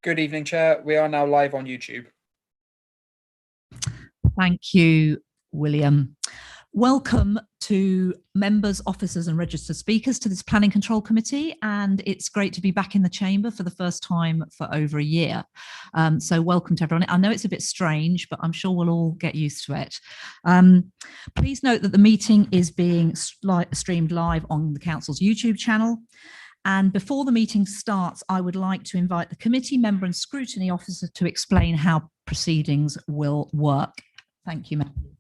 Good evening, Chair. We are now live on YouTube. Thank you, William. Welcome to members, officers and registered speakers to this Planning Control Committee, and it's great to be back in the chamber for the first time for over a year. So welcome to everyone. I know it's a bit strange, but I'm sure we'll all get used to it. Please note that the meeting is being streamed live on the Council's YouTube channel. And before the meeting starts, I would like to invite the committee member and scrutiny officer to explain how proceedings will work. Thank you, Matthew.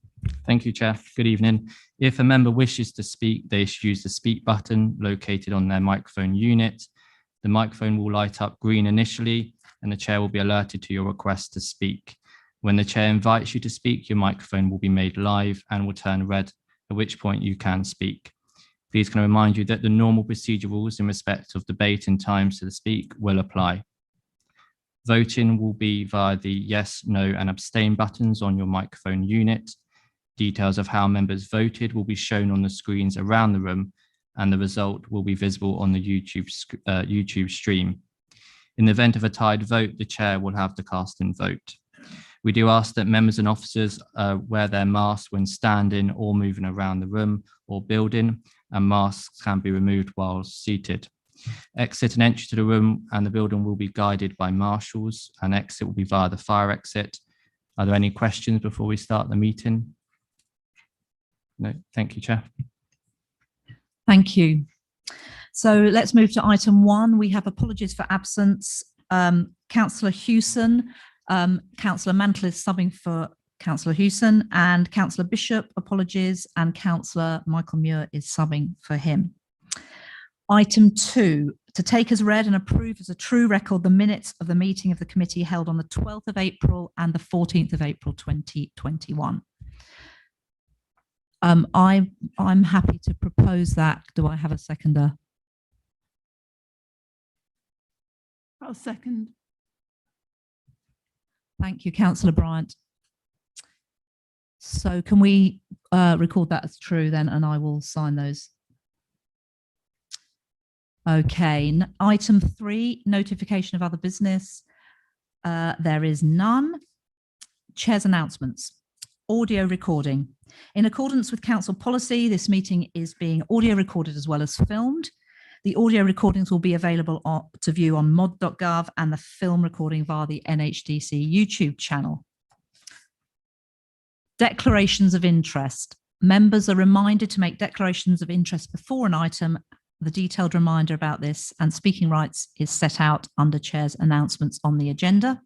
Thank you, Chair. Good evening. If a member wishes to speak, they should use the speak button located on their microphone unit. The microphone will light up green initially, and the Chair will be alerted to your request to speak. When the Chair invites you to speak, your microphone will be made live and will turn red, at which point you can speak. Please can I remind you that the normal procedure rules in respect of debate and times to speak will apply. Voting will be via the yes, no and abstain buttons on your microphone unit. Details of how members voted will be shown on the screens around the room, and the result will be visible on the YouTube stream. In the event of a tied vote, the Chair will have the casting vote. We do ask that members and officers wear their masks when standing or moving around the room or building, and masks can be removed while seated. Exit and entry to the room and the building will be guided by marshals, and exit will be via the fire exit. Are there any questions before we start the meeting? No, thank you, Chair. Thank you. So let's move to item 1. We have apologies for absence. Councillor Hewson, Councillor Mantle is subbing for Councillor Hewson, and Councillor Bishop, apologies, and Councillor Michael Muir is subbing for him. Item 2, to take as read and approve as a true record the minutes of the meeting of the committee held on the 12th of April and the 14th of April 2021. I'm happy to propose that. Do I have a seconder? I'll second. Thank you, Councillor Bryant. So can we record that as true then, and I will sign those. Okay, item 3, notification of other business. There is none. Chair's announcements. Audio recording. In accordance with council policy, this meeting is being audio recorded as well as filmed. The audio recordings will be available to view on mod.gov and the film recording via the NHDC YouTube channel. Declarations of interest. Members are reminded to make declarations of interest before an item. The detailed reminder about this and speaking rights is set out under Chair's announcements on the agenda.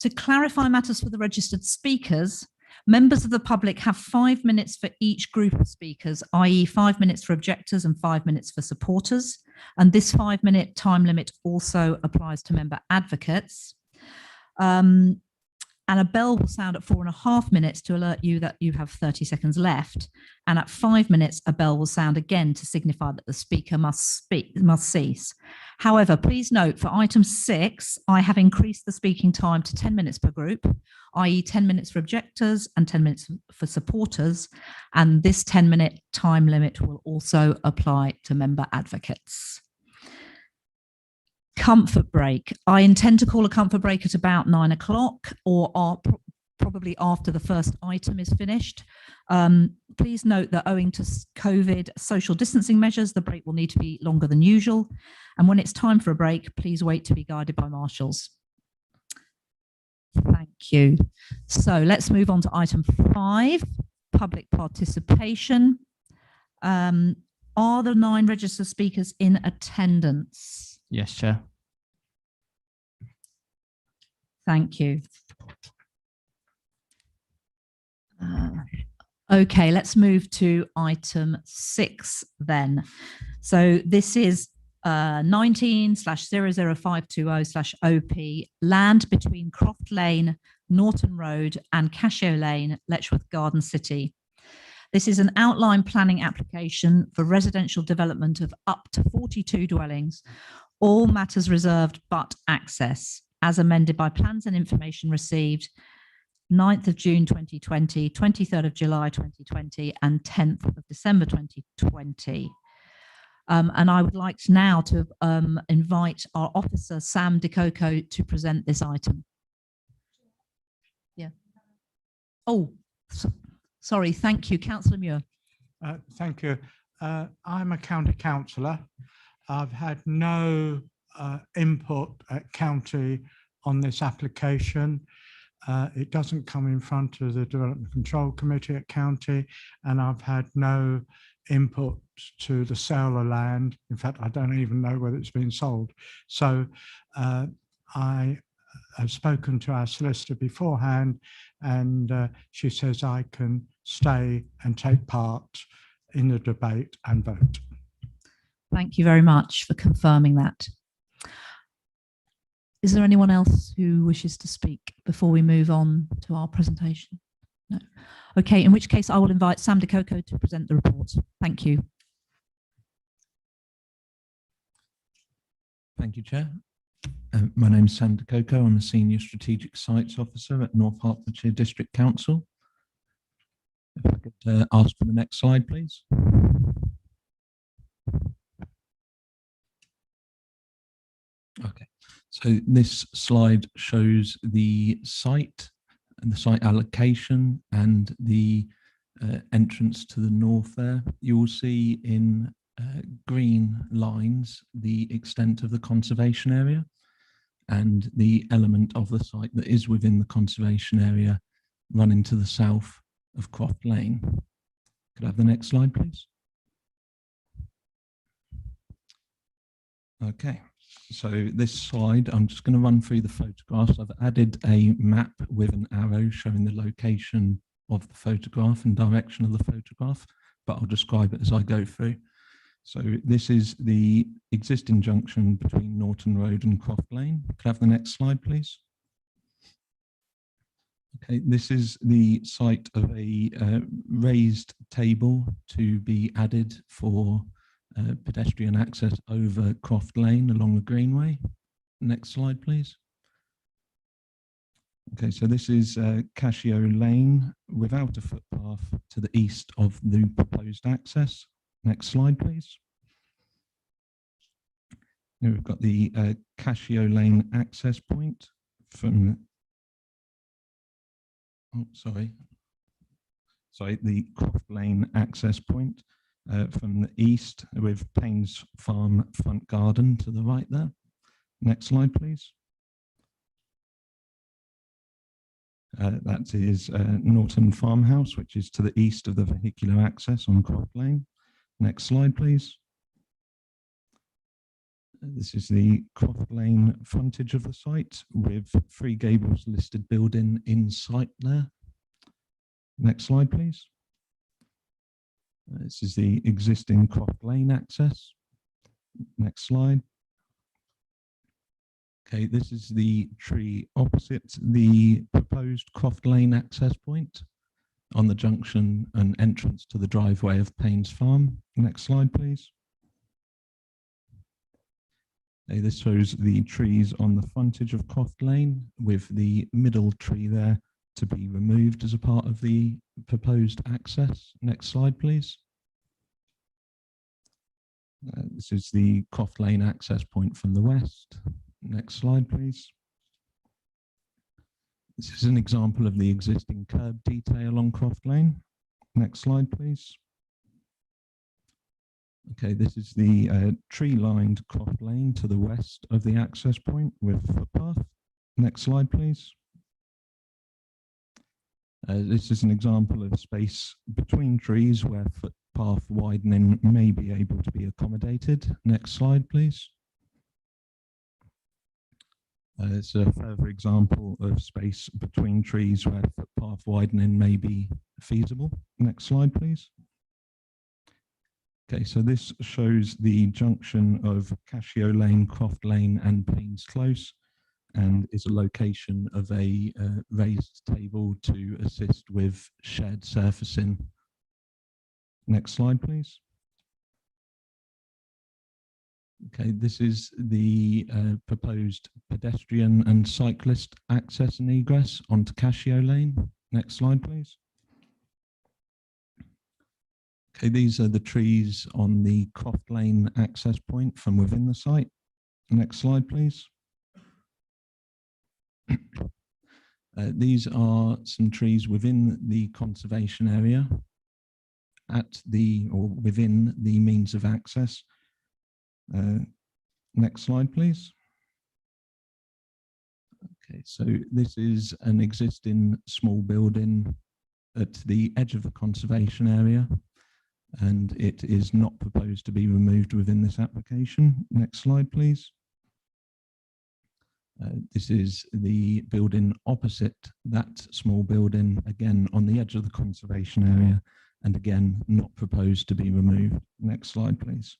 To clarify matters for the registered speakers, members of the public have 5 minutes for each group of speakers, i.e. 5 minutes for objectors and 5 minutes for supporters. And this 5-minute time limit also applies to member advocates. And a bell will sound at 4.5 minutes to alert you that you have 30 seconds left. And at 5 minutes, a bell will sound again to signify that the speaker must cease. However, please note for item 6, I have increased the speaking time to 10 minutes per group, i.e. 10 minutes for objectors and 10 minutes for supporters. And this 10-minute time limit will also apply to member advocates. Comfort break. I intend to call a comfort break at about 9 o'clock or probably after the first item is finished. Please note that owing to COVID social distancing measures, the break will need to be longer than usual. And when it's time for a break, please wait to be guided by marshals. Thank you. So let's move on to item 5, public participation. Are the 9 registered speakers in attendance? Yes, Chair. Thank you. Okay, let's move to item 6 then. So this is 19/00520/OP, land between Croft Lane, Norton Road and Cascio Lane, Letchworth Garden City. This is an outline planning application for residential development of up to 42 dwellings, all matters reserved but access, as amended by plans and information received 9th of June 2020, 23rd of July 2020 and 10th of December 2020. And I would like now to invite our officer, Sam DeCoco, to present this item. Yeah. Oh, sorry. Thank you, Councillor Muir. Thank you. I'm a county councillor. I've had no input at county on this application. It doesn't come in front of the Development Control Committee at county, and I've had no input to the sale of land. In fact, I don't even know whether it's been sold. So I have spoken to our solicitor beforehand, and she says I can stay and take part in the debate and vote. Thank you very much for confirming that. Is there anyone else who wishes to speak before we move on to our presentation? No. Okay, in which case I will invite Sam DeCoco to present the report. Thank you. Thank you, Chair. My name is Sam DeCoco. I'm a Senior Strategic Sites Officer at North Hertfordshire District Council. If I could ask for the next slide, please. Okay, so this slide shows the site and the site allocation and the entrance to the north there. You will see in green lines the extent of the conservation area and the element of the site that is within the conservation area running to the south of Croft Lane. Could I have the next slide, please? Okay, so this slide, I'm just going to run through the photographs. I've added a map with an arrow showing the location of the photograph and direction of the photograph, but I'll describe it as I go through. So this is the existing junction between Norton Road and Croft Lane. Could I have the next slide, please? Okay, this is the site of a raised table to be added for pedestrian access over Croft Lane along the Greenway. Next slide, please. Okay, so this is Cascio Lane without a footpath to the east of the proposed access. Next slide, please. Here we've got the Cascio Lane access point from, the Croft Lane access point from the east with Paynes Farm front garden to the right there. Next slide, please. That is Norton Farmhouse, which is to the east of the vehicular access on Croft Lane. Next slide, please. This is the Croft Lane frontage of the site with Three Gables listed building in sight there. Next slide, please. This is the existing Croft Lane access. Next slide. Okay, this is the tree opposite the proposed Croft Lane access point on the junction and entrance to the driveway of Paynes Farm. Next slide, please. Okay, this shows the trees on the frontage of Croft Lane with the middle tree there to be removed as a part of the proposed access. Next slide, please. This is the Croft Lane access point from the west. Next slide, please. This is an example of the existing curb detail on Croft Lane. Next slide, please. Okay, this is the tree-lined Croft Lane to the west of the access point with footpath. Next slide, please. This is an example of space between trees where footpath widening may be able to be accommodated. Next slide, please. It's a further example of space between trees where footpath widening may be feasible. Next slide, please. Okay, so this shows the junction of Cascio Lane, Croft Lane and Paynes Close, and is a location of a raised table to assist with shared surfacing. Next slide, please. Okay, this is the proposed pedestrian and cyclist access and egress onto Cascio Lane. Next slide, please. Okay, these are the trees on the Croft Lane access point from within the site. Next slide, please. These are some trees within the conservation area at the or within the means of access. Next slide, please. Okay, so this is an existing small building at the edge of the conservation area, and it is not proposed to be removed within this application. Next slide, please. This is the building opposite that small building, again on the edge of the conservation area, and again not proposed to be removed. Next slide, please.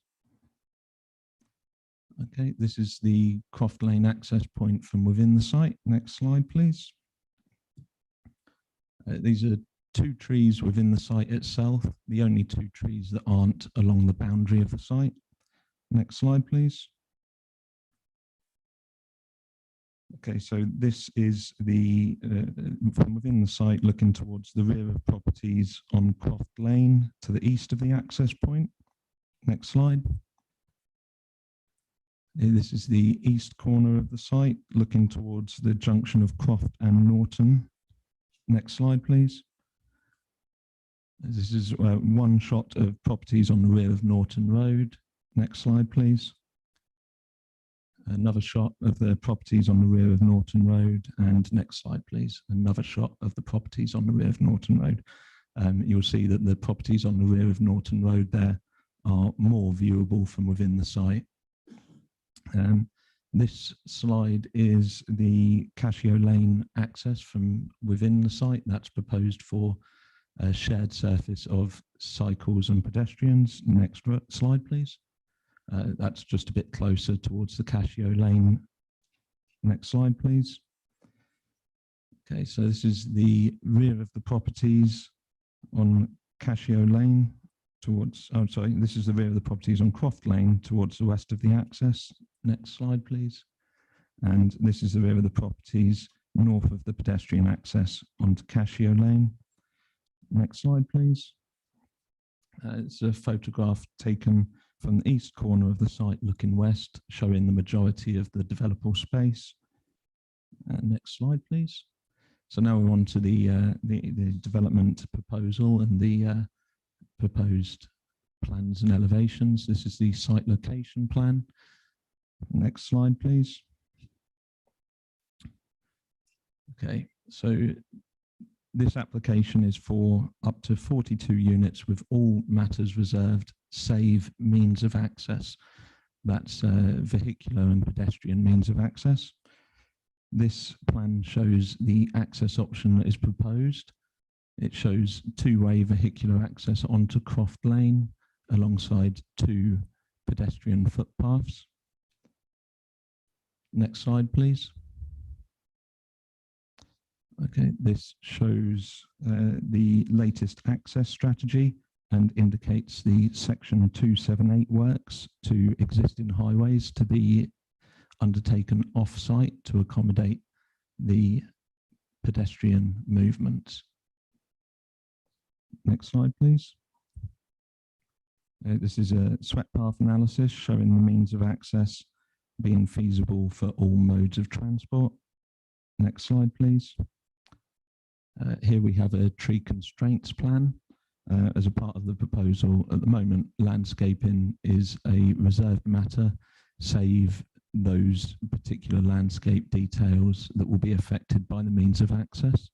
Okay, this is the Croft Lane access point from within the site. Next slide, please. These are two trees within the site itself, the only two trees that aren't along the boundary of the site. Next slide, please. Okay, so this is the from within the site looking towards the rear of properties on Croft Lane to the east of the access point. Next slide. This is the east corner of the site looking towards the junction of Croft and Norton. Next slide, please. This is one shot of properties on the rear of Norton Road. Next slide, please. Another shot of the properties on the rear of Norton Road. And next slide, please. Another shot of the properties on the rear of Norton Road. You'll see that the properties on the rear of Norton Road there are more viewable from within the site. This slide is the Cascio Lane access from within the site. That's proposed for a shared surface of cycles and pedestrians. Next slide, please. That's just a bit closer towards the Cascio Lane. Next slide, please. Okay, so this is the rear of the properties on Cascio Lane towards, oh, sorry, this is the rear of the properties on Croft Lane towards the west of the access. Next slide, please. And this is the rear of the properties north of the pedestrian access onto Cascio Lane. Next slide, please. It's a photograph taken from the east corner of the site looking west, showing the majority of the developable space. Next slide, please. So now we're on to the development proposal and the proposed plans and elevations. This is the site location plan. Next slide, please. Okay, so this application is for up to 42 units with all matters reserved, save means of access. That's vehicular and pedestrian means of access. This plan shows the access option that is proposed. It shows two-way vehicular access onto Croft Lane alongside two pedestrian footpaths. Next slide, please. Okay, this shows the latest access strategy and indicates the section 278 works to existing highways to be undertaken off-site to accommodate the pedestrian movements. Next slide, please. This is a swept path analysis showing the means of access being feasible for all modes of transport. Next slide, please. Here we have a tree constraints plan. As a part of the proposal at the moment, landscaping is a reserved matter, save those particular landscape details that will be affected by the means of access.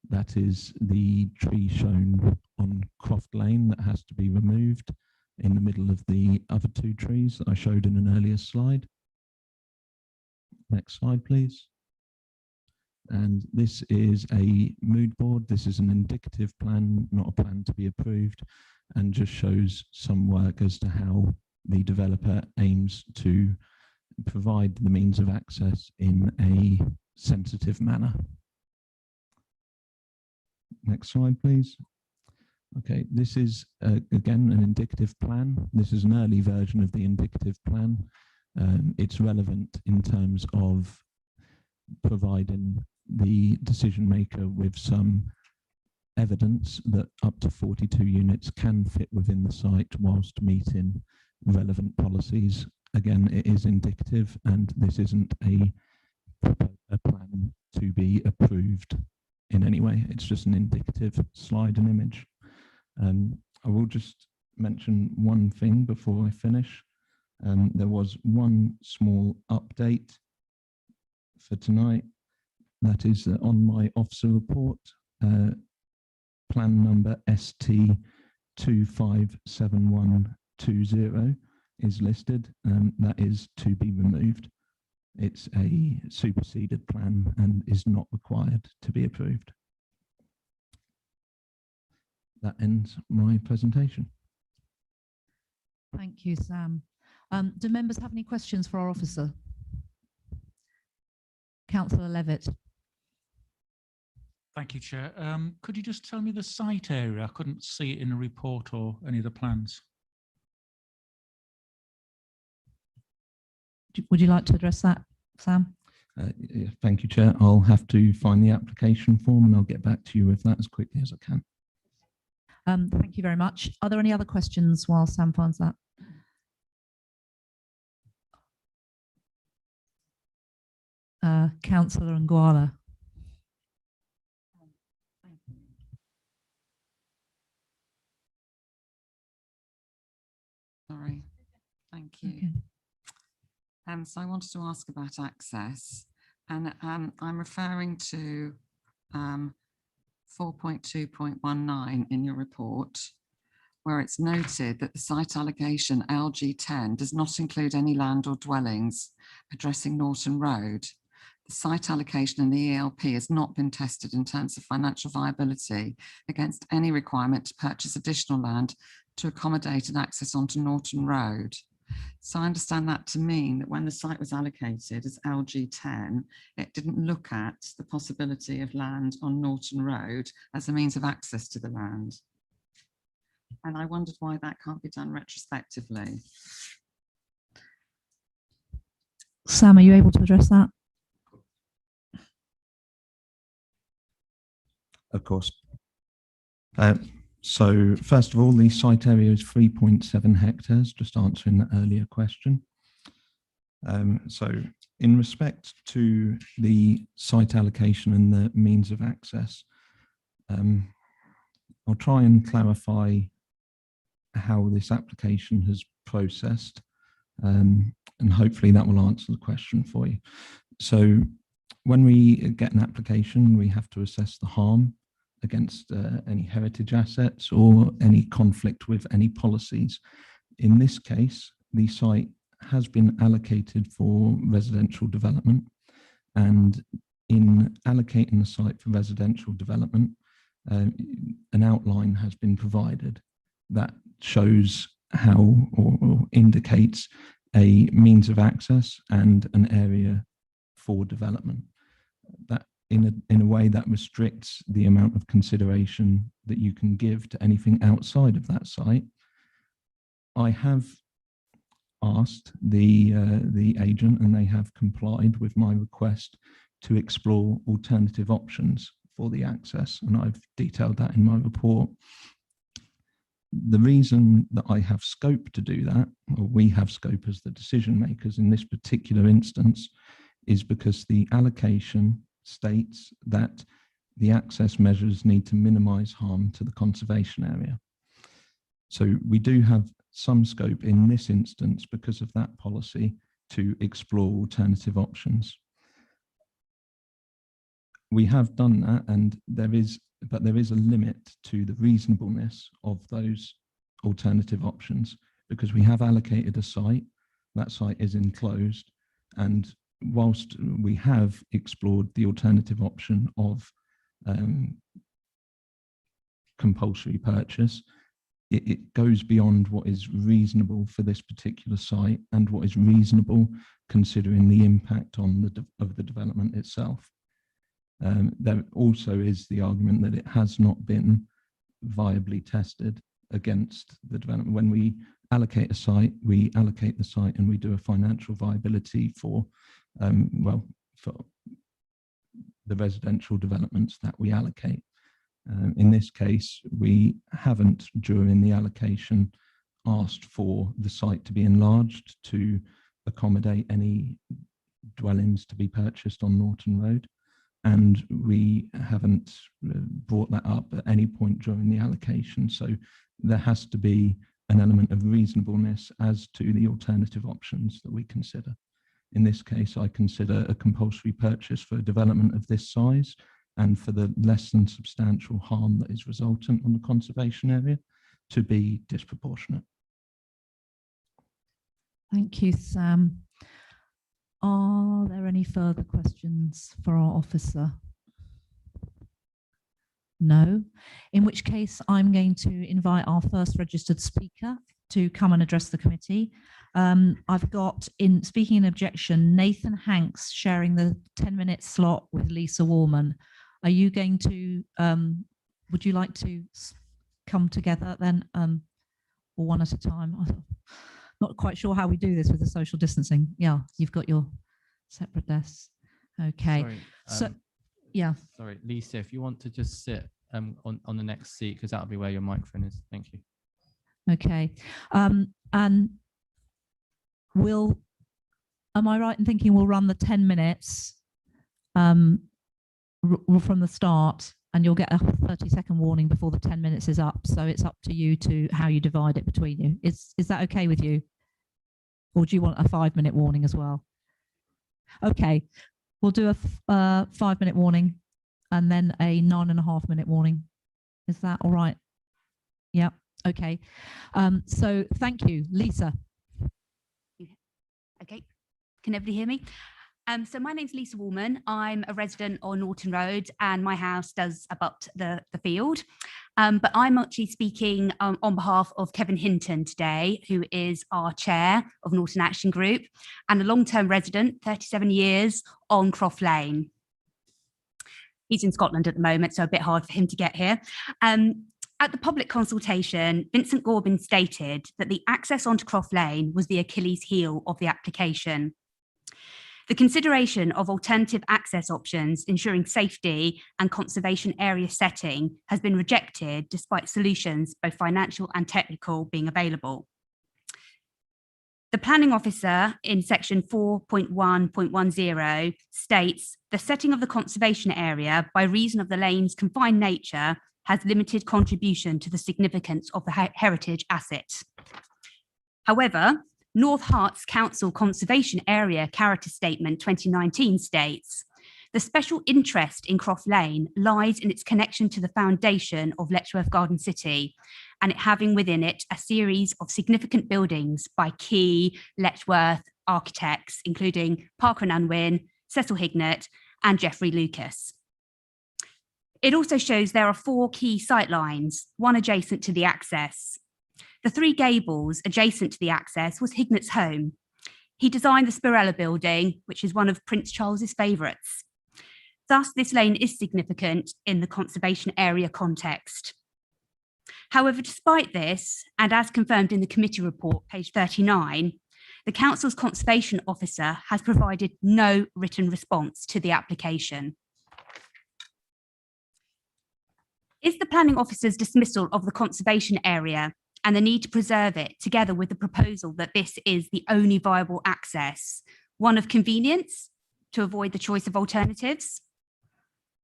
That is the tree shown on Croft Lane that has to be removed in the middle of the other two trees that I showed in an earlier slide. Next slide, please. And this is a mood board. This is an indicative plan, not a plan to be approved, and just shows some work as to how the developer aims to provide the means of access in a sensitive manner. Next slide, please. Okay, this is again an indicative plan. This is an early version of the indicative plan. It's relevant in terms of providing the decision maker with some evidence that up to 42 units can fit within the site whilst meeting relevant policies. Again, it is indicative, and this isn't a plan to be approved in any way. It's just an indicative slide and image. I will just mention one thing before I finish. There was one small update for tonight. That is on my officer report. Plan number ST 257120 is listed. That is to be removed. It's a superseded plan and is not required to be approved. That ends my presentation. Thank you, Sam. Do members have any questions for our officer? Councillor Levitt. Thank you, Chair. Could you just tell me the site area? I couldn't see it in the report or any of the plans. Would you like to address that, Sam? Yeah, thank you, Chair. I'll have to find the application form and I'll get back to you with that as quickly as I can. Thank you very much. Are there any other questions while Sam finds that? Councillor Nguala. Sorry, thank you. Okay. So I wanted to ask about access, and I'm referring to 4.2.19 in your report, where it's noted that the site allocation LG10 does not include any land or dwellings addressing Norton Road. The site allocation in the ELP has not been tested in terms of financial viability against any requirement to purchase additional land to accommodate an access onto Norton Road. So I understand that to mean that when the site was allocated as LG10, it didn't look at the possibility of land on Norton Road as a means of access to the land. And I wondered why that can't be done retrospectively. Sam, are you able to address that? Of course. So first of all, the site area is 3.7 hectares, just answering the earlier question. So in respect to the site allocation and the means of access, I'll try and clarify how this application has processed, and hopefully that will answer the question for you. So when we get an application, we have to assess the harm against any heritage assets or any conflict with any policies. In this case, the site has been allocated for residential development, and in allocating the site for residential development, an outline has been provided that shows how or indicates a means of access and an area for development. That in a way that restricts the amount of consideration that you can give to anything outside of that site. I have asked the agent, and they have complied with my request to explore alternative options for the access, and I've detailed that in my report. The reason that I have scope to do that, or we have scope as the decision makers in this particular instance, is because the allocation states that the access measures need to minimize harm to the conservation area. So we do have some scope in this instance because of that policy to explore alternative options. We have done that, and there is a limit to the reasonableness of those alternative options, because we have allocated a site, that site is enclosed, and whilst we have explored the alternative option of compulsory purchase, it goes beyond what is reasonable for this particular site and what is reasonable considering the impact on of the development itself. There also is the argument that it has not been viably tested against the development. When we allocate a site, we allocate the site and we do a financial viability for for the residential developments that we allocate. In this case, we haven't, during the allocation, asked for the site to be enlarged to accommodate any dwellings to be purchased on Norton Road. And we haven't brought that up at any point during the allocation. So there has to be an element of reasonableness as to the alternative options that we consider. In this case, I consider a compulsory purchase for a development of this size and for the less than substantial harm that is resultant on the conservation area to be disproportionate. Thank you, Sam. Are there any further questions for our officer? No, in which case I'm going to invite our first registered speaker to come and address the committee. I've got, in speaking in objection, Nathan Hanks sharing the 10-minute slot with Lisa Warman. Are you going to, would you like to come together then, or one at a time? I'm not quite sure how we do this with the social distancing. Yeah, you've got your separate desks. Okay. Sorry, so, yeah. Sorry, Lisa, if you want to just sit on the next seat, because that'll be where your microphone is. Thank you. Okay. And am I right in thinking we'll run the 10 minutes from the start, and you'll get a 30-second warning before the 10 minutes is up. So it's up to you to how you divide it between you. Is that okay with you? Or do you want a 5-minute warning as well? Okay, we'll do a 5-minute warning and then a 9.5-minute warning. Is that all right? Yeah, okay. So thank you, Lisa. Okay, can everybody hear me? So my name's Lisa Warman. I'm a resident on Norton Road and my house does abut the field. But I'm actually speaking on behalf of Kevin Hinton today, who is our chair of Norton Action Group and a long-term resident, 37 years, on Croft Lane. He's in Scotland at the moment, so a bit hard for him to get here. At the public consultation, Vincent Gorbin stated that the access onto Croft Lane was the Achilles heel of the application. The consideration of alternative access options ensuring safety and conservation area setting has been rejected despite solutions, both financial and technical, being available. The planning officer in section 4.1.10 states the setting of the conservation area by reason of the lane's confined nature has limited contribution to the significance of the heritage asset. However, North Herts Council Conservation Area Character Statement 2019 states, the special interest in Croft Lane lies in its connection to the foundation of Letchworth Garden City and it having within it a series of significant buildings by key Letchworth architects, including Parker and Unwin, Cecil Hignett and Geoffrey Lucas. It also shows there are 4 key sight lines, one adjacent to the access. The 3 gables adjacent to the access was Hignett's home. He designed the Spirella building, which is one of Prince Charles's favourites. Thus, this lane is significant in the conservation area context. However, despite this, and as confirmed in the committee report, page 39, the council's conservation officer has provided no written response to the application. Is the planning officer's dismissal of the conservation area and the need to preserve it, together with the proposal that this is the only viable access, one of convenience to avoid the choice of alternatives?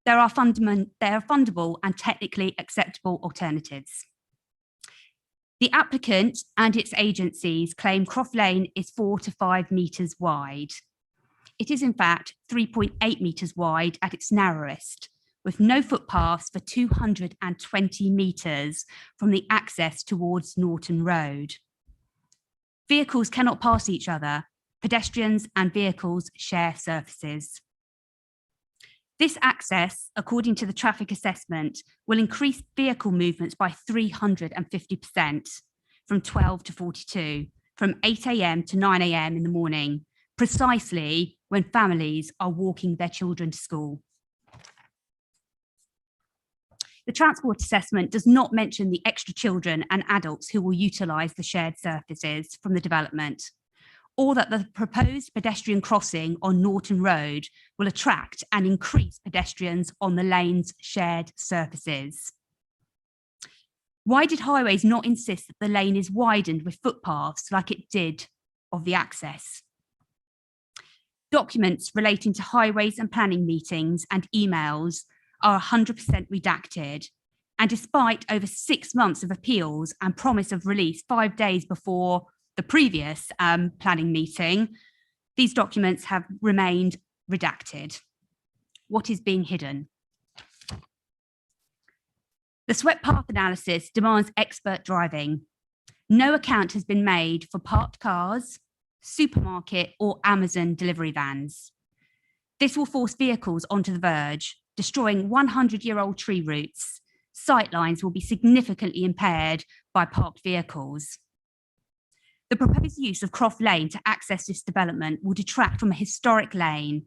There are fundable and technically acceptable alternatives. The applicant and its agencies claim Croft Lane is 4 to 5 metres wide. It is in fact 3.8 metres wide at its narrowest, with no footpaths for 220 metres from the access towards Norton Road. Vehicles cannot pass each other. Pedestrians and vehicles share surfaces. This access, according to the traffic assessment, will increase vehicle movements by 350% from 12 to 42, from 8 a.m. to 9 a.m. in the morning, precisely when families are walking their children to school. The transport assessment does not mention the extra children and adults who will utilise the shared surfaces from the development, or that the proposed pedestrian crossing on Norton Road will attract and increase pedestrians on the lane's shared surfaces. Why did highways not insist that the lane is widened with footpaths like it did of the access? Documents relating to highways and planning meetings and emails are 100% redacted. And despite over 6 months of appeals and promise of release 5 days before the previous planning meeting, these documents have remained redacted. What is being hidden? The swept path analysis demands expert driving. No account has been made for parked cars, supermarket or Amazon delivery vans. This will force vehicles onto the verge, destroying 100-year-old tree roots. Sightlines will be significantly impaired by parked vehicles. The proposed use of Croft Lane to access this development will detract from a historic lane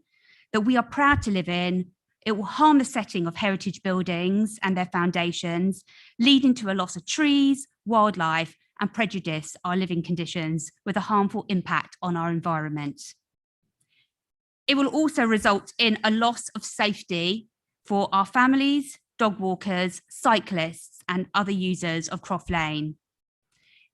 that we are proud to live in. It will harm the setting of heritage buildings and their foundations, leading to a loss of trees, wildlife, and prejudice our living conditions with a harmful impact on our environment. It will also result in a loss of safety for our families, dog walkers, cyclists, and other users of Croft Lane.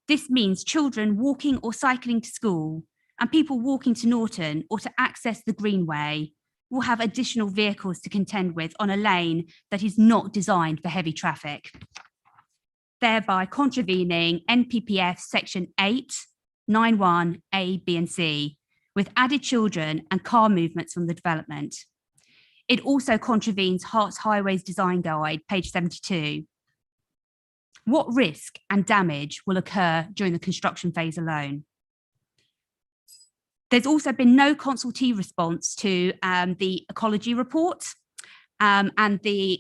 This means children walking or cycling to school and people walking to Norton or to access the Greenway will have additional vehicles to contend with on a lane that is not designed for heavy traffic, thereby contravening NPPF section 891 A, B and C, with added children and car movements from the development. It also contravenes Herts Highways Design Guide, page 72. What risk and damage will occur during the construction phase alone? There's also been no consultee response to the ecology report and the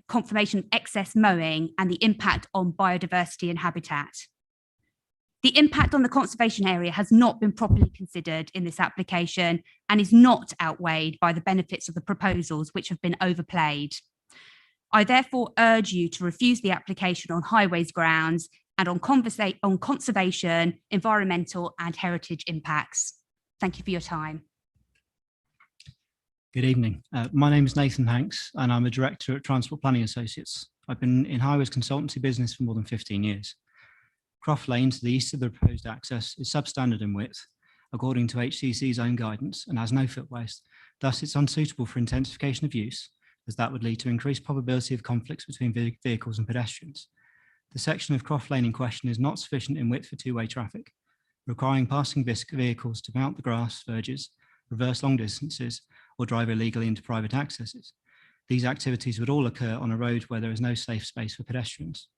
confirmation of excess mowing and the impact on biodiversity and habitat. The impact on the conservation area has not been properly considered in this application and is not outweighed by the benefits of the proposals, which have been overplayed. I therefore urge you to refuse the application on highways grounds and on conservation, environmental and heritage impacts. Thank you for your time. Good evening. My name is Nathan Hanks and I'm a director at Transport Planning Associates. I've been in highways consultancy business for more than 15 years. Croft Lane to the east of the proposed access is substandard in width, according to HCC's own guidance, and has no footways. Thus, it's unsuitable for intensification of use, as that would lead to increased probability of conflicts between vehicles and pedestrians. The section of Croft Lane in question is not sufficient in width for two-way traffic, requiring passing vehicles to mount the grass verges, reverse long distances, or drive illegally into private accesses. These activities would all occur on a road where there is no safe space for pedestrians.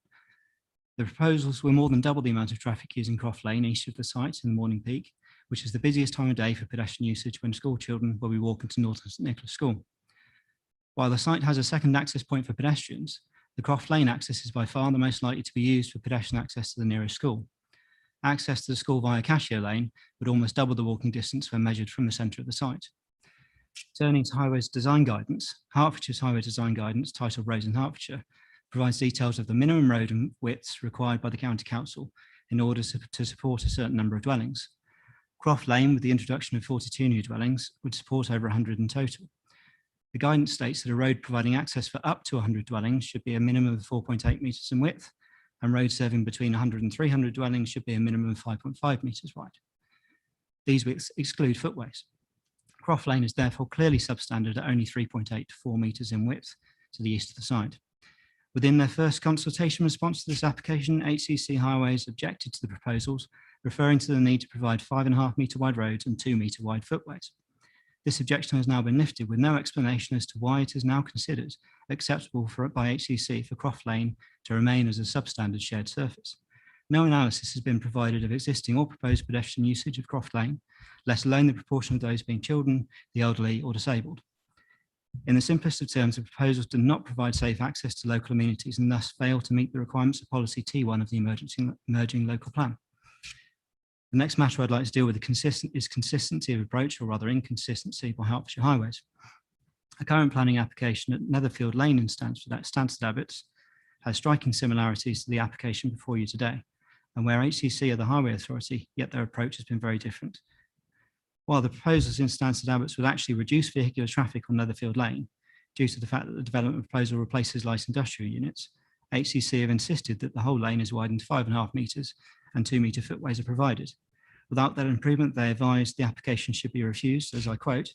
The proposals will more than double the amount of traffic using Croft Lane east of the site in the morning peak, which is the busiest time of day for pedestrian usage when school children will be walking to Norton St Nicholas School. While the site has a second access point for pedestrians, the Croft Lane access is by far the most likely to be used for pedestrian access to the nearest school. Access to the school via Cashier Lane would almost double the walking distance when measured from the centre of the site. Turning to Highways Design Guidance, Hertfordshire's Highway Design Guidance, titled Roads in Hertfordshire, provides details of the minimum road and widths required by the County Council in order to support a certain number of dwellings. Croft Lane, with the introduction of 42 new dwellings, would support over 100 in total. The guidance states that a road providing access for up to 100 dwellings should be a minimum of 4.8 metres in width, and roads serving between 100 and 300 dwellings should be a minimum of 5.5 metres wide. These widths exclude footways. Croft Lane is therefore clearly substandard at only 3.8 to 4 metres in width to the east of the site. Within their first consultation response to this application, HCC Highways objected to the proposals, referring to the need to provide 5.5 metre wide roads and 2 metre wide footways. This objection has now been lifted with no explanation as to why it is now considered acceptable by HCC for Croft Lane to remain as a substandard shared surface. No analysis has been provided of existing or proposed pedestrian usage of Croft Lane, let alone the proportion of those being children, the elderly or disabled. In the simplest of terms, the proposals do not provide safe access to local amenities and thus fail to meet the requirements of policy T1 of the emerging local plan. The next matter I'd like to deal with is consistency of approach, or rather inconsistency, by Hertfordshire Highways. A current planning application at Netherfield Lane in Stansted Abbots has striking similarities to the application before you today, and where HCC are the highway authority, yet their approach has been very different. While the proposals in Stansted Abbots would actually reduce vehicular traffic on Netherfield Lane, due to the fact that the development proposal replaces light industrial units, HCC have insisted that the whole lane is widened 5.5 metres and 2-metre footways are provided. Without that improvement, they advised the application should be refused, as I quote,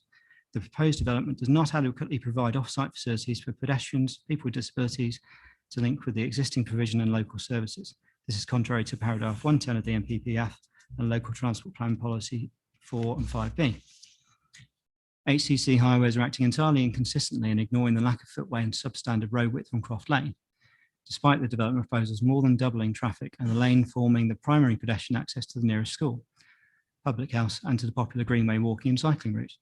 "The proposed development does not adequately provide off-site facilities for pedestrians, people with disabilities to link with the existing provision and local services. This is contrary to paragraph 110 of the NPPF and Local Transport Plan Policy 4 and 5B. HCC highways are acting entirely inconsistently and ignoring the lack of footway and substandard road width on Croft Lane. Despite the development proposals more than doubling traffic and the lane forming the primary pedestrian access to the nearest school, public house and to the popular Greenway walking and cycling route.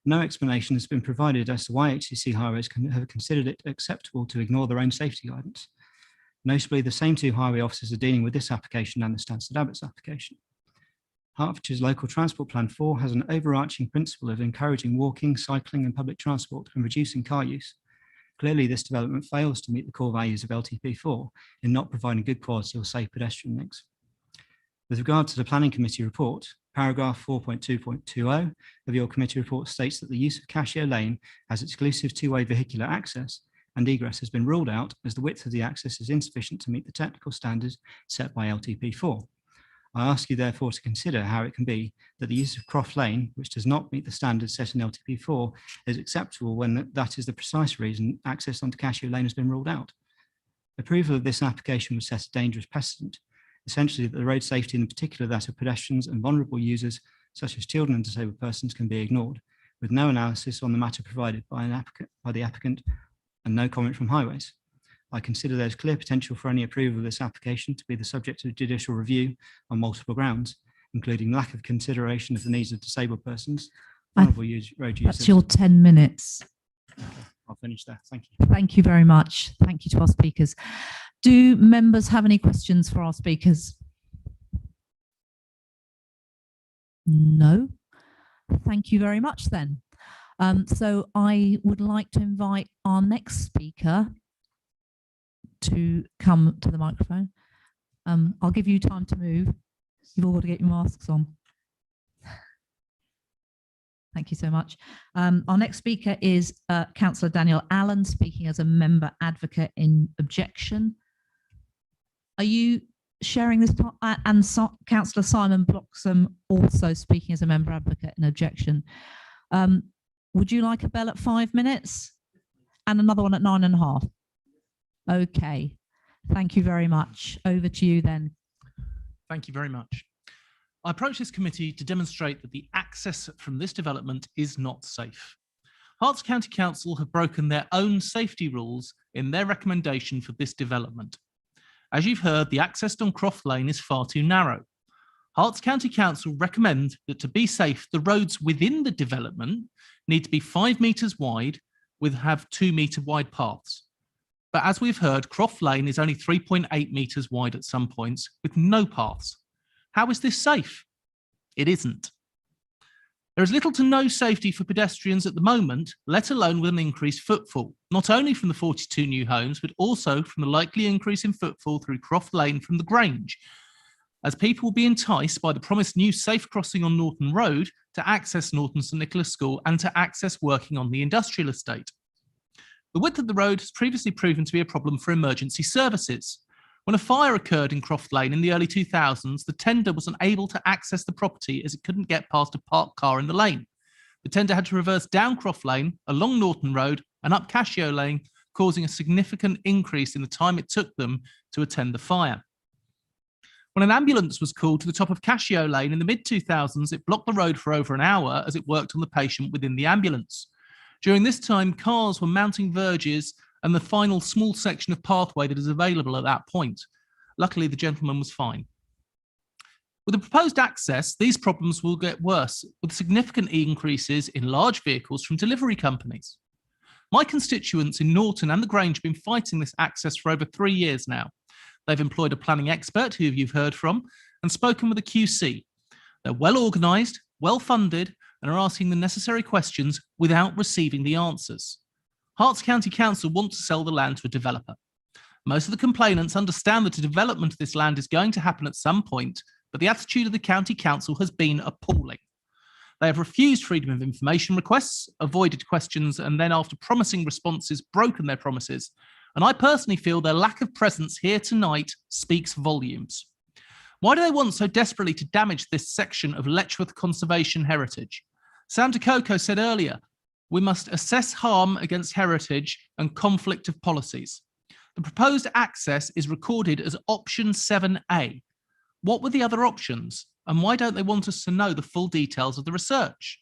No explanation has been provided as to why HCC highways have considered it acceptable to ignore their own safety guidance. Notably, the same two highway officers are dealing with this application and the Stansted Abbots application. Hertfordshire's Local Transport Plan 4 has an overarching principle of encouraging walking, cycling and public transport and reducing car use. Clearly, this development fails to meet the core values of LTP4 in not providing good quality or safe pedestrian links. With regard to the Planning Committee report, paragraph 4.2.20 of your committee report states that the use of Casio Lane as exclusive two-way vehicular access and egress has been ruled out as the width of the access is insufficient to meet the technical standards set by LTP4. I ask you therefore to consider how it can be that the use of Croft Lane, which does not meet the standards set in LTP4, is acceptable when that is the precise reason access onto Casio Lane has been ruled out. Approval of this application would set a dangerous precedent, essentially that the road safety, and in particular that of pedestrians and vulnerable users, such as children and disabled persons, can be ignored, with no analysis on the matter provided by the applicant and no comment from Highways. I consider there's clear potential for any approval of this application to be the subject of judicial review on multiple grounds, including lack of consideration of the needs of disabled persons, vulnerable road users. That's your 10 minutes. Okay, I'll finish there. Thank you. Thank you very much. Thank you to our speakers. Do members have any questions for our speakers? No. Thank you very much then. So I would like to invite our next speaker to come to the microphone. I'll give you time to move. You've all got to get your masks on. Thank you so much. Our next speaker is Councillor Daniel Allen, speaking as a member advocate in objection. Are you sharing this part? And Councillor Simon Bloxham also speaking as a member advocate in objection. Would you like a bell at 5 minutes and another one at 9.5? Okay, thank you very much. Over to you then. Thank you very much. I approach this committee to demonstrate that the access from this development is not safe. Herts County Council have broken their own safety rules in their recommendation for this development. As you've heard, the access on Croft Lane is far too narrow. Herts County Council recommend that to be safe, the roads within the development need to be 5 metres wide with have 2 metre wide paths. But as we've heard, Croft Lane is only 3.8 metres wide at some points with no paths. How is this safe? It isn't. There is little to no safety for pedestrians at the moment, let alone with an increased footfall, not only from the 42 new homes, but also from the likely increase in footfall through Croft Lane from the Grange, as people will be enticed by the promised new safe crossing on Norton Road to access Norton St Nicholas School and to access working on the industrial estate. The width of the road has previously proven to be a problem for emergency services. When a fire occurred in Croft Lane in the early 2000s, the tender was unable to access the property as it couldn't get past a parked car in the lane. The tender had to reverse down Croft Lane, along Norton Road and up Casio Lane, causing a significant increase in the time it took them to attend the fire. When an ambulance was called to the top of Casio Lane in the mid-2000s, it blocked the road for over an hour as it worked on the patient within the ambulance. During this time, cars were mounting verges and the final small section of pathway that is available at that point. Luckily, the gentleman was fine. With the proposed access, these problems will get worse, with significant increases in large vehicles from delivery companies. My constituents in Norton and the Grange have been fighting this access for over 3 years now. They've employed a planning expert who you've heard from and spoken with a QC. They're well organised, well funded, and are asking the necessary questions without receiving the answers. Herts County Council want to sell the land to a developer. Most of the complainants understand that a development of this land is going to happen at some point, but the attitude of the County Council has been appalling. They have refused freedom of information requests, avoided questions, and then after promising responses, broken their promises, And I personally feel their lack of presence here tonight speaks volumes. Why do they want so desperately to damage this section of Letchworth conservation heritage? Sam DeCoco said earlier, we must assess harm against heritage and conflict of policies. The proposed access is recorded as option 7A. What were the other options? And why don't they want us to know the full details of the research?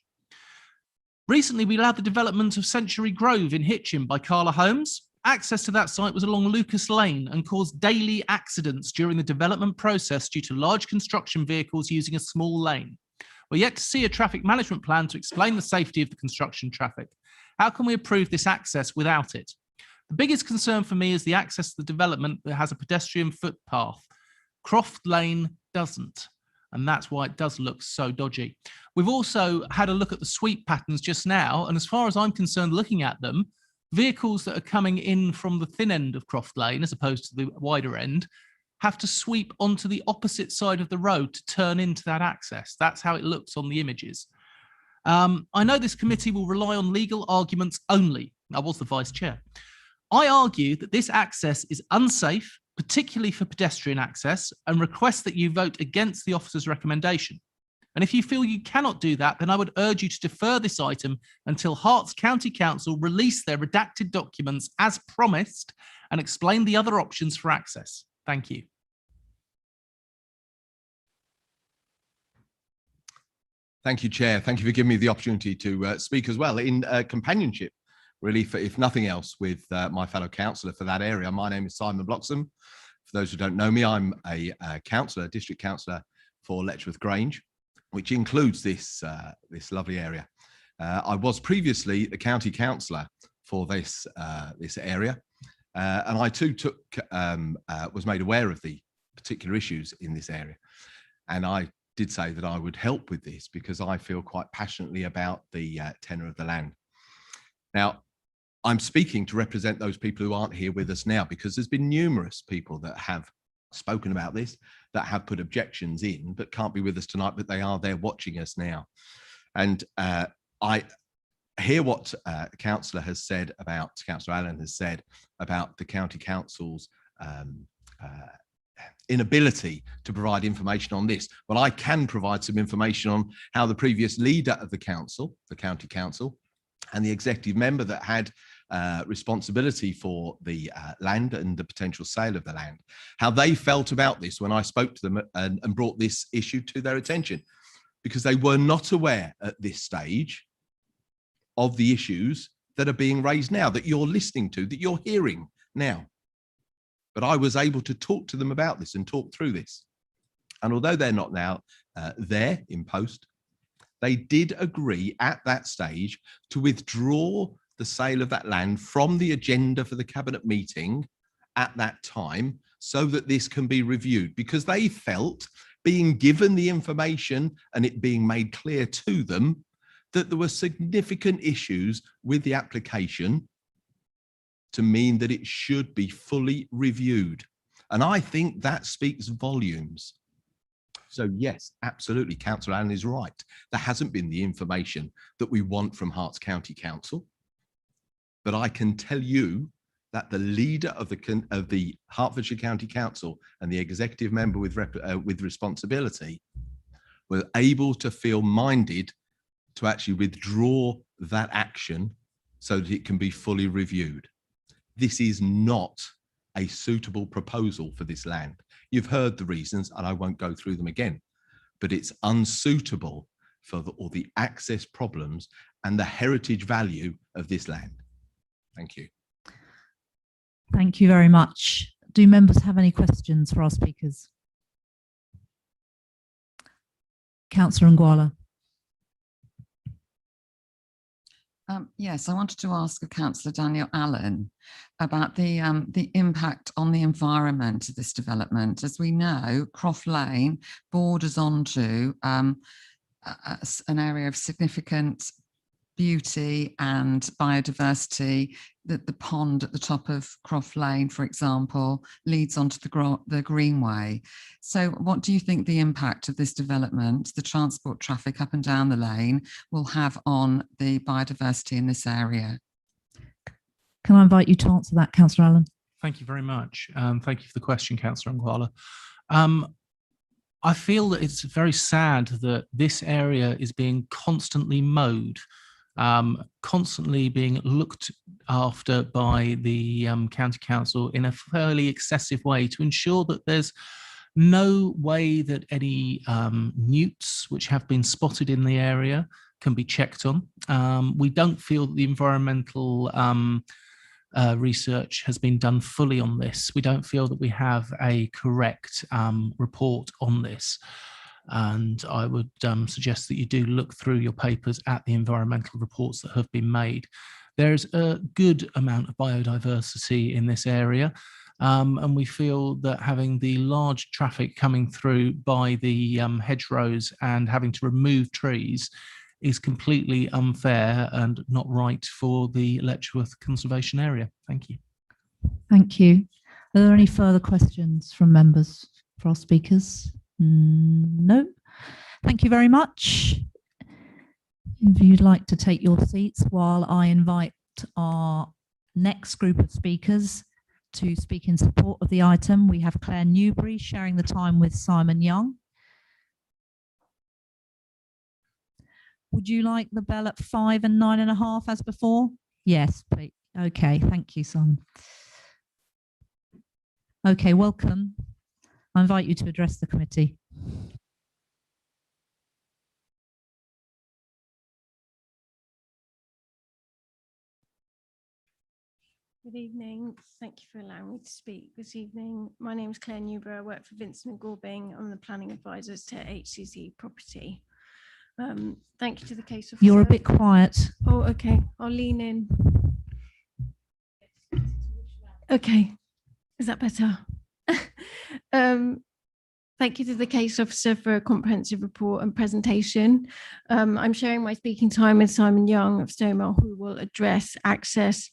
Recently, we allowed the development of Century Grove in Hitchin by Carla Holmes. Access to that site was along Lucas Lane and caused daily accidents during the development process due to large construction vehicles using a small lane. We're yet to see a traffic management plan to explain the safety of the construction traffic. How can we approve this access without it? The biggest concern for me is the access to the development that has a pedestrian footpath. Croft Lane doesn't, and that's why it does look so dodgy. We've also had a look at the sweep patterns just now, and as far as I'm concerned, looking at them, vehicles that are coming in from the thin end of Croft Lane, as opposed to the wider end, have to sweep onto the opposite side of the road to turn into that access. That's how it looks on the images. I know this committee will rely on legal arguments only. I was the vice chair. I argue that this access is unsafe, particularly for pedestrian access, and request that you vote against the officer's recommendation. And if you feel you cannot do that, then I would urge you to defer this item until Herts County Council release their redacted documents as promised and explain the other options for access. Thank you. Thank you, Chair. Thank you for giving me the opportunity to speak as well in companionship, really, for, if nothing else, with my fellow councillor for that area. My name is Simon Bloxham. For those who don't know me, I'm a councillor, district councillor for Letchworth Grange, which includes this lovely area. I was previously the county councillor for this area, and I too was made aware of the particular issues in this area, and I did say that I would help with this because I feel quite passionately about the tenure of the land. Now, I'm speaking to represent those people who aren't here with us now, because there's been numerous people that have spoken about this, that have put objections in, but can't be with us tonight, but they are there watching us now. And I hear what Councillor Allen has said about the County Council's inability to provide information on this. Well, I can provide some information on how the previous leader of the council, the County Council, and the executive member that had responsibility for the land and the potential sale of the land, how they felt about this when I spoke to them and brought this issue to their attention, because they were not aware at this stage of the issues that are being raised now, that you're listening to, that you're hearing now. But I was able to talk to them about this and talk through this. And although they're not now there in post, they did agree at that stage to withdraw the sale of that land from the agenda for the cabinet meeting at that time, so that this can be reviewed, because they felt, being given the information and it being made clear to them, that there were significant issues with the application to mean that it should be fully reviewed. And I think that speaks volumes. So yes, absolutely, Councillor Allen is right. There hasn't been the information that we want from Herts County Council. But I can tell you that the leader of the Hertfordshire County Council and the executive member with responsibility were able to feel minded to actually withdraw that action so that it can be fully reviewed. This is not a suitable proposal for this land. You've heard the reasons, and I won't go through them again, but it's unsuitable for all the access problems and the heritage value of this land. Thank you. Thank you very much. Do members have any questions for our speakers? Councillor Ngwala. Yes, I wanted to ask Councillor Daniel Allen about the impact on the environment of this development. As we know, Croft Lane borders onto an area of significant beauty and biodiversity. That the pond at the top of Croft Lane, for example, leads onto the Greenway. So what do you think the impact of this development, the transport traffic up and down the lane, will have on the biodiversity in this area? Can I invite you to answer that, Councillor Allen? Thank you very much. Thank you for the question, Councillor Ngwala. I feel that it's very sad that this area is being constantly mowed, constantly being looked after by the County Council in a fairly excessive way to ensure that there's no way that any newts which have been spotted in the area can be checked on. We don't feel that the environmental research has been done fully on this. We don't feel that we have a correct report on this. And I would suggest that you do look through your papers at the environmental reports that have been made. There's a good amount of biodiversity in this area. And we feel that having the large traffic coming through by the hedgerows and having to remove trees is completely unfair and not right for the Letchworth Conservation Area. Thank you. Thank you. Are there any further questions from members for our speakers? No. Thank you very much. If you'd like to take your seats while I invite our next group of speakers to speak in support of the item, we have Claire Newbury sharing the time with Simon Young. Would you like the bell at 5 and 9.5 as before? Yes, please. Okay, thank you, Simon. Okay, welcome. I invite you to address the committee. Good evening. Thank you for allowing me to speak this evening. My name is Claire Newbury. I work for Vincent & Gorbing. I'm the planning advisors to HCC Property. Thank you to the case officer. You're a bit quiet. Oh, okay. I'll lean in. Okay. Is that better? Thank you to the case officer for a comprehensive report and presentation. I'm sharing my speaking time with Simon Young of Stonewall, who will address access,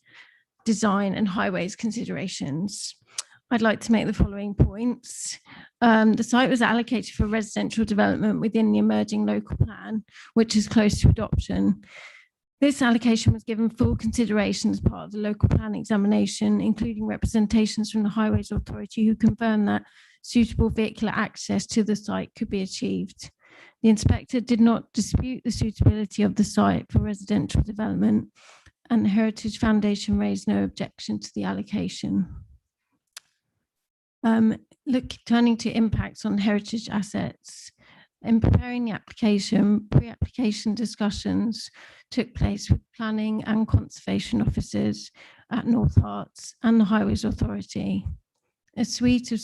design and highways considerations. I'd like to make the following points. The site was allocated for residential development within the emerging local plan, which is close to adoption. This allocation was given full consideration as part of the local plan examination, including representations from the Highways Authority who confirmed that suitable vehicular access to the site could be achieved. The inspector did not dispute the suitability of the site for residential development, and the Heritage Foundation raised no objection to the allocation. Turning to impacts on heritage assets. In preparing the application, pre-application discussions took place with planning and conservation officers at North Herts and the Highways Authority. A suite of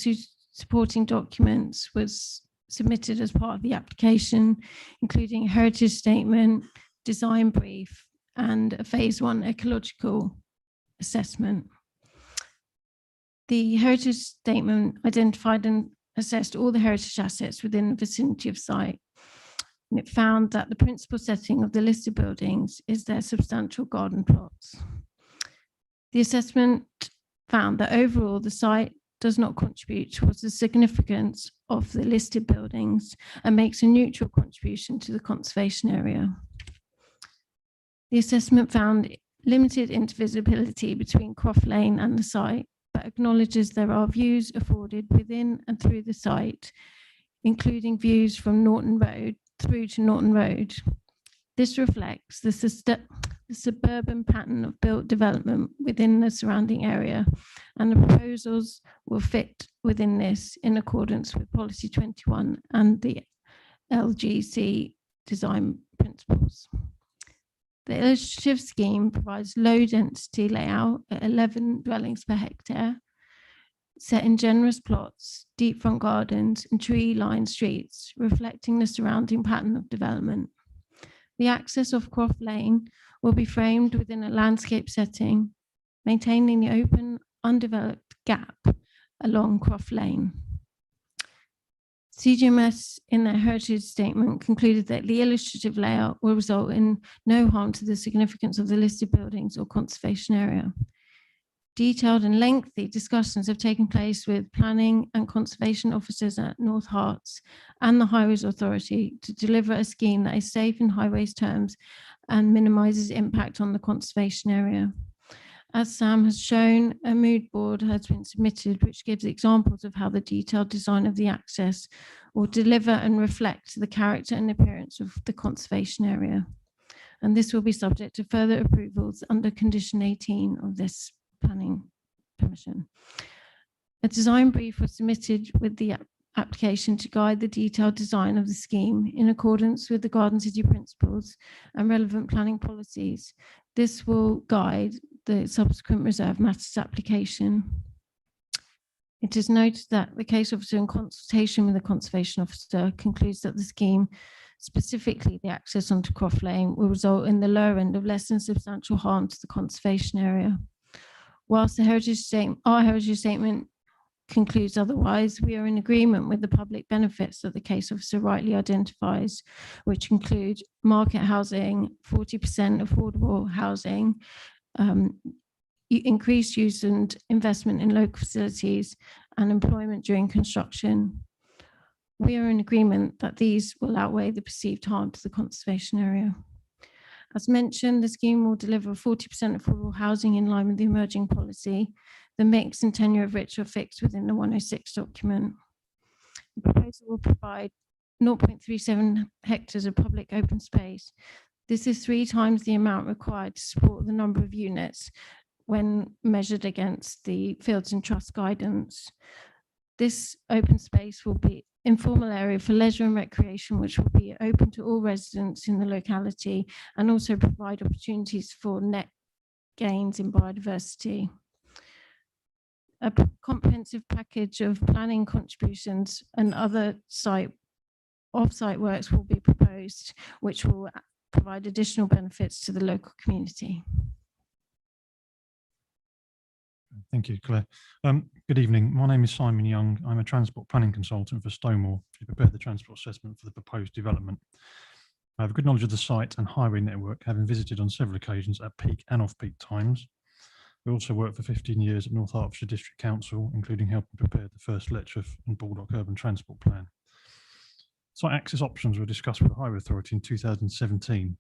supporting documents was submitted as part of the application, including a heritage statement, design brief, and a phase 1 ecological assessment. The heritage statement identified and assessed all the heritage assets within the vicinity of site. And it found that the principal setting of the listed buildings is their substantial garden plots. The assessment found that overall the site does not contribute towards the significance of the listed buildings and makes a neutral contribution to the conservation area. The assessment found limited intervisibility between Croft Lane and the site, but acknowledges there are views afforded within and through the site, including views from Norton Road through to Norton Road. This reflects the suburban pattern of built development within the surrounding area, and the proposals will fit within this in accordance with Policy 21 and the LGC design principles. The illustrative scheme provides low density layout at 11 dwellings per hectare, set in generous plots, deep front gardens and tree-lined streets, reflecting the surrounding pattern of development. The access of Croft Lane will be framed within a landscape setting, maintaining the open, undeveloped gap along Croft Lane. CGMS, in their heritage statement, concluded that the illustrative layout will result in no harm to the significance of the listed buildings or conservation area. Detailed and lengthy discussions have taken place with planning and conservation officers at North Herts and the Highways Authority to deliver a scheme that is safe in highways terms and minimises impact on the conservation area. As Sam has shown, a mood board has been submitted which gives examples of how the detailed design of the access will deliver and reflect the character and appearance of the conservation area. And this will be subject to further approvals under condition 18 of this planning permission. A design brief was submitted with the application to guide the detailed design of the scheme in accordance with the Garden City principles and relevant planning policies. This will guide the subsequent reserve matters application. It is noted that the case officer, in consultation with the conservation officer, concludes that the scheme, specifically the access onto Croft Lane, will result in the lower end of less than substantial harm to the conservation area. Whilst our heritage statement concludes otherwise, we are in agreement with the public benefits that the case officer rightly identifies, which include market housing, 40% affordable housing, increased use and investment in local facilities, and employment during construction. We are in agreement that these will outweigh the perceived harm to the conservation area. As mentioned, the scheme will deliver 40% affordable housing in line with the emerging policy, the mix and tenure of which are fixed within the 106 document. The proposal will provide 0.37 hectares of public open space. This is 3 times the amount required to support the number of units when measured against the Fields and Trust guidance. This open space will be informal area for leisure and recreation, which will be open to all residents in the locality and also provide opportunities for net gains in biodiversity. A comprehensive package of planning contributions and other off-site works will be proposed, which will provide additional benefits to the local community. Thank you, Claire. Good evening. My name is Simon Young. I'm a transport planning consultant for Stonewall to prepare the transport assessment for the proposed development. I have a good knowledge of the site and highway network, having visited on several occasions at peak and off-peak times. I also worked for 15 years at North Hertfordshire District Council, including helping prepare the first Letchworth and Baldock Urban Transport Plan. Site access options were discussed with the Highway Authority in 2017.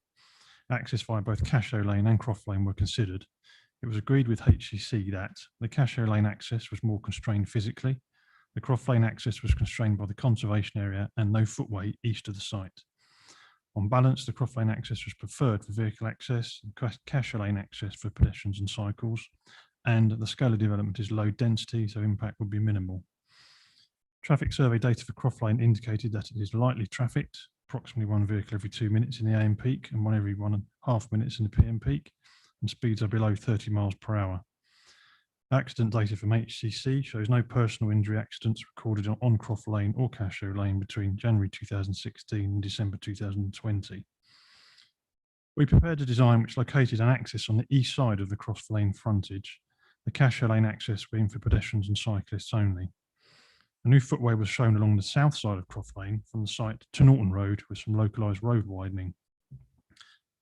Access via both Cashew Lane and Croft Lane were considered. It was agreed with HCC that the Cashew Lane access was more constrained physically, the Croft Lane access was constrained by the conservation area and no footway east of the site. On balance, the Croft Lane access was preferred for vehicle access, and Cashew Lane access for pedestrians and cycles, and the scale of development is low density, so impact would be minimal. Traffic survey data for Croft Lane indicated that it is lightly trafficked, approximately 1 vehicle every 2 minutes in the AM peak and 1 every 1.5 minutes in the PM peak, and speeds are below 30 miles per hour. Accident data from HCC shows no personal injury accidents recorded on Croft Lane or Cashew Lane between January 2016 and December 2020. We prepared a design which located an access on the east side of the Croft Lane frontage, the Cashew Lane access being for pedestrians and cyclists only. A new footway was shown along the south side of Croft Lane from the site to Norton Road with some localised road widening.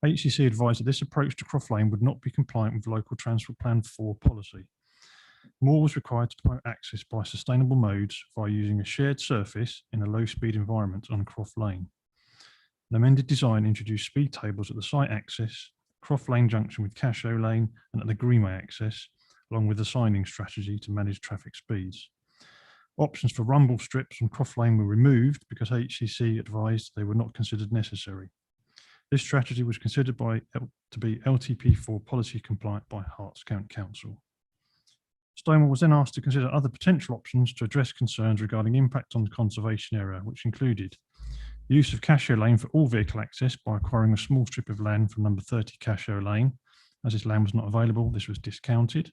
HCC advised that this approach to Croft Lane would not be compliant with local Transport Plan 4 policy. More was required to promote access by sustainable modes via using a shared surface in a low-speed environment on Croft Lane. An amended design introduced speed tables at the site access, Croft Lane junction with Cashew Lane, and at the Greenway access, along with a signing strategy to manage traffic speeds. Options for rumble strips on Croft Lane were removed because HCC advised they were not considered necessary. This strategy was considered to be LTP4 policy compliant by Herts County Council. Stonewall was then asked to consider other potential options to address concerns regarding impact on the conservation area, which included the use of Cashew Lane for all vehicle access by acquiring a small strip of land from number 30 Cashew Lane. As this land was not available, this was discounted.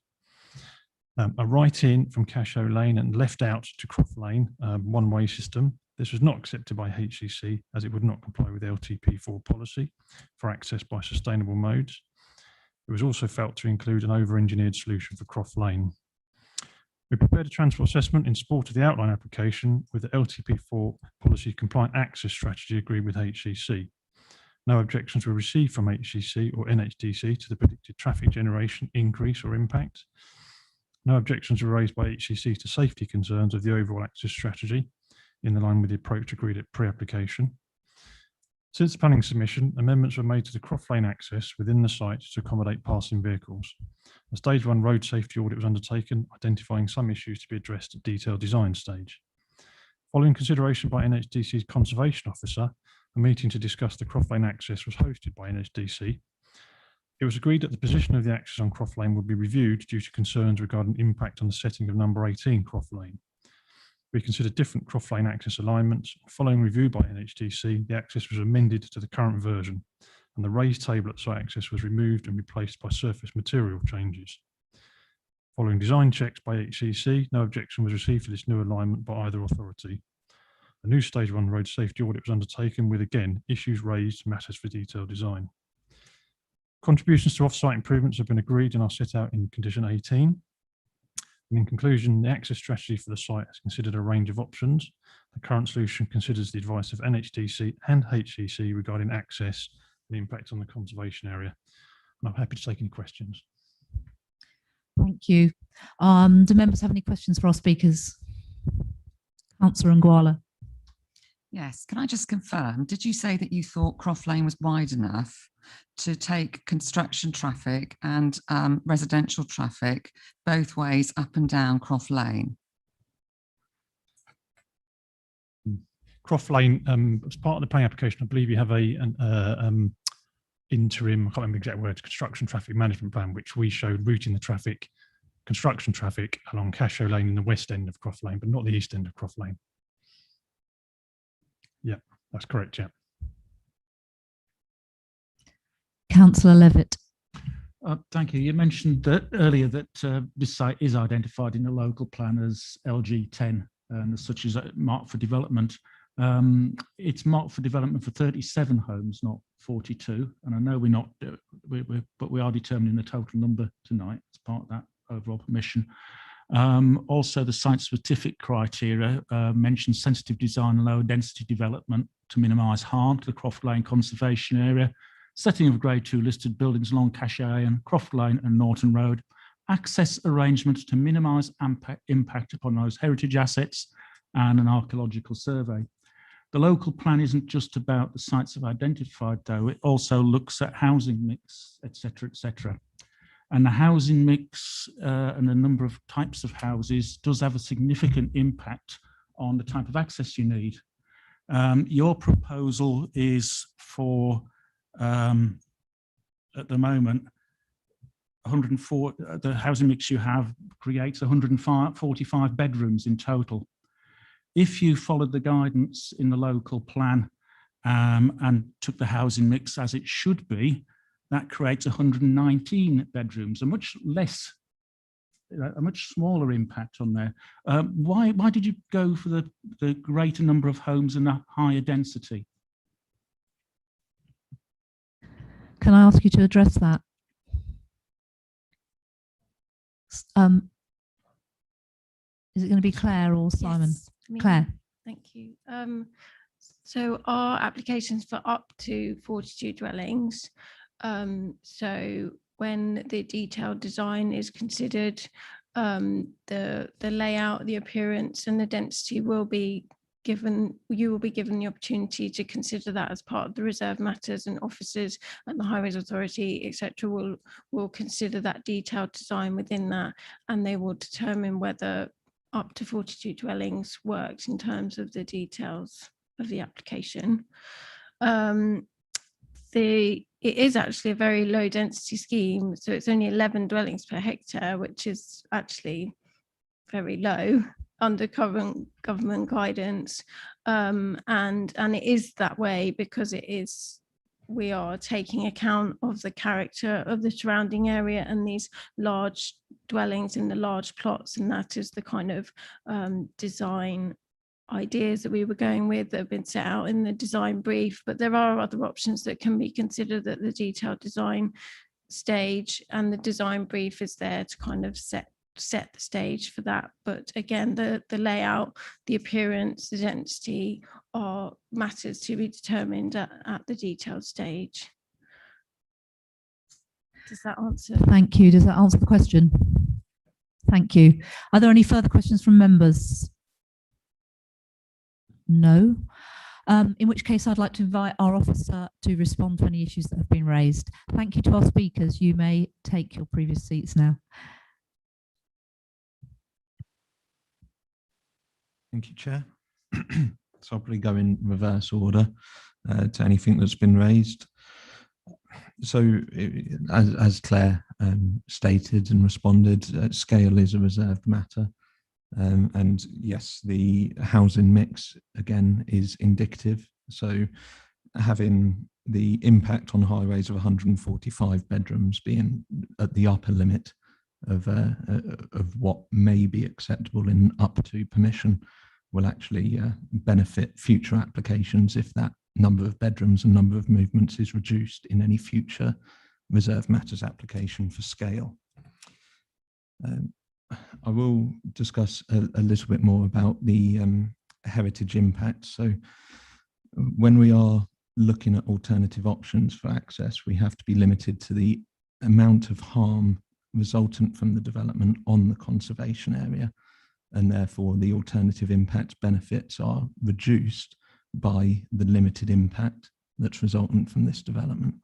A right-in from Cashew Lane and left out to Croft Lane, one-way system. This was not accepted by HCC as it would not comply with LTP4 policy for access by sustainable modes. It was also felt to include an over-engineered solution for Croft Lane. We prepared a transport assessment in support of the outline application with the LTP4 policy compliant access strategy agreed with HCC. No objections were received from HCC or NHDC to the predicted traffic generation increase or impact. No objections were raised by HCC to safety concerns of the overall access strategy in line with the approach agreed at pre-application. Since the planning submission, amendments were made to the Croft Lane access within the site to accommodate passing vehicles. A stage 1 road safety audit was undertaken, identifying some issues to be addressed at detailed design stage. Following consideration by NHDC's Conservation Officer, a meeting to discuss the Croft Lane access was hosted by NHDC. It was agreed that the position of the access on Croft Lane would be reviewed due to concerns regarding impact on the setting of number 18 Croft Lane. We considered different Croft Lane access alignments. Following review by NHDC, the access was amended to the current version, and the raised table at site access was removed and replaced by surface material changes. Following design checks by HCC, no objection was received to this new alignment by either authority. A new stage 1 road safety audit was undertaken with, again, issues raised, matters for detailed design. Contributions to off-site improvements have been agreed and are set out in condition 18. And in conclusion, the access strategy for the site has considered a range of options. The current solution considers the advice of NHDC and HCC regarding access and the impact on the conservation area. And I'm happy to take any questions. Thank you. Do members have any questions for our speakers? Councillor Nguala. Yes, can I just confirm, did you say that you thought Croft Lane was wide enough to take construction traffic and residential traffic both ways up and down Croft Lane? Croft Lane, as part of the planning application, I believe you have an interim, I can't remember the exact words, construction traffic management plan, which we showed routing the traffic, construction traffic along Cashew Lane in the west end of Croft Lane, but not the east end of Croft Lane. Yeah, that's correct, yeah. Councillor Levitt. Thank you. You mentioned that earlier that this site is identified in the local plan as LG10 and as such as marked for development. It's marked for development for 37 homes, not 42. And I know we're not, but we are determining the total number tonight as part of that overall permission. Also, the site-specific criteria mentions sensitive design and lower density development to minimise harm to the Croft Lane conservation area, setting of grade 2 listed buildings along Cashew and Croft Lane and Norton Road, access arrangements to minimise impact upon those heritage assets, and an archaeological survey. The local plan isn't just about the sites I've identified, though. It also looks at housing mix, etc., etc. And the housing mix and the number of types of houses does have a significant impact on the type of access you need. Your proposal is for, at the moment, 104, the housing mix you have creates 145 bedrooms in total. If you followed the guidance in the local plan and took the housing mix as it should be, that creates 119 bedrooms, a much smaller impact on there. Why did you go for the greater number of homes and a higher density? Can I ask you to address that? Is it going to be Claire or Simon? Yes, Claire. Thank you. So our applications for up to 42 dwellings. So when the detailed design is considered, the layout, the appearance and the density will be given, you will be given the opportunity to consider that as part of the reserve matters, and officers and the Highways Authority, etc., will consider that detailed design within that, and they will determine whether up to 42 dwellings works in terms of the details of the application. It is actually a very low density scheme, so it's only 11 dwellings per hectare, which is actually very low under current government guidance, and it is that way because we are taking account of the character of the surrounding area and these large dwellings in the large plots, and that is the kind of design ideas that we were going with that have been set out in the design brief. But there are other options that can be considered at the detailed design stage, and the design brief is there to kind of set the stage for that. But again, the layout, the appearance, the density are matters to be determined at the detailed stage. Does that answer? Thank you. Does that answer the question? Thank you. Are there any further questions from members? No. In which case I'd like to invite our officer to respond to any issues that have been raised. Thank you to our speakers. You may take your previous seats now. Thank you, Chair. So I'll probably go in reverse order to anything that's been raised. So as Claire stated and responded, scale is a reserved matter. And yes, the housing mix, again, is indicative. So having the impact on highways of 145 bedrooms being at the upper limit of what may be acceptable in up to permission will actually benefit future applications if that number of bedrooms and number of movements is reduced in any future reserve matters application for scale. I will discuss a little bit more about the heritage impact. So when we are looking at alternative options for access, we have to be limited to the amount of harm resultant from the development on the conservation area, and therefore the alternative impact benefits are reduced by the limited impact that's resultant from this development.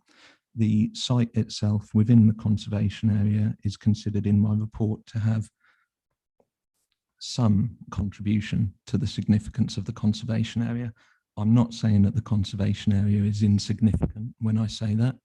The site itself within the conservation area is considered in my report to have some contribution to the significance of the conservation area. I'm not saying that the conservation area is insignificant when I say that.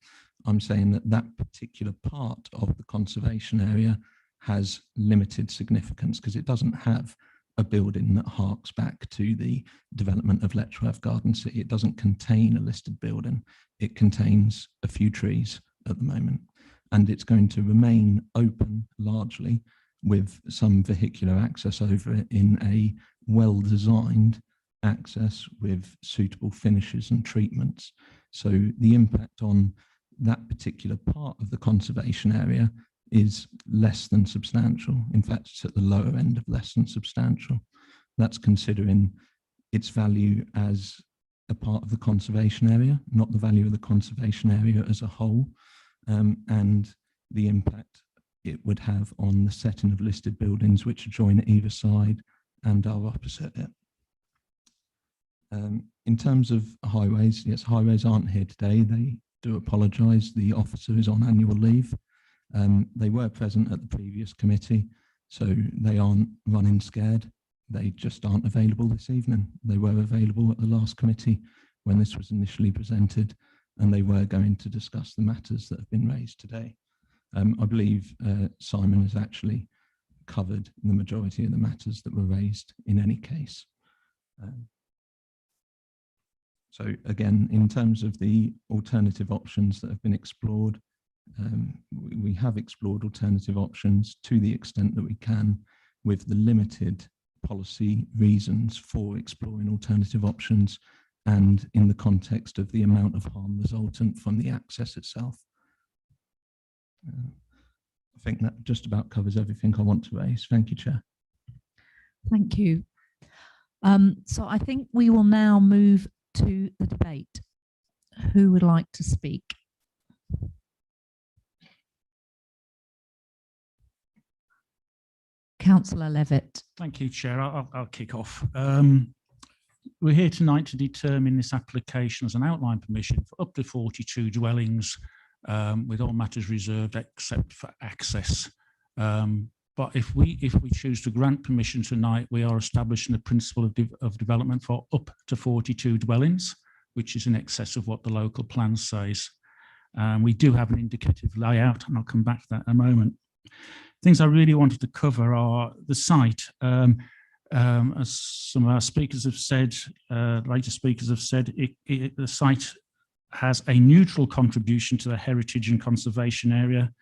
I'm saying that that particular part of the conservation area has limited significance because it doesn't have a building that harks back to the development of Letchworth Garden City. It doesn't contain a listed building. It contains a few trees at the moment, and it's going to remain open largely with some vehicular access over it in a well-designed access with suitable finishes and treatments. So the impact on that particular part of the conservation area is less than substantial. In fact, it's at the lower end of less than substantial. That's considering its value as a part of the conservation area, not the value of the conservation area as a whole, and the impact it would have on the setting of listed buildings which adjoin at either side and are opposite it. In terms of highways, yes, highways aren't here today. They do apologise. The officer is on annual leave. They were present at the previous committee, so they aren't running scared. They just aren't available this evening. They were available at the last committee when this was initially presented, and they were going to discuss the matters that have been raised today. I believe Simon has actually covered the majority of the matters that were raised in any case. So again, in terms of the alternative options that have been explored, we have explored alternative options to the extent that we can with the limited policy reasons for exploring alternative options and in the context of the amount of harm resultant from the access itself. I think that just about covers everything I want to raise. Thank you, Chair. Thank you. So I think we will now move to the debate. Who would like to speak? Councillor Levitt. Thank you, Chair. I'll kick off. We're here tonight to determine this application as an outline permission for up to 42 dwellings with all matters reserved except for access. But if we choose to grant permission tonight, we are establishing a principle of development for up to 42 dwellings, which is in excess of what the local plan says. We do have an indicative layout, and I'll come back to that in a moment. Things I really wanted to cover are the site. As some of our speakers have said, later speakers have said, the site has a neutral contribution to the heritage and conservation area.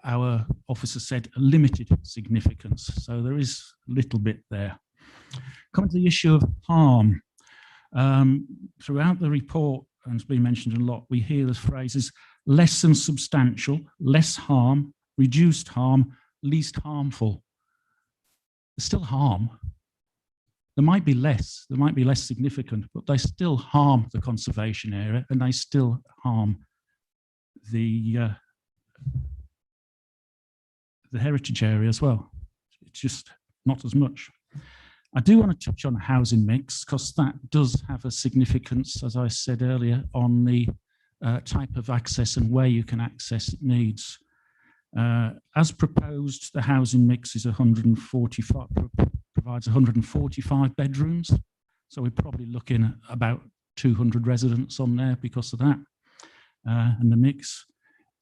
Our officer said a limited significance, so there is a little bit there. Coming to the issue of harm, throughout the report, and it's been mentioned a lot, we hear the phrases less than substantial, less harm, reduced harm, least harmful. There's still harm. There might be less significant, but they still harm the conservation area and they still harm the heritage area as well. It's just not as much. I do want to touch on housing mix because that does have a significance, as I said earlier, on the type of access and where you can access needs. As proposed, the housing mix is 145, provides 145 bedrooms. So we're probably looking at about 200 residents on there because of that and the mix.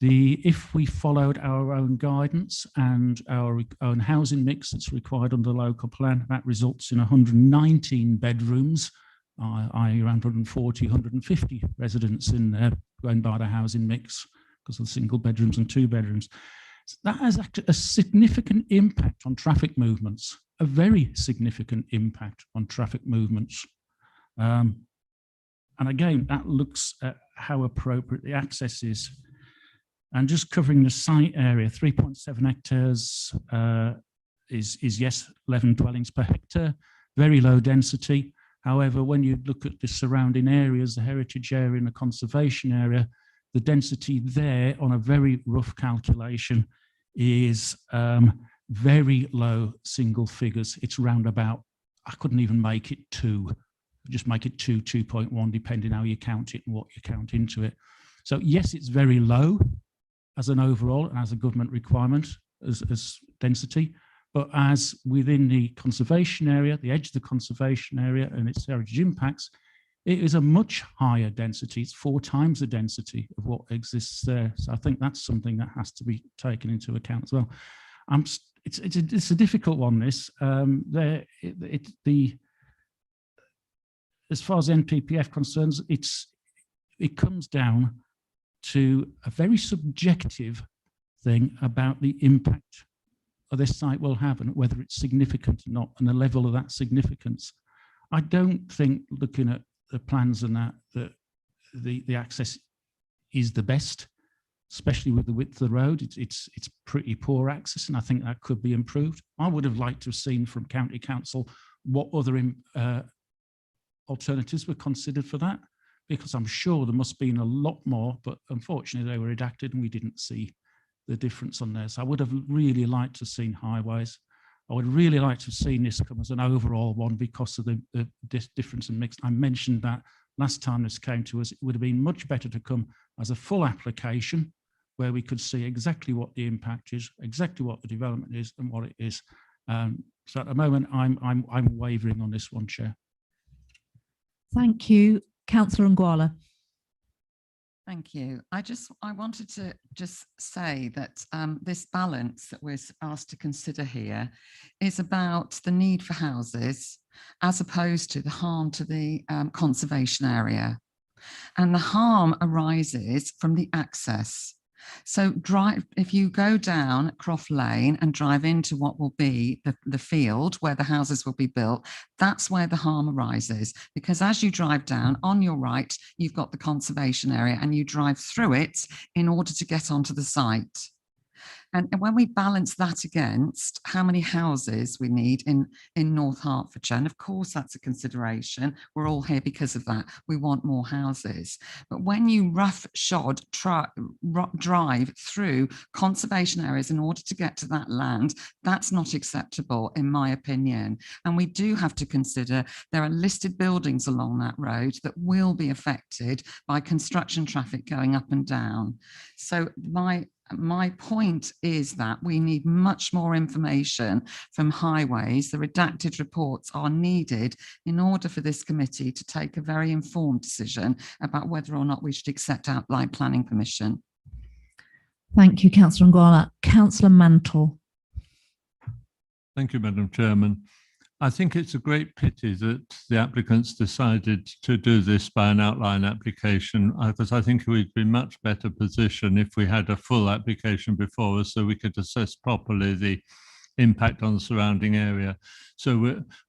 If we followed our own guidance and our own housing mix that's required under the local plan, that results in 119 bedrooms, i.e. around 140, 150 residents in there going by the housing mix because of the single bedrooms and two bedrooms. So that has actually a significant impact on traffic movements, a very significant impact on traffic movements. And again, that looks at how appropriate the access is. And just covering the site area, 3.7 hectares is yes, 11 dwellings per hectare, very low density. However, when you look at the surrounding areas, the heritage area and the conservation area, the density there on a very rough calculation is very low single figures. It's round about, I couldn't even make it 2, just make it 2, 2.1, depending how you count it and what you count into it. So yes, it's very low as an overall and as a government requirement as density, but as within the conservation area, the edge of the conservation area and its heritage impacts, it is a much higher density. It's 4 times the density of what exists there. So I think that's something that has to be taken into account as well. It's a difficult one, this. As far as NPPF concerns, it comes down to a very subjective thing about the impact of this site will have and whether it's significant or not and the level of that significance. I don't think, looking at the plans and that the access is the best, especially with the width of the road. It's pretty poor access, and I think that could be improved. I would have liked to have seen from County Council what other alternatives were considered for that, because I'm sure there must have been a lot more, but unfortunately they were redacted and we didn't see the difference on there. So I would have really liked to have seen highways. I would really like to have seen this come as an overall one because of the difference in mix. I mentioned that last time this came to us. It would have been much better to come as a full application where we could see exactly what the impact is, exactly what the development is and what it is. So at the moment, I'm wavering on this one, Chair. Thank you. Councillor Nguala. Thank you. I wanted to just say that this balance that we're asked to consider here is about the need for houses as opposed to the harm to the conservation area. And the harm arises from the access. So if you go down Croft Lane and drive into what will be the field where the houses will be built, that's where the harm arises. Because as you drive down, on your right, you've got the conservation area and you drive through it in order to get onto the site. And when we balance that against how many houses we need in North Hertfordshire, and of course that's a consideration, we're all here because of that, we want more houses. But when you roughshod drive through conservation areas in order to get to that land, that's not acceptable in my opinion. And we do have to consider there are listed buildings along that road that will be affected by construction traffic going up and down. So my point is that we need much more information from highways. The redacted reports are needed in order for this committee to take a very informed decision about whether or not we should accept outline planning permission. Thank you, Councillor Nguala. Councillor Mantle. Thank you, Madam Chairman. I think it's a great pity that the applicants decided to do this by an outline application, because I think we'd be much better positioned if we had a full application before us so we could assess properly the impact on the surrounding area.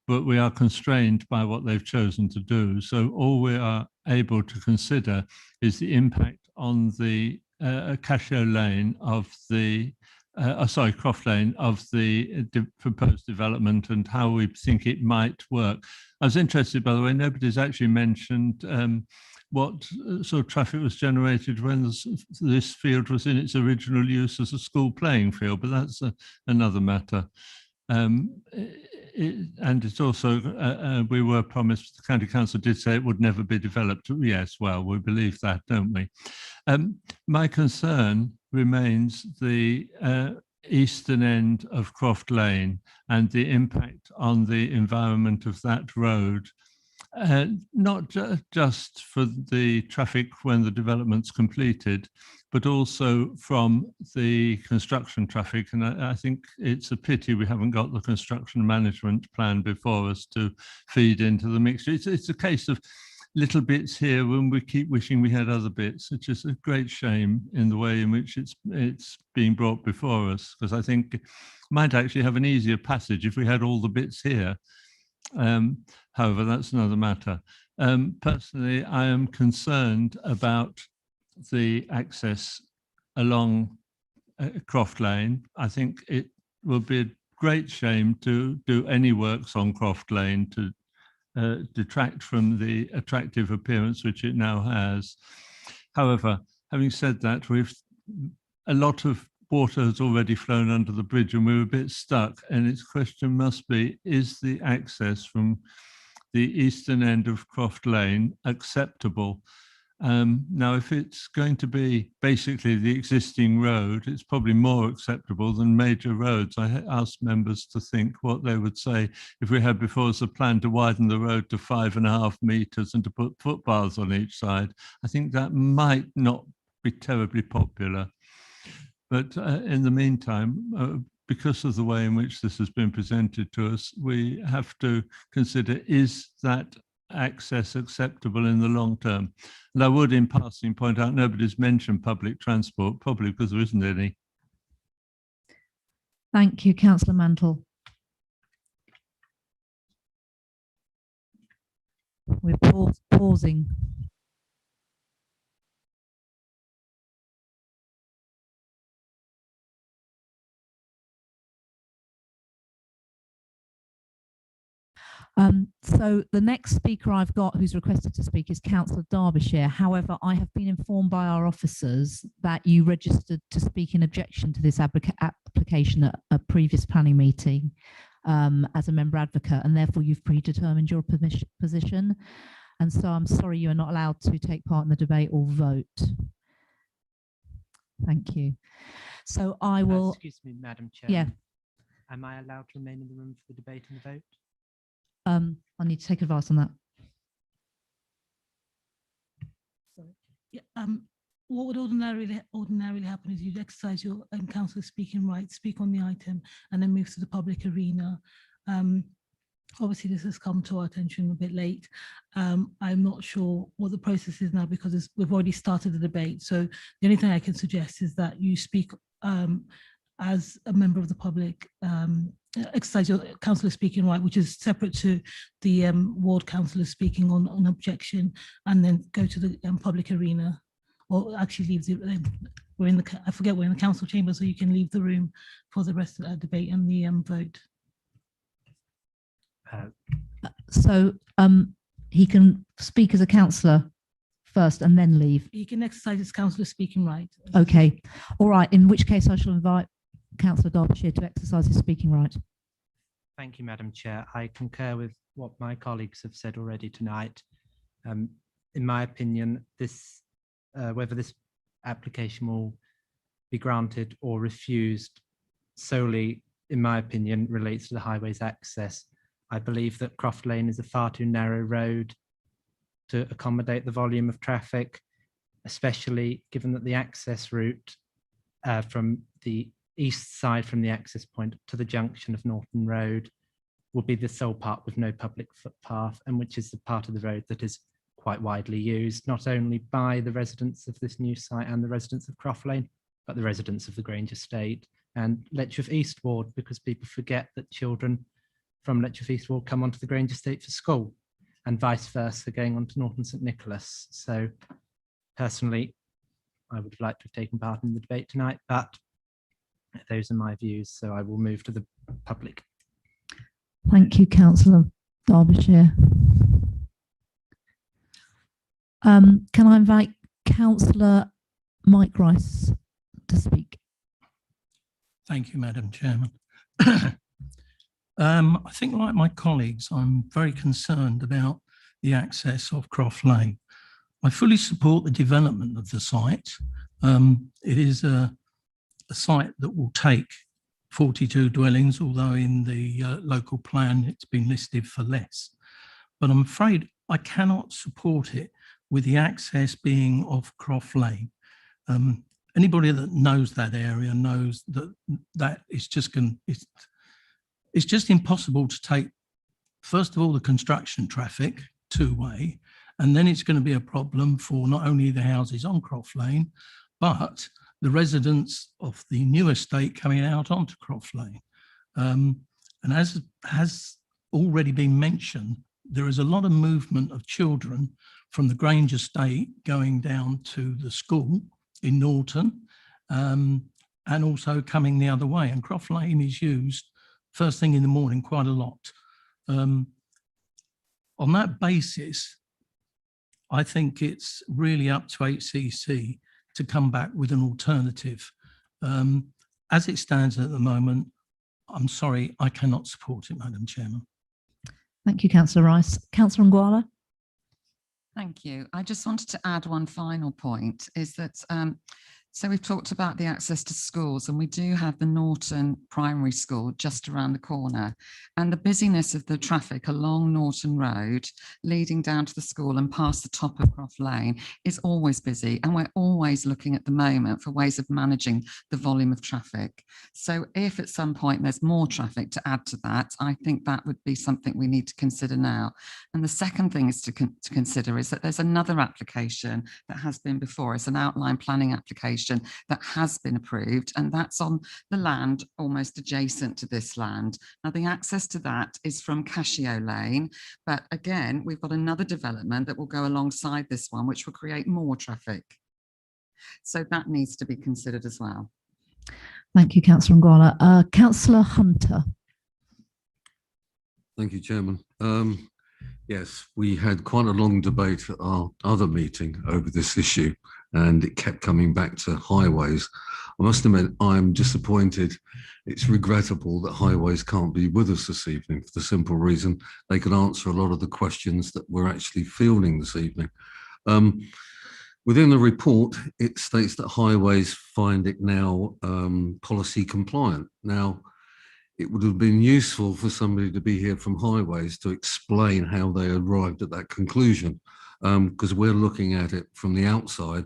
But we are constrained by what they've chosen to do. So all we are able to consider is the impact on the Cashew Lane of the Croft Lane of the proposed development and how we think it might work. I was interested, by the way, nobody's actually mentioned what sort of traffic was generated when this field was in its original use as a school playing field, but that's another matter. and it's also, we were promised, the County Council did say it would never be developed. Yes, well, we believe that, don't we? My concern remains the eastern end of Croft Lane and the impact on the environment of that road. Not just for the traffic when the development's completed, but also from the construction traffic. And I think it's a pity we haven't got the construction management plan before us to feed into the mixture. It's a case of little bits here when we keep wishing we had other bits. It's just a great shame in the way in which it's being brought before us, because I think it might actually have an easier passage if we had all the bits here. However, that's another matter. Personally, I am concerned about the access along Croft Lane. I think it will be a great shame to do any works on Croft Lane to detract from the attractive appearance which it now has. However, having said that, a lot of water has already flown under the bridge and we're a bit stuck, and its question must be, is the access from the eastern end of Croft Lane acceptable? Now, if it's going to be basically the existing road, it's probably more acceptable than major roads. I asked members to think what they would say if we had before us a plan to widen the road to 5.5 meters and to put footpaths on each side. I think that might not be terribly popular. But in the meantime, because of the way in which this has been presented to us, we have to consider, is that access acceptable in the long term? And I would, in passing, point out nobody's mentioned public transport, probably because there isn't any. Thank you, Councillor Mantle. We're pausing. So the next speaker I've got who's requested to speak is Councillor Derbyshire. However, I have been informed by our officers that you registered to speak in objection to this application at a previous planning meeting as a member advocate, and therefore you've predetermined your position. And so I'm sorry you are not allowed to take part in the debate or vote. Thank you. So I will... excuse me, Madam Chair. Yeah. Am I allowed to remain in the room for the debate and the vote? I need to take advice on that. Yeah, what would ordinarily happen is you'd exercise your councillor speaking rights, speak on the item, and then move to the public arena. Obviously, this has come to our attention a bit late. I'm not sure what the process is now because we've already started the debate. So the only thing I can suggest is that you speak as a member of the public, exercise your councillor speaking right, which is separate to the ward councillor speaking on objection, and then go to the public arena, or actually leave the, we're in the, I forget, we're in the council chamber, so you can leave the room for the rest of that debate and the vote. So he can speak as a councillor first and then leave. He can exercise his councillor speaking right. Okay, all right, in which case I shall invite Councillor Derbyshire to exercise his speaking right. Thank you, Madam Chair. I concur with what my colleagues have said already tonight. In my opinion, this whether this application will be granted or refused solely, in my opinion, relates to the highways access. I believe that Croft Lane is a far too narrow road to accommodate the volume of traffic, especially given that the access route from the east side from the access point to the junction of Norton Road will be the sole part with no public footpath, and which is the part of the road that is quite widely used, not only by the residents of this new site and the residents of Croft Lane, but the residents of the Grange Estate and Letchworth East Ward, because people forget that children from Letchworth East Ward come onto the Grange Estate for school and vice versa going on to Norton St Nicholas. So personally, I would like to have taken part in the debate tonight, but those are my views, so I will move to the public. Thank you, Councillor Derbyshire. Can I invite Councillor Mike Rice to speak? Thank you, Madam Chairman. I think, like my colleagues, I'm very concerned about the access of Croft Lane. I fully support the development of the site. It is a site that will take 42 dwellings, although in the local plan it's been listed for less. But I'm afraid I cannot support it with the access being off Croft Lane. Anybody that knows that area knows that it's just impossible to take, first of all, the construction traffic two-way, and then it's going to be a problem for not only the houses on Croft Lane, but the residents of the new estate coming out onto Croft Lane. And as has already been mentioned, there is a lot of movement of children from the Grange estate going down to the school in Norton, and also coming the other way. And Croft Lane is used first thing in the morning quite a lot. On that basis, I think it's really up to HCC to come back with an alternative. As it stands at the moment, I'm sorry, I cannot support it, Madam Chairman. Thank you, Councillor Rice. Councillor Nguala. Thank you. I just wanted to add one final point, is that so we've talked about the access to schools, and we do have the Norton Primary School just around the corner, and the busyness of the traffic along Norton Road leading down to the school and past the top of Croft Lane is always busy, and we're always looking at the moment for ways of managing the volume of traffic. So if at some point there's more traffic to add to that, I think that would be something we need to consider now. And the second thing is to consider is that there's another application that has been before. It's an outline planning application that has been approved, and that's on the land almost adjacent to this land. Now, the access to that is from Cascio Lane, but again, we've got another development that will go alongside this one, which will create more traffic. So that needs to be considered as well. Thank you, Councillor Nguala. Councillor Hunter. Thank you, Chairman. Yes, we had quite a long debate at our other meeting over this issue, and it kept coming back to highways. I must admit, I'm disappointed. It's regrettable that highways can't be with us this evening for the simple reason they could answer a lot of the questions that we're actually fielding this evening. Within the report, it states that highways find it now policy compliant. Now, it would have been useful for somebody to be here from highways to explain how they arrived at that conclusion, because we're looking at it from the outside.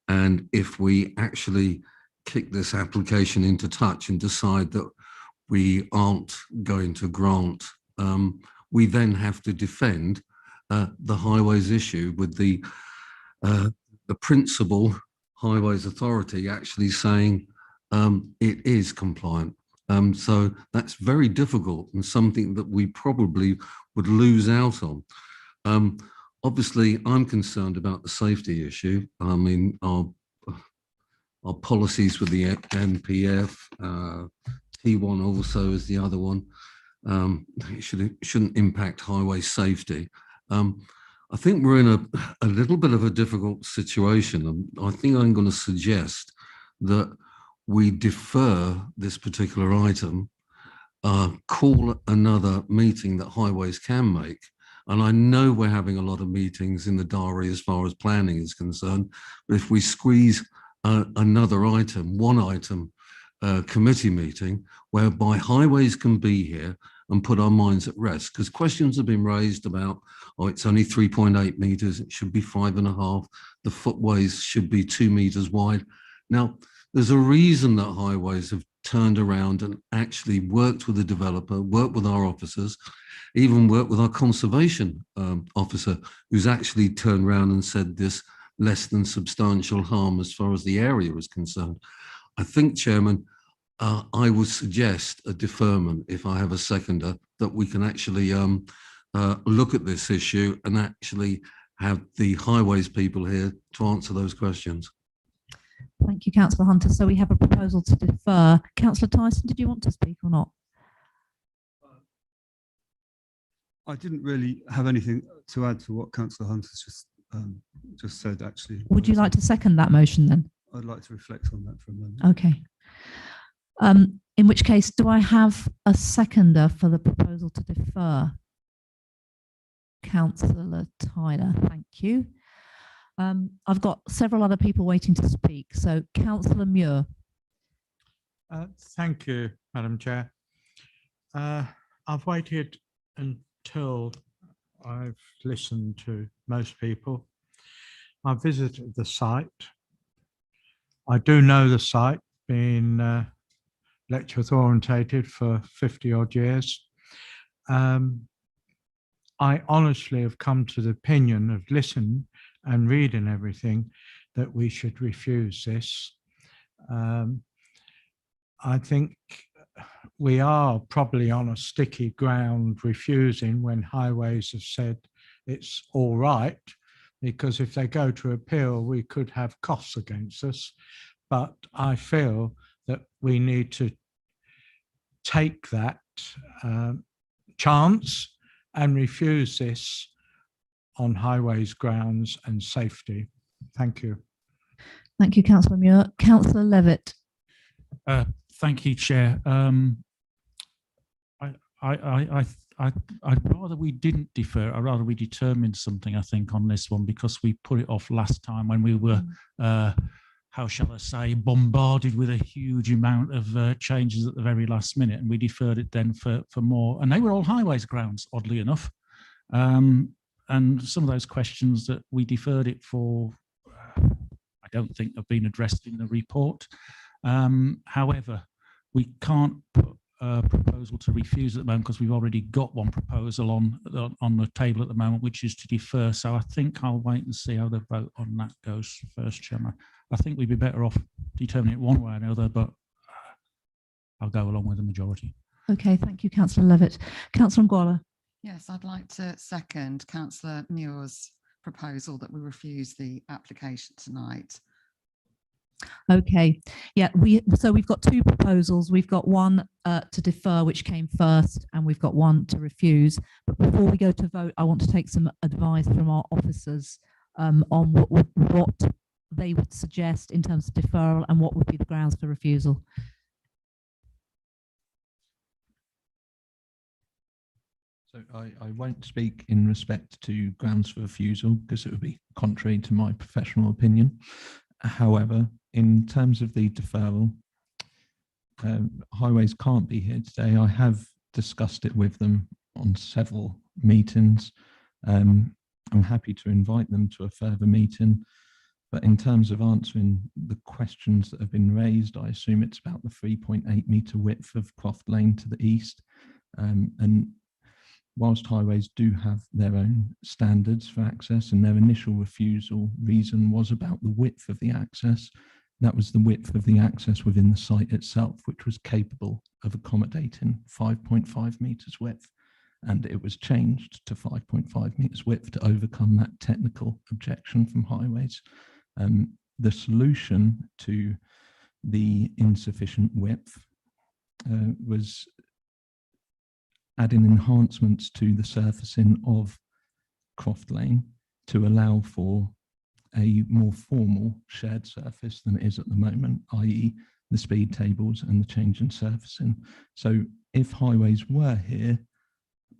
And if we actually kick this application into touch and decide that we aren't going to grant, we then have to defend the highways issue with the principal highways authority actually saying it is compliant. So that's very difficult and something that we probably would lose out on. Obviously, I'm concerned about the safety issue. I mean, our policies with the NPF, T1 also is the other one. It shouldn't impact highway safety. I think we're in a little bit of a difficult situation. I think I'm going to suggest that we defer this particular item, call another meeting that highways can make. And I know we're having a lot of meetings in the diary as far as planning is concerned, but if we squeeze another item, one item committee meeting, whereby highways can be here and put our minds at rest, because questions have been raised about, oh, it's only 3.8 meters, it should be 5.5, the footways should be 2 meters wide. Now, there's a reason that highways have turned around and actually worked with the developer, worked with our officers, even worked with our conservation officer, who's actually turned around and said this less than substantial harm as far as the area is concerned. I think, Chairman, I would suggest a deferment, if I have a seconder, that we can actually look at this issue and actually have the highways people here to answer those questions. Thank you, Councillor Hunter. So we have a proposal to defer. Councillor Tyson, did you want to speak or not? I didn't really have anything to add to what Councillor Hunter's just said, actually. Would you like to second that motion then? I'd like to reflect on that for a moment. Okay. In which case, do I have a seconder for the proposal to defer? Councillor Tyler, thank you. I've got several other people waiting to speak. So Councillor Muir. Thank you, Madam Chair. I've waited until I've listened to most people. I visited the site. I do know the site, being lecturers orientated for 50 odd years. I honestly have come to the opinion of listening and reading everything that we should refuse this. I think we are probably on a sticky ground refusing when highways have said it's all right, because if they go to appeal, we could have costs against us. But I feel that we need to take that chance and refuse this on highways grounds and safety. Thank you. Thank you, Councillor Muir. Councillor Levitt. Thank you, Chair. I'd rather we didn't defer. I'd rather we determined something, I think, on this one, because we put it off last time when we were, how shall I say, bombarded with a huge amount of changes at the very last minute, and we deferred it then for more. And they were all highways grounds, oddly enough. And some of those questions that we deferred it for, I don't think have been addressed in the report. However, we can't put a proposal to refuse at the moment because we've already got one proposal on the table at the moment, which is to defer. So I think I'll wait and see how the vote on that goes first, Chairman. I think we'd be better off determining it one way or another, but I'll go along with the majority. Okay, thank you, Councillor Levitt. Councillor Ngwala. Yes, I'd like to second Councillor Muir's proposal that we refuse the application tonight. Okay, yeah, so we've got two proposals. We've got one to defer, which came first, and we've got one to refuse. But before we go to vote, I want to take some advice from our officers on what they would suggest in terms of deferral and what would be the grounds for refusal. So I won't speak in respect to grounds for refusal because it would be contrary to my professional opinion. However, in terms of the deferral, highways can't be here today. I have discussed it with them on several meetings. I'm happy to invite them to a further meeting, but in terms of answering the questions that have been raised, I assume it's about the 3.8 metre width of Croft Lane to the east. And whilst highways do have their own standards for access, and their initial refusal reason was about the width of the access, that was the width of the access within the site itself, which was capable of accommodating 5.5 metres width. And it was changed to 5.5 metres width to overcome that technical objection from highways. The solution to the insufficient width was adding enhancements to the surfacing of Croft Lane to allow for a more formal shared surface than it is at the moment, i.e. the speed tables and the change in surfacing. So if highways were here,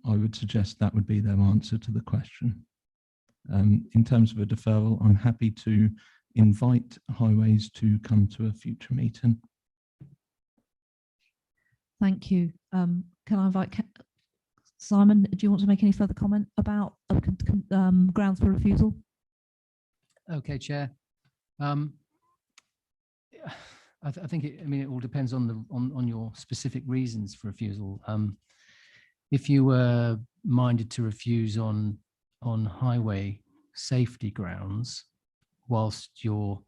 I would suggest that would be their answer to the question. In terms of a deferral, I'm happy to invite highways to come to a future meeting. Thank you. Can I invite Simon, do you want to make any further comment about grounds for refusal? Okay, Chair. I think it all depends on your specific reasons for refusal. If you were minded to refuse on highway safety grounds, whilst you're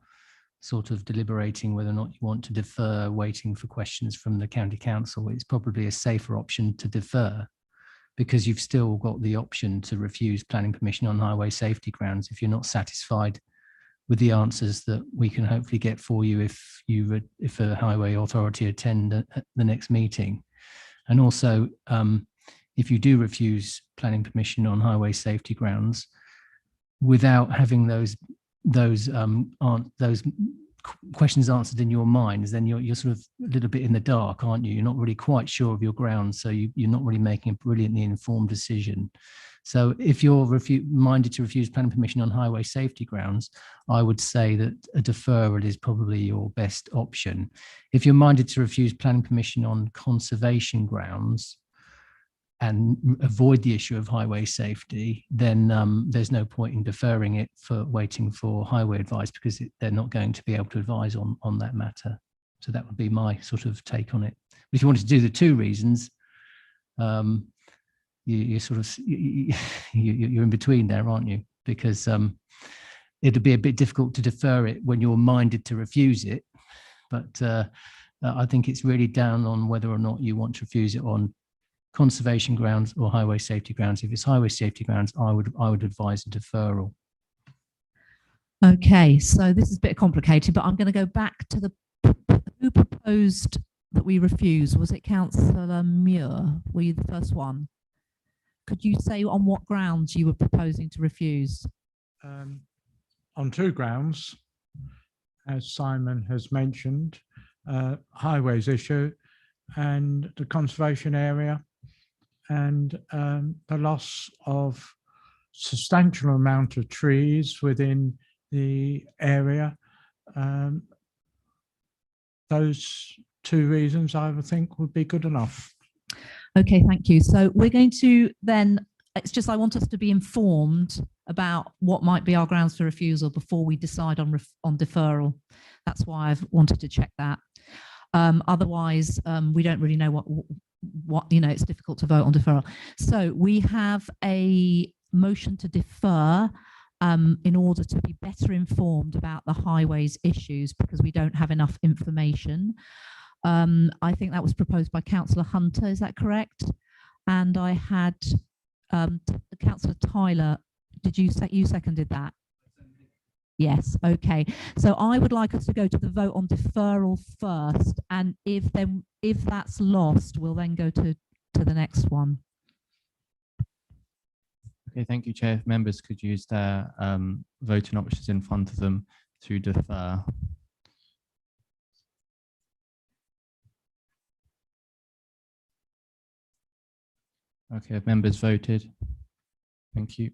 sort of deliberating whether or not you want to defer, waiting for questions from the county council, it's probably a safer option to defer, because you've still got the option to refuse planning permission on highway safety grounds if you're not satisfied with the answers that we can hopefully get for you if a highway authority attend the next meeting. And also, if you do refuse planning permission on highway safety grounds without having those questions answered in your minds, then you're sort of a little bit in the dark, aren't you? You're not really quite sure of your grounds, so you're not really making a brilliantly informed decision. So if you're minded to refuse planning permission on highway safety grounds, I would say that a deferral is probably your best option. If you're minded to refuse planning permission on conservation grounds and avoid the issue of highway safety, then there's no point in deferring it for waiting for highway advice, because they're not going to be able to advise on that matter. So that would be my sort of take on it. But if you wanted to do the two reasons, you're sort of you're in between there, aren't you? Because it'd be a bit difficult to defer it when you're minded to refuse it. But I think it's really down on whether or not you want to refuse it on conservation grounds or highway safety grounds. If it's highway safety grounds, I would advise a deferral. Okay, so this is a bit complicated, but I'm going to go back to the who proposed that we refuse. Was it Councillor Muir? Were you the first one? Could you say on what grounds you were proposing to refuse? On two grounds, as Simon has mentioned, highways issue and the conservation area, and the loss of substantial amount of trees within the area. Those two reasons I would think would be good enough. Okay, thank you. So we're going to then, it's just I want us to be informed about what might be our grounds for refusal before we decide on deferral. That's why I've wanted to check that. Otherwise, we don't really know what it's difficult to vote on deferral. So we have a motion to defer in order to be better informed about the highways issues, because we don't have enough information. I think that was proposed by Councillor Hunter, is that correct? And I had Councillor Tyler, did you seconded that? Yes, okay. So I would like us to go to the vote on deferral first, and if that's lost, we'll then go to the next one. Okay, thank you, Chair. If members could use their voting options in front of them to defer. Okay, have members voted? Thank you.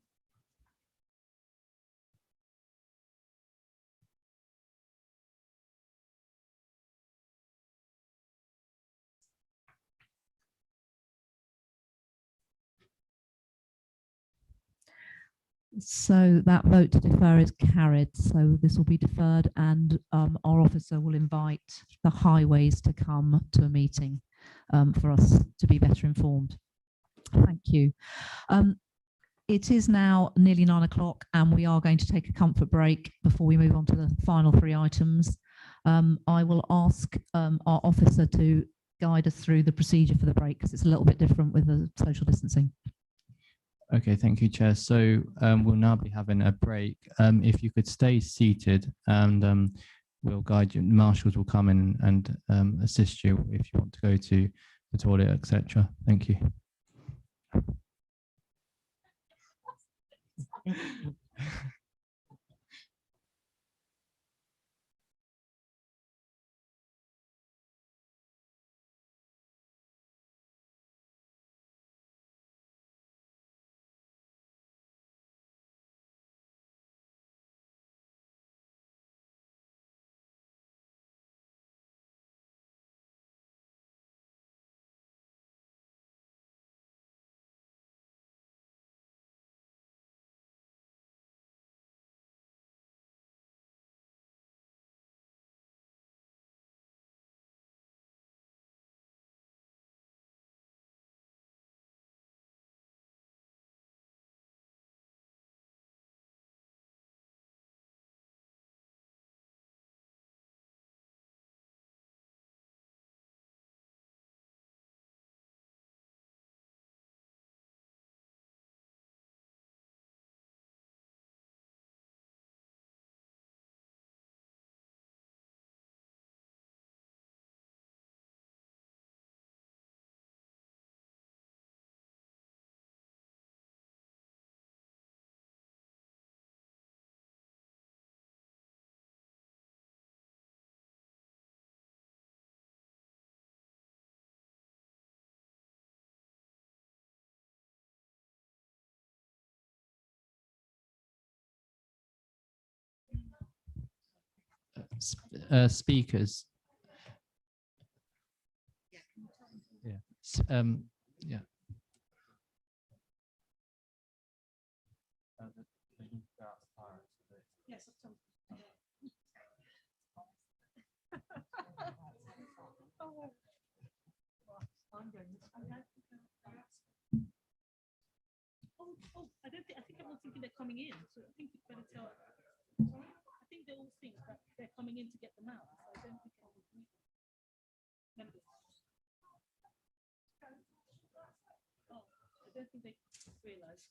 So that vote to defer is carried. So this will be deferred, and our officer will invite the highways to come to a meeting for us to be better informed. Thank you. It is now nearly 9 o'clock, and we are going to take a comfort break before we move on to the final three items. I will ask our officer to guide us through the procedure for the break, because it's a little bit different with the social distancing. Okay, thank you, Chair. So we'll now be having a break. If you could stay seated, and we'll guide you. Marshals will come in and assist you if you want to go to the toilet, etc. Thank you. speakers. Yeah. Yeah. Yes, I think everyone's thinking they're coming in, so I think it's better tell. I think they all think that they're coming in to get them out. So I don't think members. Oh, I don't think they realise.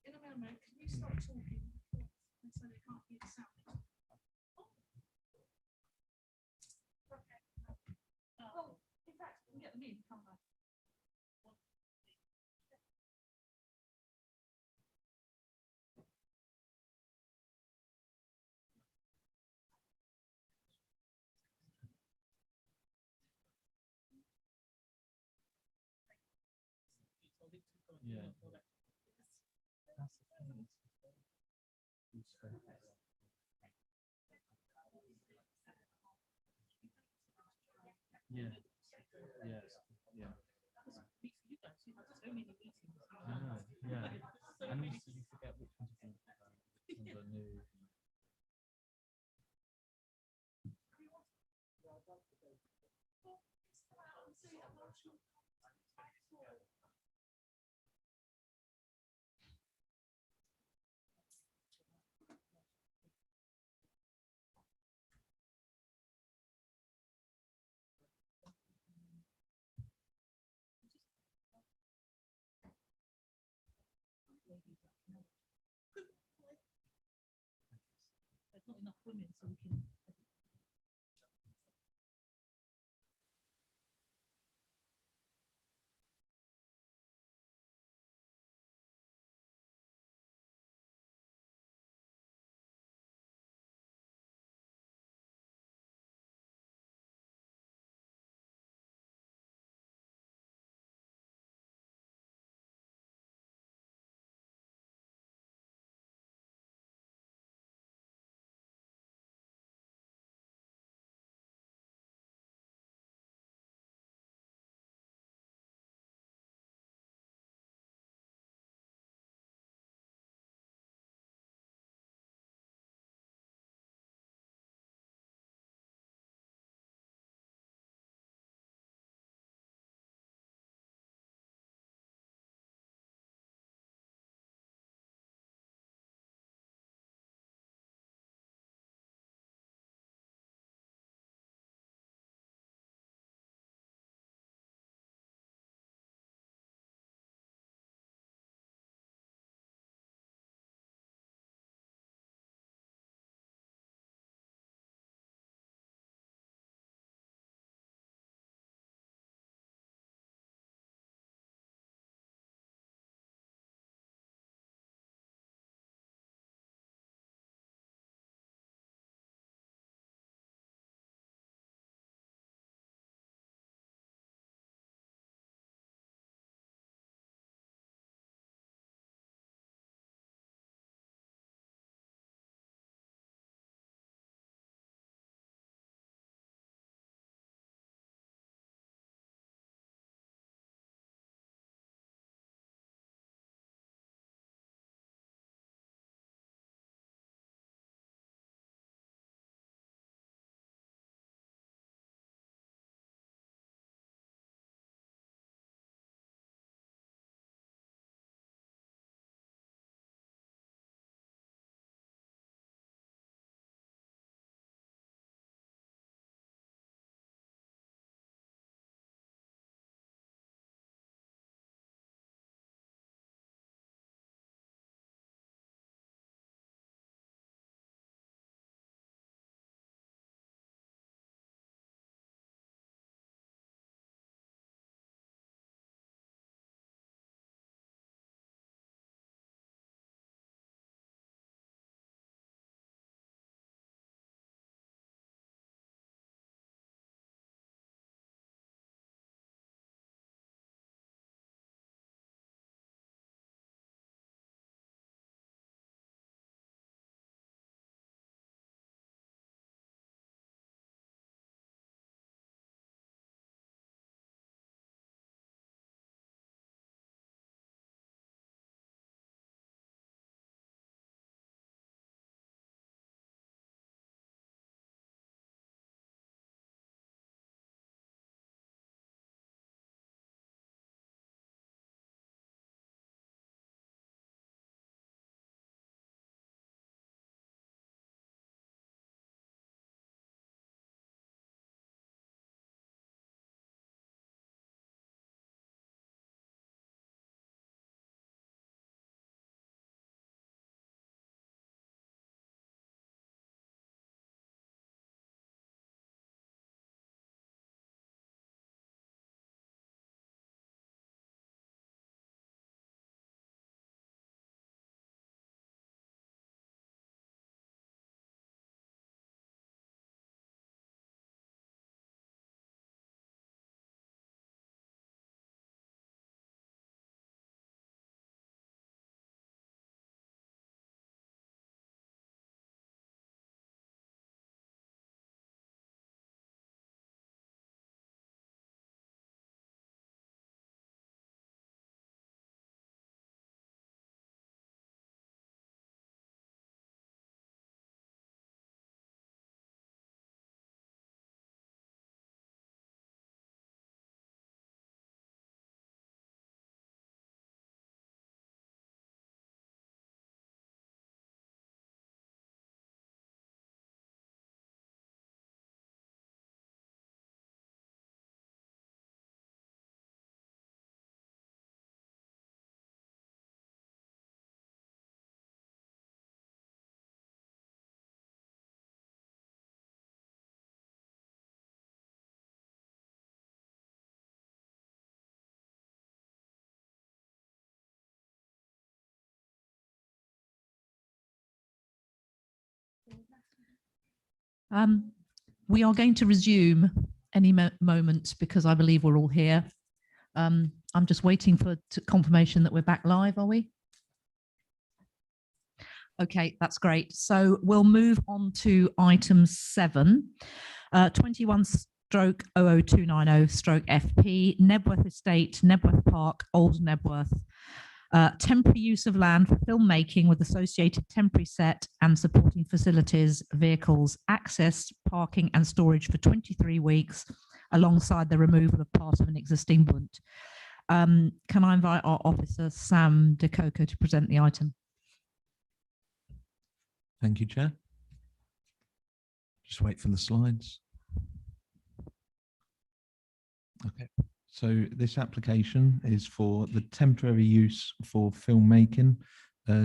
In a moment, can you start talking so they can't hear the sound? Oh, in fact, we can get them in, come back. Yeah. Yeah. Yeah. Yeah. Yeah. And also you forget which ones are new. There's not enough women, so we can We are going to resume any moment because I believe we're all here. I'm just waiting for confirmation that we're back live, are we? Okay, that's great. So we'll move on to item 7, 21/00290/FP, Nebworth Estate, Nebworth Park, Old Nebworth. Temporary use of land for filmmaking with associated temporary set and supporting facilities, vehicles, access, parking and storage for 23 weeks alongside the removal of part of an existing bunt. Can I invite our officer, Sam De Coco, to present the item? Thank you, Chair. Just wait for the slides. Okay. So this application is for the temporary use for filmmaking,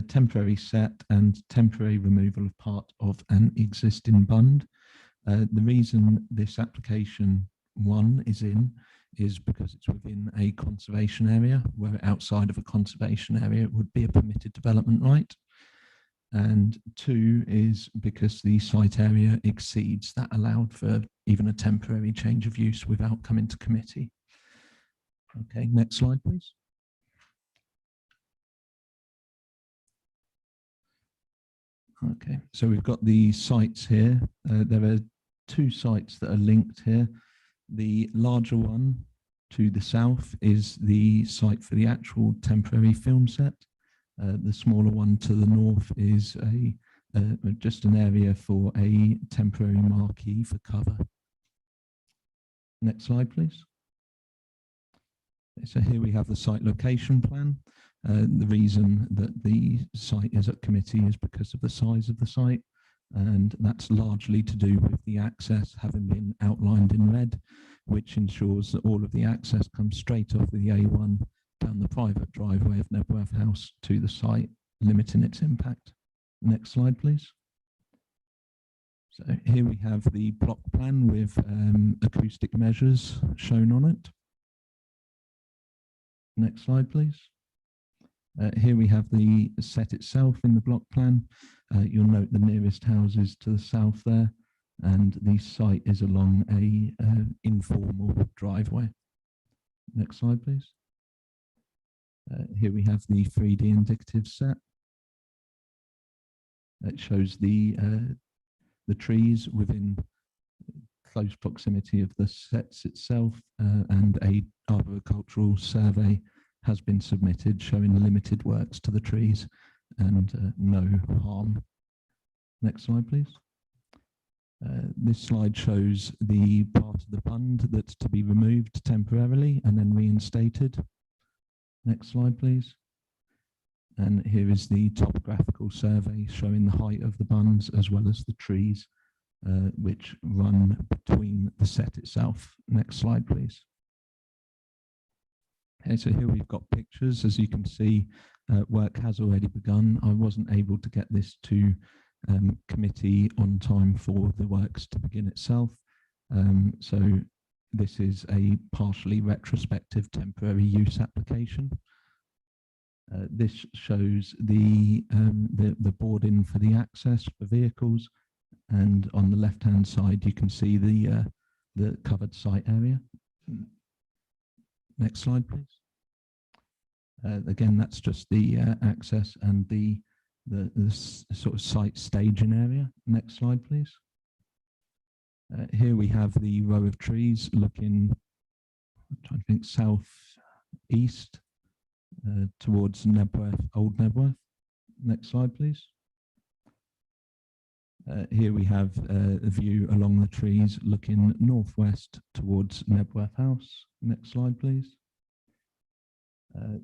temporary set and temporary removal of part of an existing bund. The reason this application 1 is in is because it's within a conservation area, where outside of a conservation area it would be a permitted development right. And 2 is because the site area exceeds that allowed for even a temporary change of use without coming to committee. Okay, next slide, please. Okay, so we've got the sites here. There are 2 sites that are linked here. The larger one to the south is the site for the actual temporary film set. The smaller one to the north is just an area for a temporary marquee for cover. Next slide, please. So here we have the site location plan. The reason that the site is at committee is because of the size of the site, and that's largely to do with the access having been outlined in red, which ensures that all of the access comes straight off the A1 down the private driveway of Nebworth House to the site, limiting its impact. Next slide, please. So here we have the block plan with acoustic measures shown on it. Next slide, please. Here we have the set itself in the block plan. You'll note the nearest houses to the south there, and the site is along a informal driveway. Next slide, please. Here we have the 3D indicative set. It shows the trees within close proximity of the sets itself, and a arboricultural survey has been submitted showing limited works to the trees and no harm. Next slide, please. This slide shows the part of the bund that's to be removed temporarily and then reinstated. Next slide, please. And here is the topographical survey showing the height of the bunds as well as the trees which run between the set itself. Next slide, please. Okay, so here we've got pictures. As you can see, work has already begun. I wasn't able to get this to committee on time for the works to begin itself. So this is a partially retrospective temporary use application. This shows the boarding for the access for vehicles, and on the left-hand side you can see the covered site area. Next slide, please. Again, that's just the access and the sort of site staging area. Next slide, please. Here we have the row of trees looking, I'm trying to think, south-east towards Nebworth, Old Nebworth. Next slide, please. Here we have a view along the trees looking northwest towards Nebworth House. Next slide, please.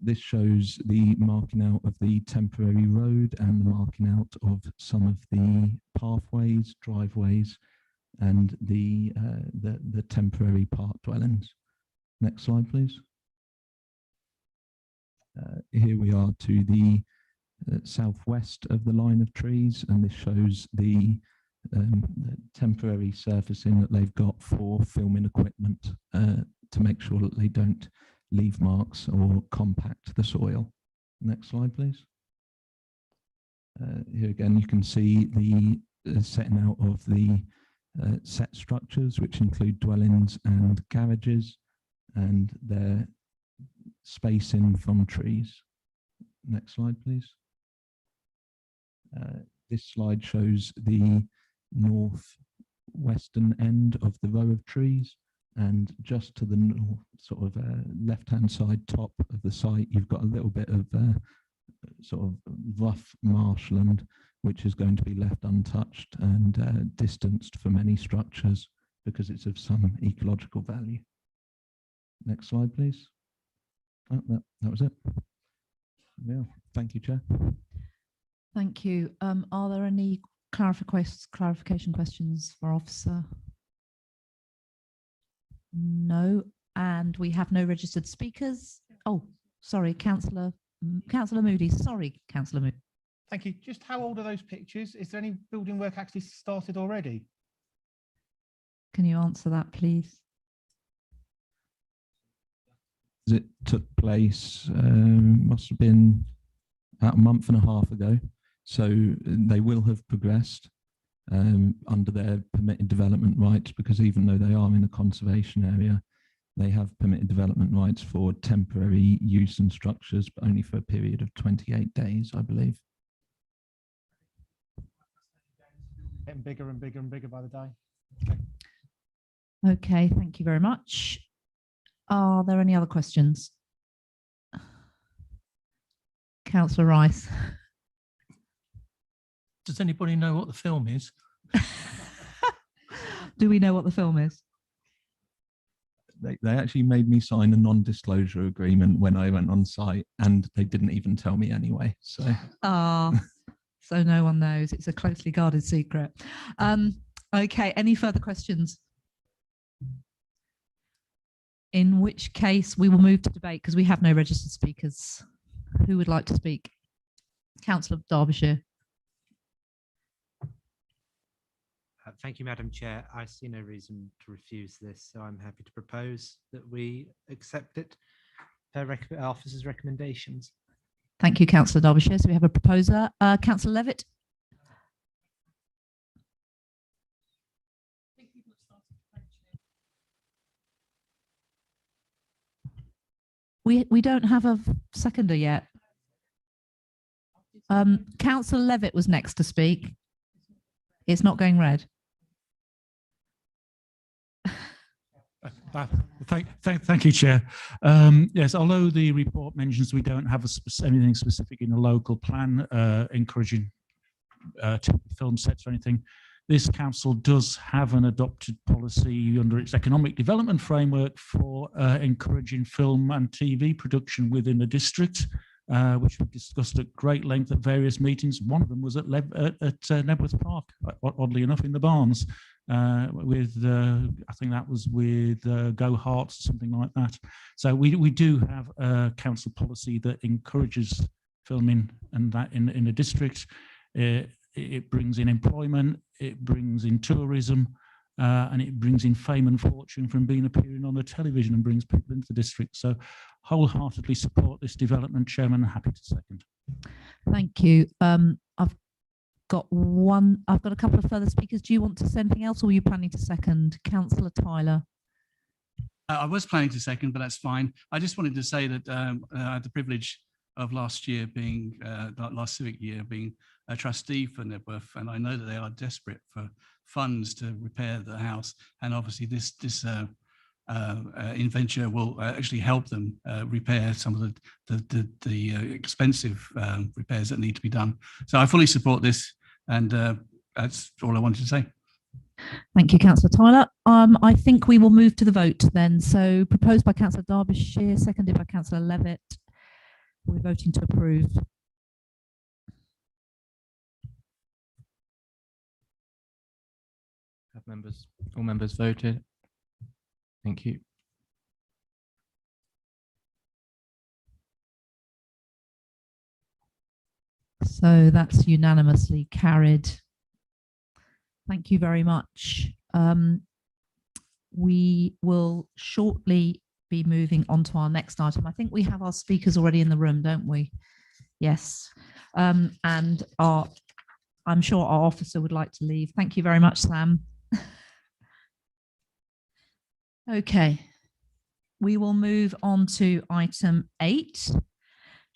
This shows the marking out of the temporary road and the marking out of some of the pathways, driveways, and the temporary park dwellings. Next slide, please. Here we are to the southwest of the line of trees, and this shows the temporary surfacing that they've got for filming equipment to make sure that they don't leave marks or compact the soil. Next slide, please. Here again, you can see the setting out of the set structures, which include dwellings and garages, and their spacing from trees. Next slide, please. This slide shows the northwestern end of the row of trees, and just to the north, sort of left-hand side top of the site, you've got a little bit of sort of rough marshland, which is going to be left untouched and distanced from any structures because it's of some ecological value. Next slide, please. Oh, that was it. Yeah, thank you, Chair. Thank you. Are there any clarification questions for Officer? No, and we have no registered speakers. Oh, sorry, Councillor Moody. Sorry, Councillor Moody. Thank you. Just how old are those pictures? Is there any building work actually started already? Can you answer that, please? It took place, must have been about a month and a half ago. So they will have progressed under their permitted development rights, because even though they are in a conservation area, they have permitted development rights for temporary use and structures, but only for a period of 28 days, I believe. Getting bigger and bigger and bigger by the day. Okay, thank you very much. Are there any other questions? Councillor Rice. Does anybody know what the film is? Do we know what the film is? They actually made me sign a non-disclosure agreement when I went on site, and they didn't even tell me anyway. So, so no one knows. It's a closely guarded secret. Okay, any further questions? In which case we will move to debate because we have no registered speakers. Who would like to speak? Councillor of Derbyshire. Thank you, Madam Chair. I see no reason to refuse this, so I'm happy to propose that we accept it per officer's recommendations. Thank you, Councillor Derbyshire. So we have a proposer. Councillor Levitt. We don't have a seconder yet. Councillor Levitt was next to speak. It's not going red. Thank you, Chair. Yes, although the report mentions we don't have anything specific in the local plan encouraging film sets or anything, this council does have an adopted policy under its economic development framework for encouraging film and TV production within the district, which we discussed at great length at various meetings. One of them was at Nebworth Park, oddly enough, in the Barns, with I think that was with Go Hearts, something like that. So we do have a council policy that encourages filming and that in the district. It brings in employment, it brings in tourism, and it brings in fame and fortune from appearing on the television and brings people into the district. So wholeheartedly support this development, Chairman, happy to second. Thank you. I've got a couple of further speakers. Do you want to say anything else, or are you planning to second? Councillor Tyler. I was planning to second, but that's fine. I just wanted to say that I had the privilege of last year being, last civic year, being a trustee for Nebworth, and I know that they are desperate for funds to repair the house, and obviously this inventure will actually help them repair some of the expensive repairs that need to be done. So I fully support this, and that's all I wanted to say. Thank you, Councillor Tyler. I think we will move to the vote then. So proposed by Councillor Derbyshire, seconded by Councillor Levitt. We're voting to approve. Have all members voted? Thank you. So that's unanimously carried. Thank you very much. We will shortly be moving on to our next item. I think we have our speakers already in the room, don't we? Yes. And I'm sure our officer would like to leave. Thank you very much, Sam. Okay, we will move on to item 8,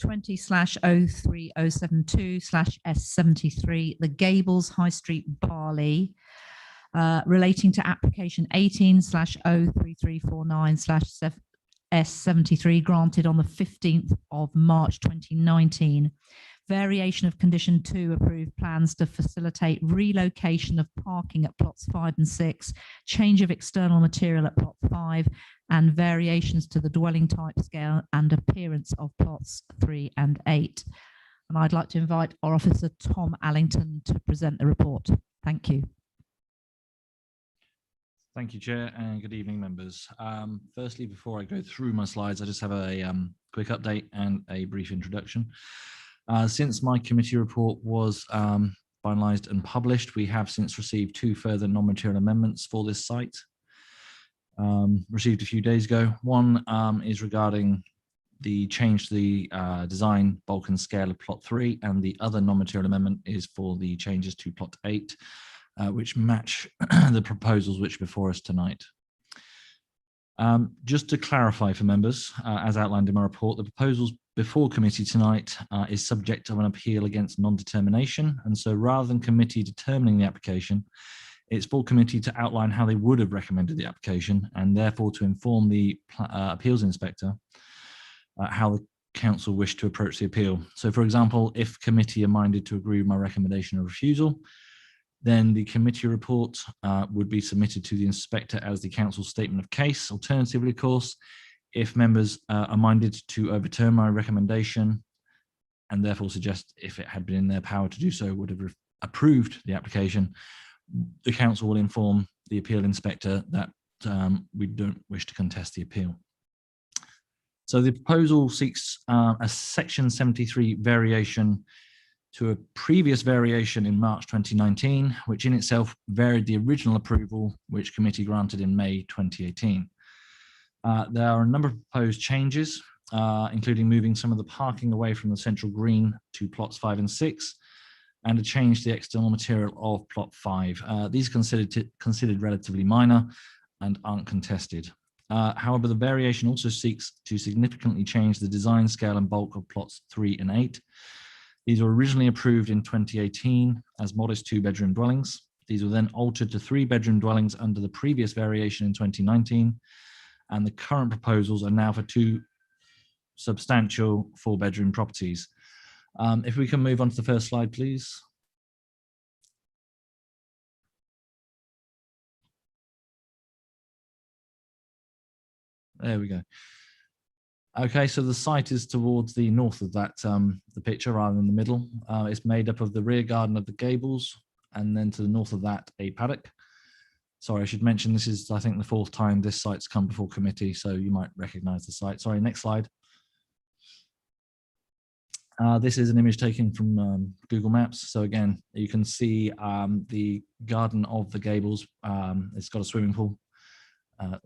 20/03072/S73, the Gables High Street, Barley, relating to application 18/03349/S73 granted on the 15th of March 2019. Variation of condition 2 approved plans to facilitate relocation of parking at plots 5 and 6, change of external material at plot 5, and variations to the dwelling type scale and appearance of plots 3 and 8. And I'd like to invite our officer Tom Allington to present the report. Thank you. Thank you, Chair, and good evening, members. Firstly, before I go through my slides, I just have a quick update and a brief introduction. Since my committee report was finalised and published, we have since received 2 further non-material amendments for this site. Received a few days ago. One is regarding the change to the design, bulk and scale of plot 3, and the other non-material amendment is for the changes to plot 8, which match the proposals which are before us tonight. Just to clarify for members, as outlined in my report, the proposals before committee tonight is subject of an appeal against non-determination, and so rather than committee determining the application, it's for committee to outline how they would have recommended the application, and therefore to inform the appeals inspector how the council wish to approach the appeal. So for example, if committee are minded to agree with my recommendation of refusal, then the committee report would be submitted to the inspector as the council statement of case. Alternatively, of course, if members are minded to overturn my recommendation and therefore suggest if it had been in their power to do so would have approved the application, the council will inform the appeal inspector that we don't wish to contest the appeal. So the proposal seeks a section 73 variation to a previous variation in March 2019, which in itself varied the original approval, which committee granted in May 2018. There are a number of proposed changes, including moving some of the parking away from the central green to plots 5 and 6, and a change to the external material of plot 5. These are considered relatively minor and aren't contested. However, the variation also seeks to significantly change the design scale and bulk of plots 3 and 8. These were originally approved in 2018 as modest 2-bedroom dwellings. These were then altered to 3-bedroom dwellings under the previous variation in 2019. And the current proposals are now for 2 substantial 4-bedroom properties. If we can move on to the first slide, please. There we go. Okay, so the site is towards the north of that, the picture rather than the middle. It's made up of the rear garden of the Gables, and then to the north of that, a paddock. Sorry, I should mention this is, I think, the 4th time this site's come before committee, so you might recognize the site. Sorry, next slide. This is an image taken from Google Maps. So again, you can see the garden of the Gables. It's got a swimming pool.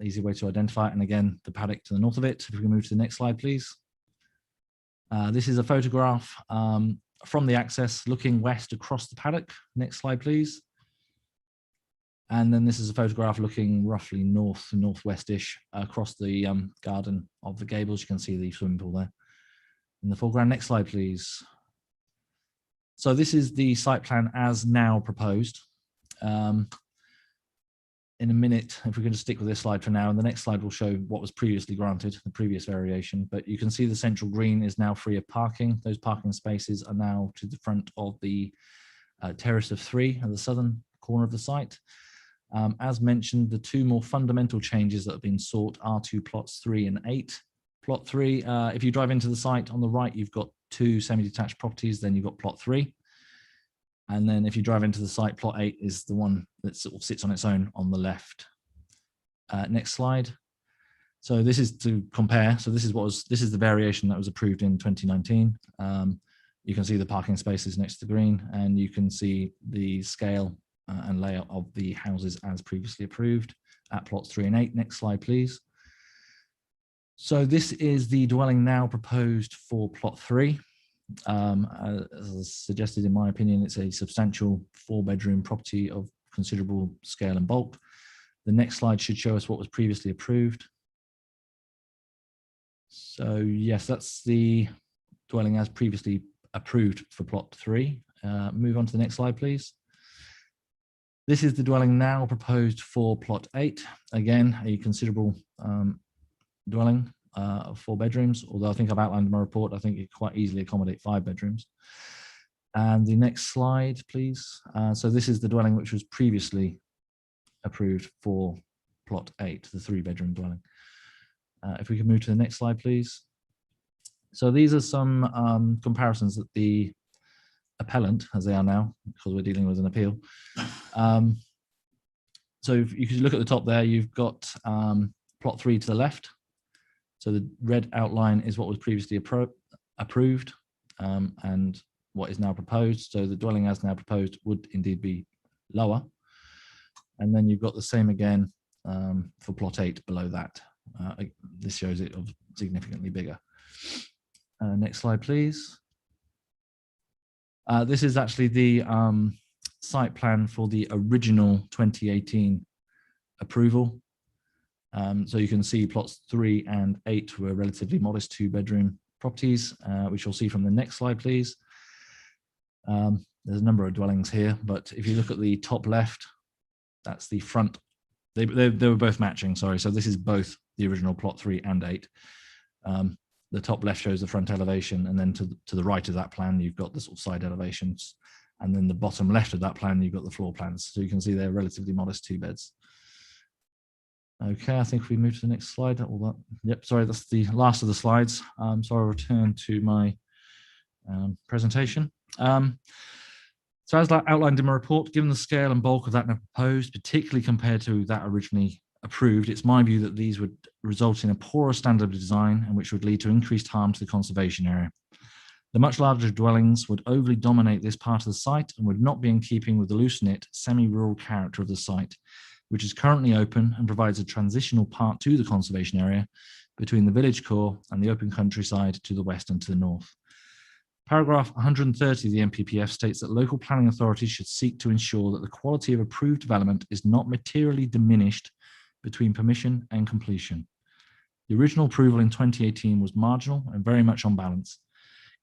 Easy way to identify it. And again, the paddock to the north of it. If we can move to the next slide, please. This is a photograph from the access looking west across the paddock. Next slide, please. And then this is a photograph looking roughly north to northwest-ish across the garden of the Gables. You can see the swimming pool there in the foreground. Next slide, please. So this is the site plan as now proposed. In a minute, if we can just stick with this slide for now, and the next slide will show what was previously granted, the previous variation. But you can see the central green is now free of parking. Those parking spaces are now to the front of the terrace of 3 at the southern corner of the site. As mentioned, the 2 more fundamental changes that have been sought are to plots 3 and 8. Plot 3, if you drive into the site on the right, you've got 2 semi-detached properties, then you've got plot 3. And then if you drive into the site, plot 8 is the one that sort of sits on its own on the left. Next slide. So this is to compare. So this is the variation that was approved in 2019. You can see the parking spaces next to the green, and you can see the scale and layout of the houses as previously approved at plots 3 and 8. Next slide, please. So this is the dwelling now proposed for plot 3. As suggested, in my opinion, it's a substantial 4-bedroom property of considerable scale and bulk. The next slide should show us what was previously approved. So yes, that's the dwelling as previously approved for plot 3. Move on to the next slide, please. This is the dwelling now proposed for plot 8. Again, a considerable dwelling of 4 bedrooms, although I think I've outlined in my report, I think it quite easily accommodate 5 bedrooms. And the next slide, please. So this is the dwelling which was previously approved for plot 8, the 3-bedroom dwelling. If we can move to the next slide, please. So these are some comparisons that the appellant, as they are now, because we're dealing with an appeal. So if you can look at the top there, you've got plot 3 to the left. So the red outline is what was previously approved and what is now proposed. So the dwelling as now proposed would indeed be lower. And then you've got the same again for plot 8 below that. This shows it of significantly bigger. Next slide, please. This is actually the site plan for the original 2018 approval. So you can see plots 3 and 8 were relatively modest 2-bedroom properties, which you'll see from the next slide, please. There's a number of dwellings here, but if you look at the top left, that's the front. They were both matching, sorry. So this is both the original plot 3 and 8. The top left shows the front elevation, and then to the right of that plan, you've got the sort of side elevations. And then the bottom left of that plan, you've got the floor plans. So you can see they're relatively modest 2 beds. Okay, I think if we move to the next slide. Yep, sorry, that's the last of the slides. So I'll return to my presentation. So as outlined in my report, given the scale and bulk of that now proposed, particularly compared to that originally approved, it's my view that these would result in a poorer standard of design and which would lead to increased harm to the conservation area. The much larger dwellings would overly dominate this part of the site and would not be in keeping with the loose-knit, semi-rural character of the site, which is currently open and provides a transitional part to the conservation area between the village core and the open countryside to the west and to the north. Paragraph 130 of the NPPF states that local planning authorities should seek to ensure that the quality of approved development is not materially diminished between permission and completion. The original approval in 2018 was marginal and very much on balance,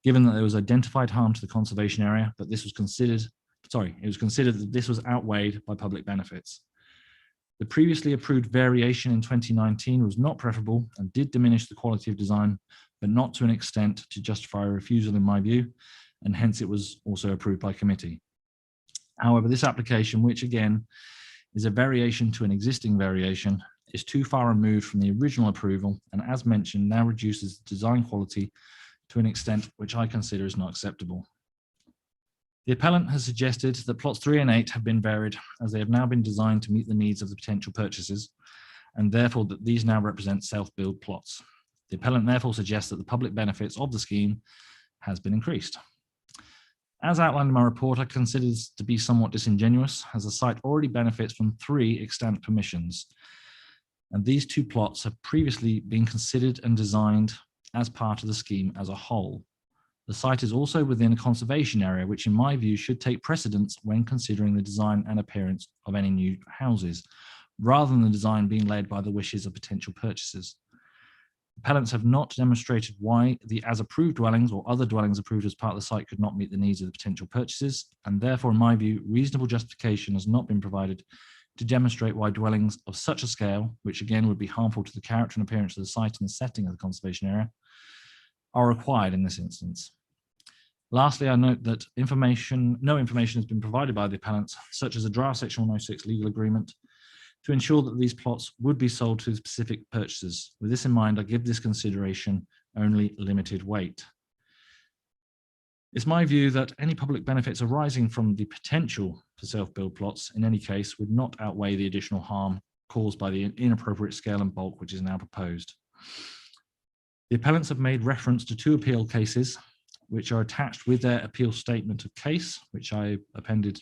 given that there was identified harm to the conservation area, but this was considered, it was considered that this was outweighed by public benefits. The previously approved variation in 2019 was not preferable and did diminish the quality of design, but not to an extent to justify a refusal in my view, and hence it was also approved by committee. However, this application, which again is a variation to an existing variation, is too far removed from the original approval, and as mentioned, now reduces the design quality to an extent which I consider is not acceptable. The appellant has suggested that plots 3 and 8 have been varied as they have now been designed to meet the needs of the potential purchasers, and therefore that these now represent self-build plots. The appellant therefore suggests that the public benefits of the scheme has been increased. As outlined in my report, I consider this to be somewhat disingenuous, as the site already benefits from 3 extant permissions, and these 2 plots have previously been considered and designed as part of the scheme as a whole. The site is also within a conservation area, which in my view should take precedence when considering the design and appearance of any new houses, rather than the design being led by the wishes of potential purchasers. Appellants have not demonstrated why the as-approved dwellings or other dwellings approved as part of the site could not meet the needs of the potential purchasers, and therefore, in my view, reasonable justification has not been provided to demonstrate why dwellings of such a scale, which again would be harmful to the character and appearance of the site and the setting of the conservation area, are required in this instance. Lastly, I note that no information has been provided by the appellants, such as a draft Section 106 legal agreement, to ensure that these plots would be sold to specific purchasers. With this in mind, I give this consideration only limited weight. It's my view that any public benefits arising from the potential for self-build plots in any case would not outweigh the additional harm caused by the inappropriate scale and bulk which is now proposed. The appellants have made reference to 2 appeal cases which are attached with their appeal statement of case, which I appended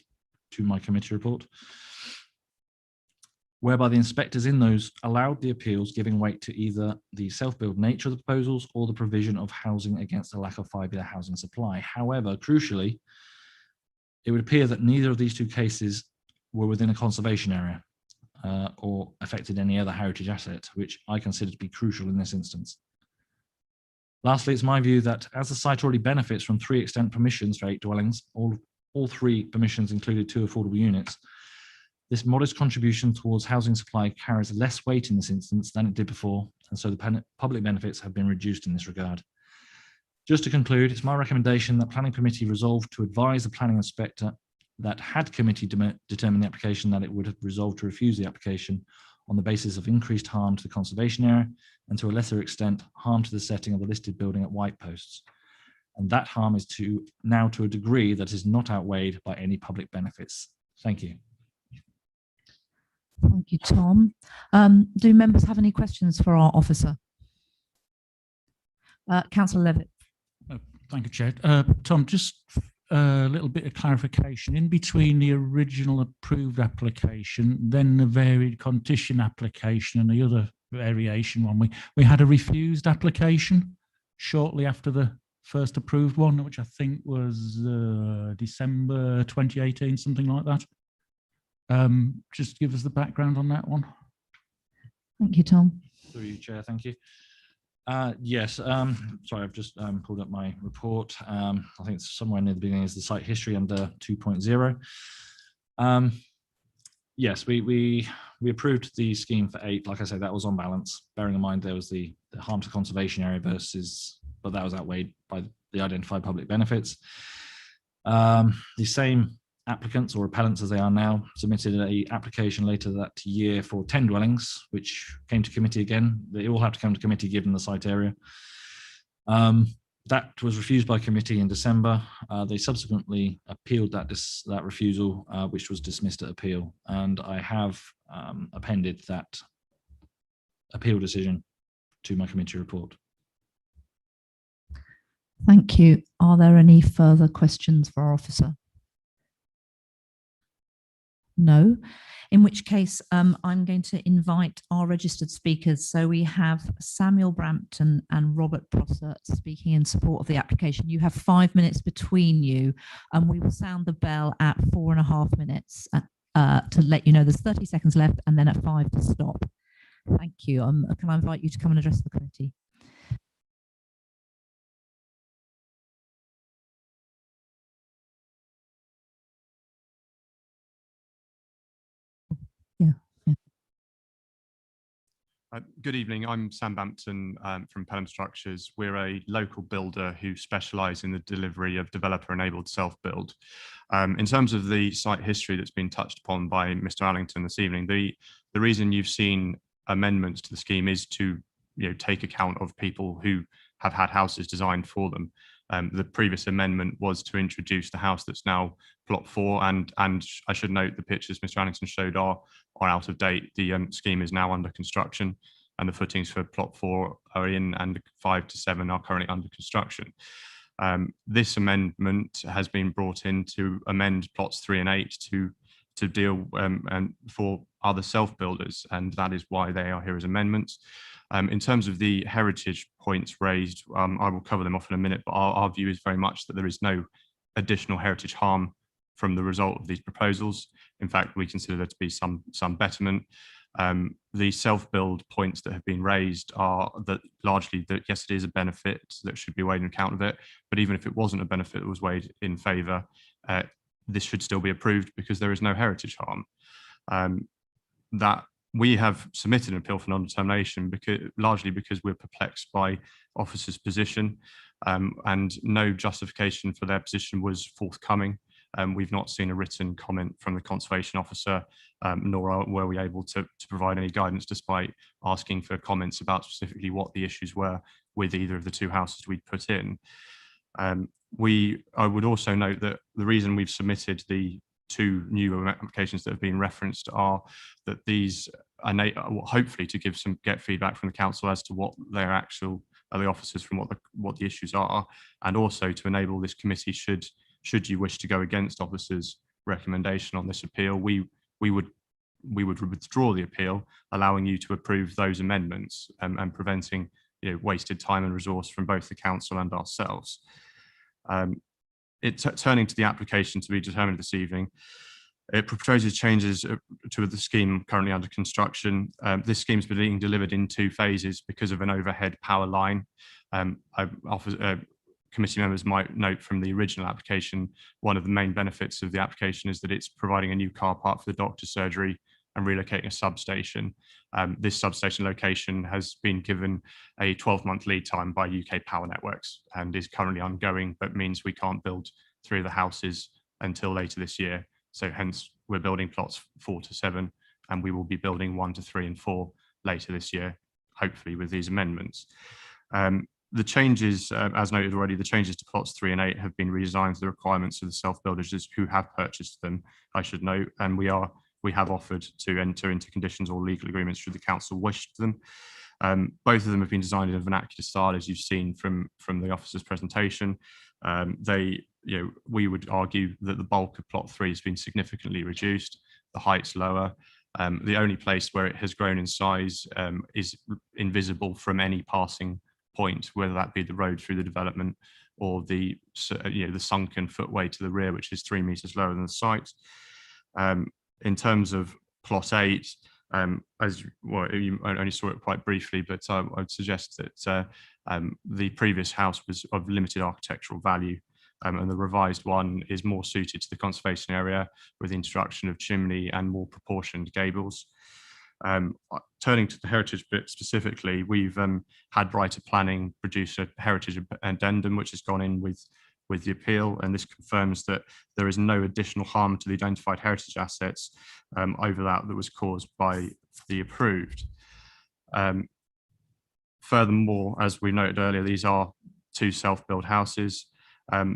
to my committee report, whereby the inspectors in those allowed the appeals giving weight to either the self-build nature of the proposals or the provision of housing against a lack of 5-year housing supply. However, crucially, it would appear that neither of these 2 cases were within a conservation area. or affected any other heritage asset, which I consider to be crucial in this instance. Lastly, it's my view that as the site already benefits from 3 extent permissions for 8 dwellings, all 3 permissions included 2 affordable units, this modest contribution towards housing supply carries less weight in this instance than it did before, and so the public benefits have been reduced in this regard. Just to conclude, it's my recommendation that Planning Committee resolve to advise the Planning Inspector that had committee determined the application, that it would have resolved to refuse the application on the basis of increased harm to the conservation area and to a lesser extent harm to the setting of the listed building at White Posts. And that harm is now to a degree that is not outweighed by any public benefits. Thank you. Thank you, Tom. Do members have any questions for our officer? Councillor Levitt. Thank you, Chair. Tom, just a little bit of clarification. In between the original approved application, then the varied condition application and the other variation one, we had a refused application shortly after the first approved one, which I think was December 2018, something like that. Just give us the background on that one. Thank you, Tom. Through you, Chair. Thank you. Yes, sorry, I've just pulled up my report. I think it's somewhere near the beginning is the site history under 2.0. Yes, we approved the scheme for 8. Like I said, that was on balance, bearing in mind there was the harm to conservation area versus, but that was outweighed by the identified public benefits. The same applicants or appellants as they are now submitted an application later that year for 10 dwellings, which came to committee again. They all have to come to committee given the site area. That was refused by committee in December. They subsequently appealed that refusal, which was dismissed at appeal. And I have appended that appeal decision to my committee report. Thank you. Are there any further questions for our officer? No, in which case I'm going to invite our registered speakers. So we have Samuel Brampton and Robert Prosser speaking in support of the application. You have 5 minutes between you, and we will sound the bell at 4.5 minutes to let you know there's 30 seconds left, and then at 5 to stop. Thank you. Can I invite you to come and address the committee? Good evening, I'm Sam Bampton from Pelham Structures. We're a local builder who specialise in the delivery of developer-enabled self-build. In terms of the site history that's been touched upon by Mr Allington this evening, the reason you've seen amendments to the scheme is to take account of people who have had houses designed for them. The previous amendment was to introduce the house that's now plot 4, and I should note the pictures Mr Allington showed are out of date. The scheme is now under construction, and the footings for plot 4 are in, and 5 to 7 are currently under construction. This amendment has been brought in to amend plots 3 and 8 to deal and for other self-builders, and that is why they are here as amendments. In terms of the heritage points raised, I will cover them off in a minute, but our view is very much that there is no additional heritage harm from the result of these proposals. In fact, we consider there to be some betterment. The self-build points that have been raised are that largely that yes, it is a benefit that should be weighed in account of it, but even if it wasn't a benefit that was weighed in favour, this should still be approved because there is no heritage harm. That we have submitted an appeal for non-determination largely because we're perplexed by officers' position, and no justification for their position was forthcoming. We've not seen a written comment from the conservation officer, nor were we able to provide any guidance despite asking for comments about specifically what the issues were with either of the 2 houses we'd put in. I would also note that the reason we've submitted the 2 new applications that have been referenced are that these are hopefully to get feedback from the council as to what their actual the officers from what the issues are, and also to enable this committee should you wish to go against officers' recommendation on this appeal, we would withdraw the appeal, allowing you to approve those amendments and preventing wasted time and resource from both the council and ourselves. Turning to the application to be determined this evening, It proposes changes to the scheme currently under construction. This scheme is being delivered in 2 phases because of an overhead power line. Committee members might note from the original application, one of the main benefits of the application is that it's providing a new car park for the doctor's surgery and relocating a substation. This substation location has been given a 12-month lead time by UK Power Networks and is currently ongoing, but means we can't build 3 of the houses until later this year. So hence we're building plots 4 to 7, and we will be building 1 to 3 and 4 later this year, hopefully with these amendments. The changes, as noted already, the changes to plots 3 and 8 have been redesigned to the requirements of the self-builders who have purchased them, I should note, and we have offered to enter into conditions or legal agreements should the council wish them. Both of them have been designed in a vernacular style, as you've seen from the officer's presentation. We would argue that the bulk of plot 3 has been significantly reduced, the height's lower. The only place where it has grown in size is invisible from any passing point, whether that be the road through the development or the sunken footway to the rear, which is 3 meters lower than the site. In terms of plot 8, as well, you only saw it quite briefly, but I would suggest that the previous house was of limited architectural value, and the revised one is more suited to the conservation area with the introduction of chimney and more proportioned gables. Turning to the heritage bit specifically, we've had Brighter Planning produce a heritage addendum which has gone in with the appeal, and this confirms that there is no additional harm to the identified heritage assets over that was caused by the approved. Furthermore, as we noted earlier, these are 2 self-build houses.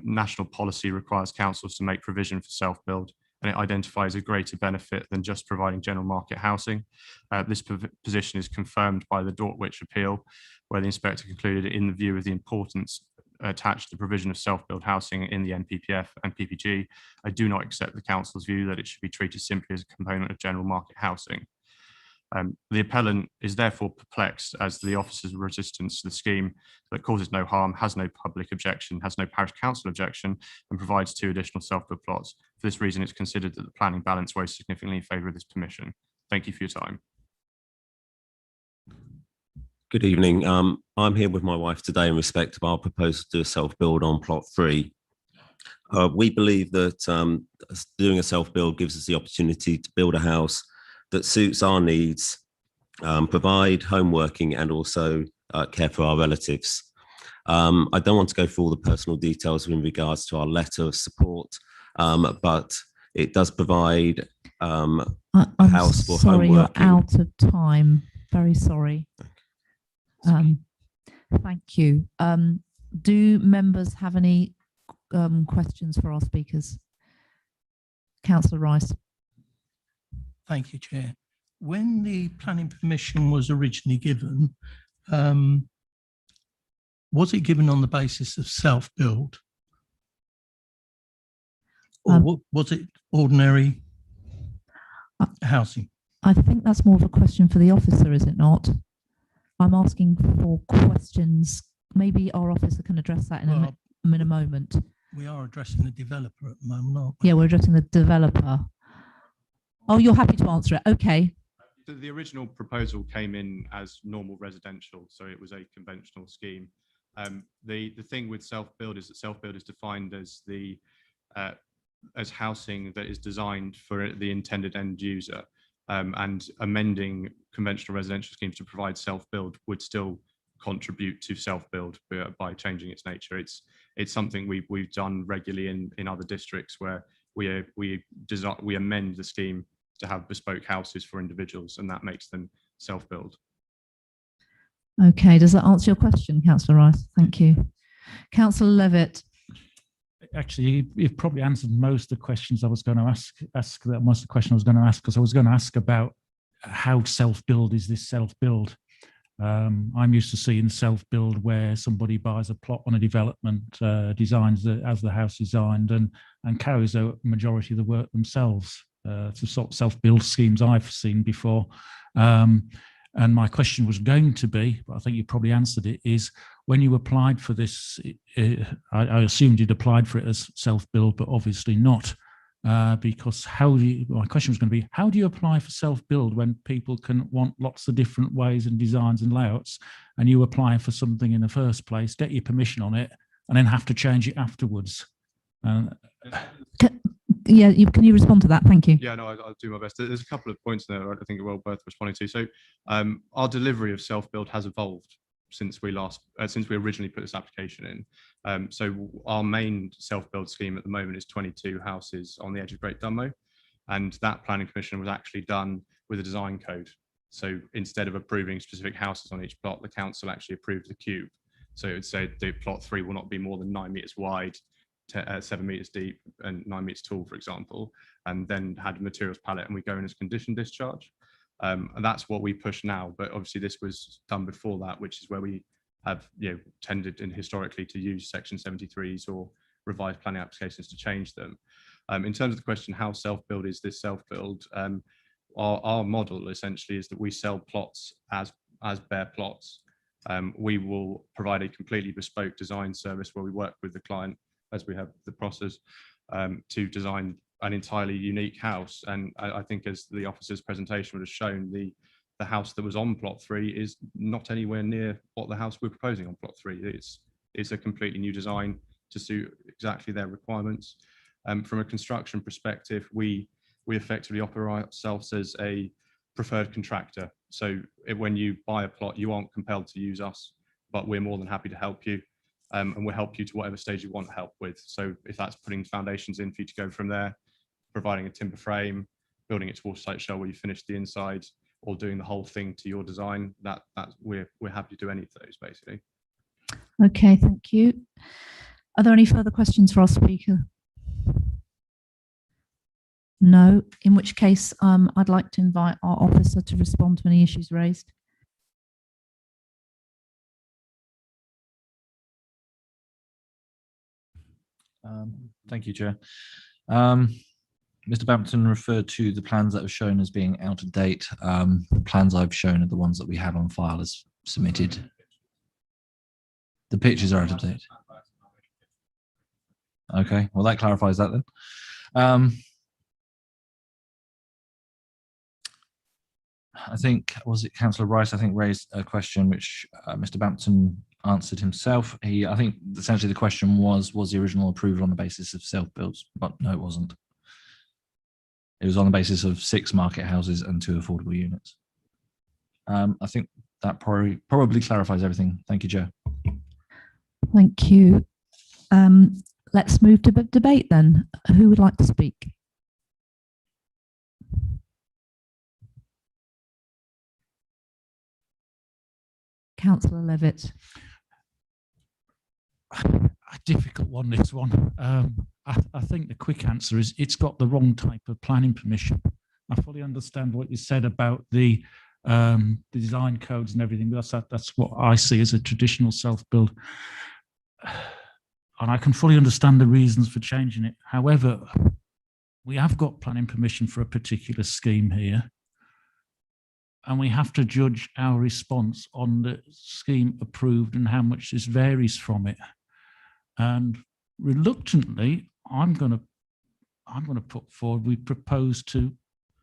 National policy requires councils to make provision for self-build, and it identifies a greater benefit than just providing general market housing. This position is confirmed by the Dortwich appeal, where the inspector concluded, in the view of the importance attached to the provision of self-build housing in the NPPF and PPG, I do not accept the council's view that it should be treated simply as a component of general market housing. The appellant is therefore perplexed as the officer's resistance to the scheme that causes no harm, has no public objection, has no parish council objection, and provides 2 additional self-build plots. For this reason, it's considered that the planning balance weighs significantly in favour of this permission. Thank you for your time. Good evening. I'm here with my wife today in respect of our proposal to do a self-build on plot 3. We believe that doing a self-build gives us the opportunity to build a house that suits our needs, provide home working, and also care for our relatives. I don't want to go through all the personal details in regards to our letter of support, but it does provide a house for home working. Sorry, you're out of time. Very sorry. Thank you. Do members have any questions for our speakers? Councillor Rice. Thank you, Chair. When the planning permission was originally given, was it given on the basis of self-build? Or was it ordinary housing? I think that's more of a question for the officer, is it not? I'm asking for questions. Maybe our officer can address that in a moment. We are addressing the developer at the moment, aren't we? Yeah, we're addressing the developer. Oh, you're happy to answer it. Okay. The original proposal came in as normal residential, so it was a conventional scheme. The thing with self-build is that self-build is defined as as housing that is designed for the intended end user, and amending conventional residential schemes to provide self-build would still contribute to self-build by changing its nature. It's something we've done regularly in other districts where we amend the scheme to have bespoke houses for individuals, and that makes them self-build. Okay, does that answer your question, Councillor Rice? Thank you. Councillor Levitt. Actually, you've probably answered most of the questions I was going to ask most of the question I was going to ask, because I was going to ask about how self-build is this self-build. I'm used to seeing self-build where somebody buys a plot on a development, designs it as the house designed, and carries out a majority of the work themselves. It's the sort of self-build schemes I've seen before. And my question was going to be, but I think you probably answered it, is when you applied for this, I assumed you'd applied for it as self-build, but obviously not. because my question was going to be, how do you apply for self-build when people can want lots of different ways and designs and layouts, and you apply for something in the first place, get your permission on it, and then have to change it afterwards? Yeah, can you respond to that? Thank you. Yeah, no, I'll do my best. There's a couple of points there I think are well worth responding to. So our delivery of self-build has evolved since we originally put this application in. So our main self-build scheme at the moment is 22 houses on the edge of Great Dunmow, and that planning permission was actually done with a design code. So instead of approving specific houses on each plot, the council actually approved the cube. So it would say the plot 3 will not be more than 9 meters wide, 7 meters deep and 9 meters tall, for example, and then had a materials palette, and we go in as condition discharge. And that's what we push now, but obviously this was done before that, which is where we have tended historically to use section 73s or revised planning applications to change them. In terms of the question, how self-build is this self-build? Our model essentially is that we sell plots as bare plots. We will provide a completely bespoke design service where we work with the client, as we have the process, to design an entirely unique house. And I think, as the officer's presentation would have shown, the house that was on plot 3 is not anywhere near what the house we're proposing on plot 3. It's a completely new design to suit exactly their requirements. From a construction perspective, we effectively operate ourselves as a preferred contractor. So when you buy a plot, you aren't compelled to use us, but we're more than happy to help you. And we'll help you to whatever stage you want help with. So if that's putting foundations in for you to go from there, providing a timber frame, building it to watertight shell where you finish the inside, or doing the whole thing to your design, that we're happy to do any of those, basically. Okay, thank you. Are there any further questions for our speaker? No, in which case I'd like to invite our officer to respond to any issues raised. Thank you, Chair. Mr. Bampton referred to the plans that are shown as being out of date. The plans I've shown are the ones that we have on file as submitted. The pictures are out of date. Okay, well, that clarifies that then. I think, was it Councillor Rice, I think, raised a question which Mr. Bampton answered himself. I think essentially the question was the original approval on the basis of self-builds? But no, it wasn't. It was on the basis of 6 market houses and 2 affordable units. I think that probably clarifies everything. Thank you, Joe. Thank you. Let's move to the debate then. Who would like to speak? Councillor Levitt. A difficult one, this one. I think the quick answer is it's got the wrong type of planning permission. I fully understand what you said about the design codes and everything. That's what I see as a traditional self-build. And I can fully understand the reasons for changing it. However, we have got planning permission for a particular scheme here, and we have to judge our response on the scheme approved and how much this varies from it. And reluctantly, I'm going to put forward, we propose to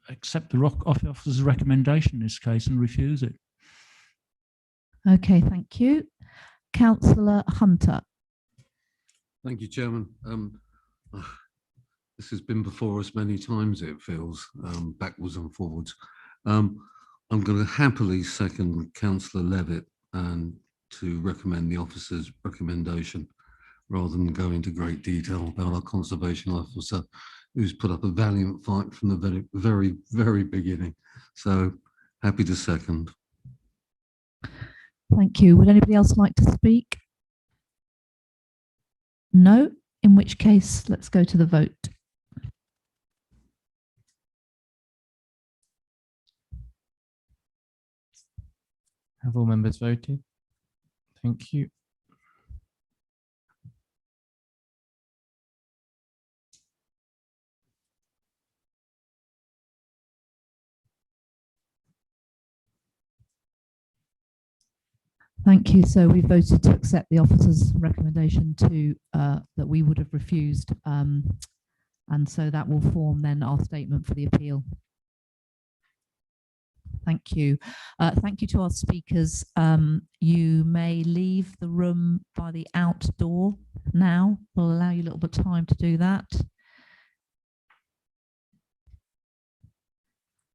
accept the officer's recommendation in this case and refuse it. Okay, thank you. Councillor Hunter. Thank you, Chairman. This has been before us many times, it feels, backwards and forwards. I'm going to happily second Councillor Levitt and to recommend the officer's recommendation, rather than go into great detail about our conservation officer, who's put up a valiant fight from the very beginning. So happy to second. Thank you. Would anybody else like to speak? No, in which case let's go to the vote. Have all members voted? Thank you. Thank you. So we voted to accept the officer's recommendation to that we would have refused And so that will form then our statement for the appeal. Thank you. Thank you to our speakers. You may leave the room by the outdoor now. We'll allow you a little bit of time to do that.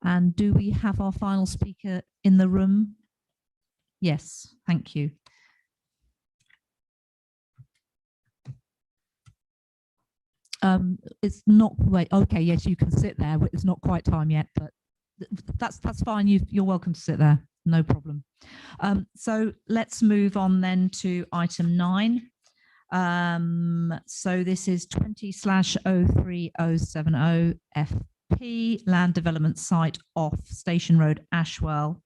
And do we have our final speaker in the room? Yes, thank you. It's not, wait, okay, yes, you can sit there. It's not quite time yet, but that's fine. You're welcome to sit there. No problem. So let's move on then to item 9. So this is 20/03070 FP, land development site off Station Road, Ashwell,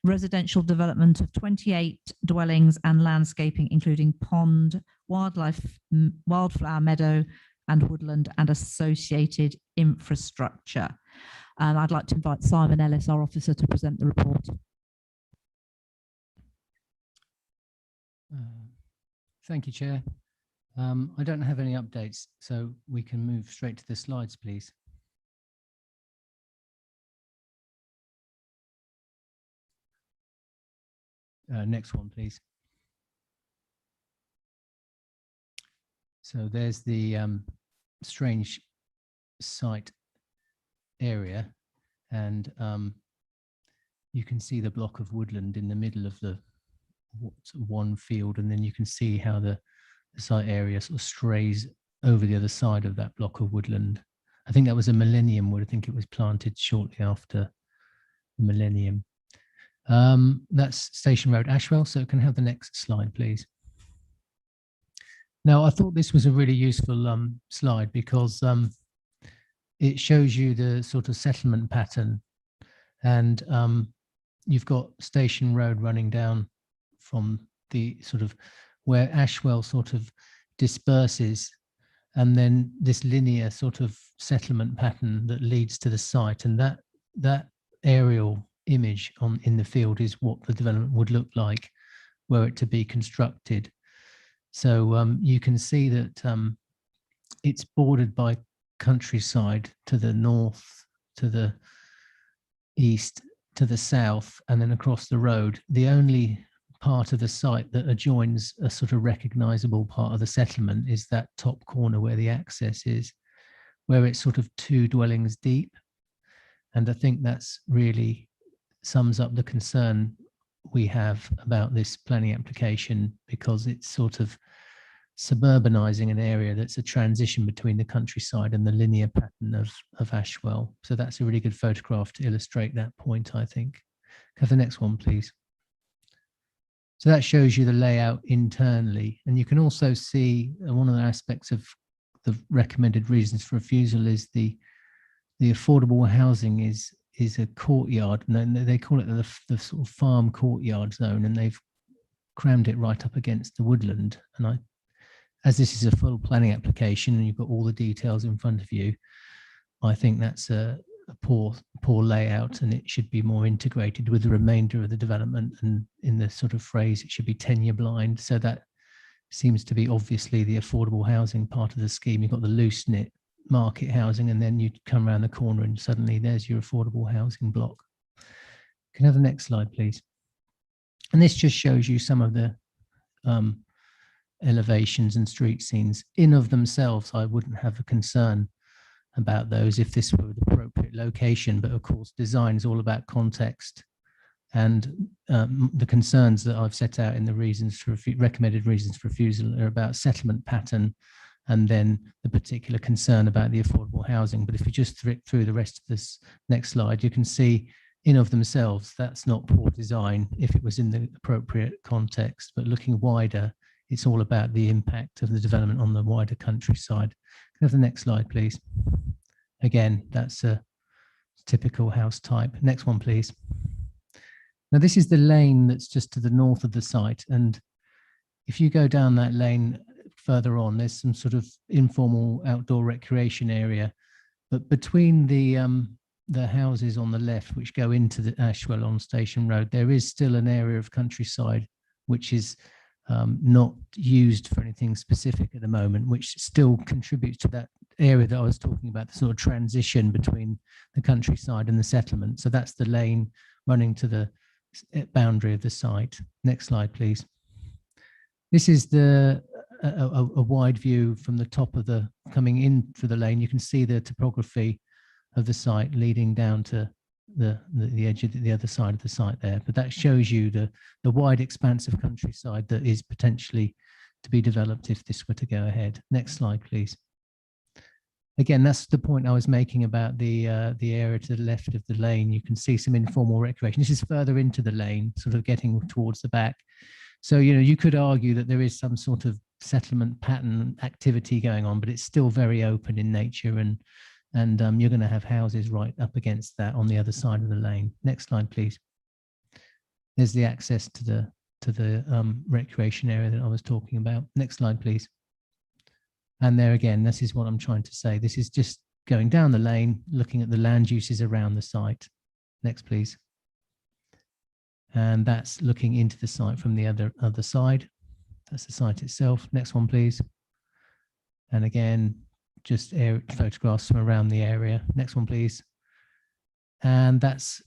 residential development of 28 dwellings and landscaping, including pond, wildflower meadow, and woodland and associated infrastructure. And I'd like to invite Simon Ellis, our officer, to present the report. Thank you, Chair. I don't have any updates, so we can move straight to the slides, please. Next one, please. So there's the strange site area, and you can see the block of woodland in the middle of the one field, and then you can see how the site area sort of strays over the other side of that block of woodland. I think that was a millennium wood. I think it was planted shortly after the millennium. That's Station Road, Ashwell. So can I have the next slide, please? Now, I thought this was a really useful slide because it shows you the sort of settlement pattern, and you've got Station Road running down from the sort of where Ashwell sort of disperses, and then this linear sort of settlement pattern that leads to the site, and that aerial image in the field is what the development would look like were it to be constructed. So you can see that it's bordered by countryside to the north, to the east, to the south, and then across the road. The only part of the site that adjoins a sort of recognizable part of the settlement is that top corner where the access is, where it's sort of 2 dwellings deep. And I think that's really sums up the concern we have about this planning application, because it's sort of suburbanizing an area that's a transition between the countryside and the linear pattern of Ashwell. So that's a really good photograph to illustrate that point, I think. Can I have the next one, please? So that shows you the layout internally, and you can also see one of the aspects of the recommended reasons for refusal is the affordable housing is a courtyard, and they call it the sort of farm courtyard zone, and they've crammed it right up against the woodland. And as this is a full planning application and you've got all the details in front of you, I think that's a poor layout, and it should be more integrated with the remainder of the development. And in the sort of phrase, it should be tenure blind. So that seems to be obviously the affordable housing part of the scheme. You've got the loose knit market housing, and then you come around the corner and suddenly there's your affordable housing block. Can I have the next slide, please? And this just shows you some of the elevations and street scenes. In of themselves, I wouldn't have a concern about those if this were the appropriate location, but of course design is all about context, and the concerns that I've set out in the reasons for recommended reasons for refusal are about settlement pattern, and then the particular concern about the affordable housing. But if you just flick through the rest of this next slide, you can see in of themselves, that's not poor design if it was in the appropriate context. But looking wider, it's all about the impact of the development on the wider countryside. Can I have the next slide, please? Again, that's a typical house type. Next one, please. Now, this is the lane that's just to the north of the site. And if you go down that lane further on, there's some sort of informal outdoor recreation area. But between the houses on the left, which go into the Ashwell on Station Road, there is still an area of countryside which is not used for anything specific at the moment, which still contributes to that area that I was talking about, the sort of transition between the countryside and the settlement. So that's the lane running to the boundary of the site. Next slide, please. This is a wide view from the top of the, coming in through the lane. You can see the topography of the site leading down to the edge of the other side of the site there. But that shows you the wide expanse of countryside that is potentially to be developed if this were to go ahead. Next slide, please. Again, that's the point I was making about the area to the left of the lane. You can see some informal recreation. This is further into the lane, sort of getting towards the back. So, you know, you could argue that there is some sort of settlement pattern activity going on, but it's still very open in nature, and you're going to have houses right up against that on the other side of the lane. Next slide, please. There's the access to the recreation area that I was talking about. Next slide, please. And there again, this is what I'm trying to say. This is just going down the lane, looking at the land uses around the site. Next, please. And that's looking into the site from the other side. That's the site itself. Next one, please. And again, just photographs from around the area. Next one, please. And that's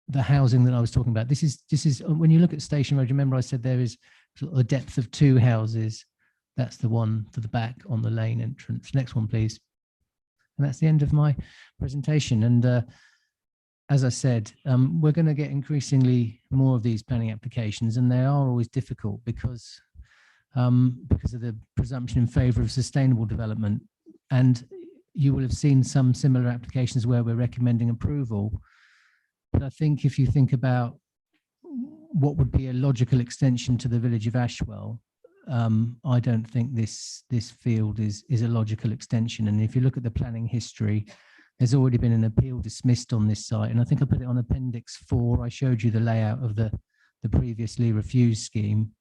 the housing that I was talking about. This is when you look at Station Road, remember I said there is a depth of 2 houses. That's the one to the back on the lane entrance. Next one, please. And that's the end of my presentation. And as I said, we're going to get increasingly more of these planning applications, and they are always difficult because of the presumption in favour of sustainable development. And you will have seen some similar applications where we're recommending approval. But I think if you think about what would be a logical extension to the village of Ashwell, I don't think this field is a logical extension. And if you look at the planning history, there's already been an appeal dismissed on this site. And I think I put it on Appendix 4. I showed you the layout of the previously refused scheme.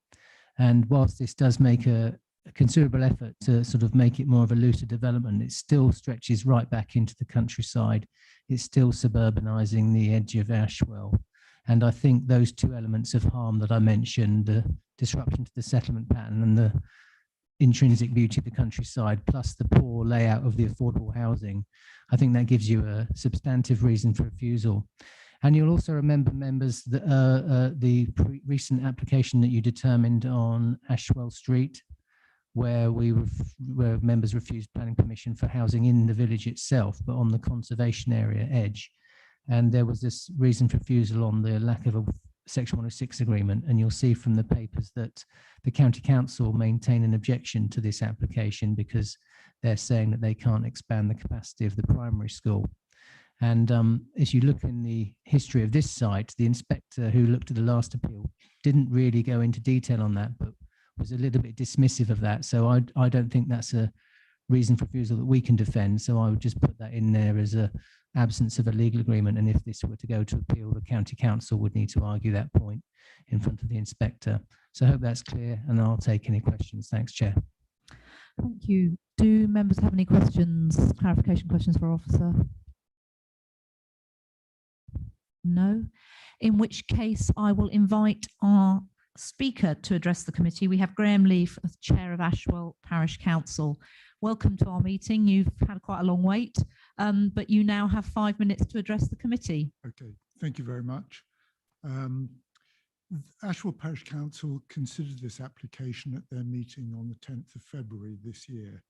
And whilst this does make a considerable effort to sort of make it more of a looser development, it still stretches right back into the countryside. It's still suburbanising the edge of Ashwell. And I think those 2 elements of harm that I mentioned, the disruption to the settlement pattern and the intrinsic beauty of the countryside, plus the poor layout of the affordable housing, I think that gives you a substantive reason for refusal. And you'll also remember, members, that the recent application that you determined on Ashwell Street, where members refused planning permission for housing in the village itself, but on the conservation area edge. And there was this reason for refusal on the lack of a Section 106 agreement. And you'll see from the papers that the County Council maintain an objection to this application because they're saying that they can't expand the capacity of the primary school. And as you look in the history of this site, the inspector who looked at the last appeal didn't really go into detail on that, but was a little bit dismissive of that. So I don't think that's a reason for refusal that we can defend. So I would just put that in there as a absence of a legal agreement. And if this were to go to appeal, the County Council would need to argue that point in front of the inspector. So I hope that's clear, and I'll take any questions. Thanks, Chair. Thank you. Do members have any questions, clarification questions for our officer? No? In which case I will invite our speaker to address the committee. We have Graham Leaf, as Chair of Ashwell Parish Council. Welcome to our meeting. You've had quite a long wait, but you now have 5 minutes to address the committee. Okay, thank you very much. Ashwell Parish Council considered this application at their meeting on the 10th of February this year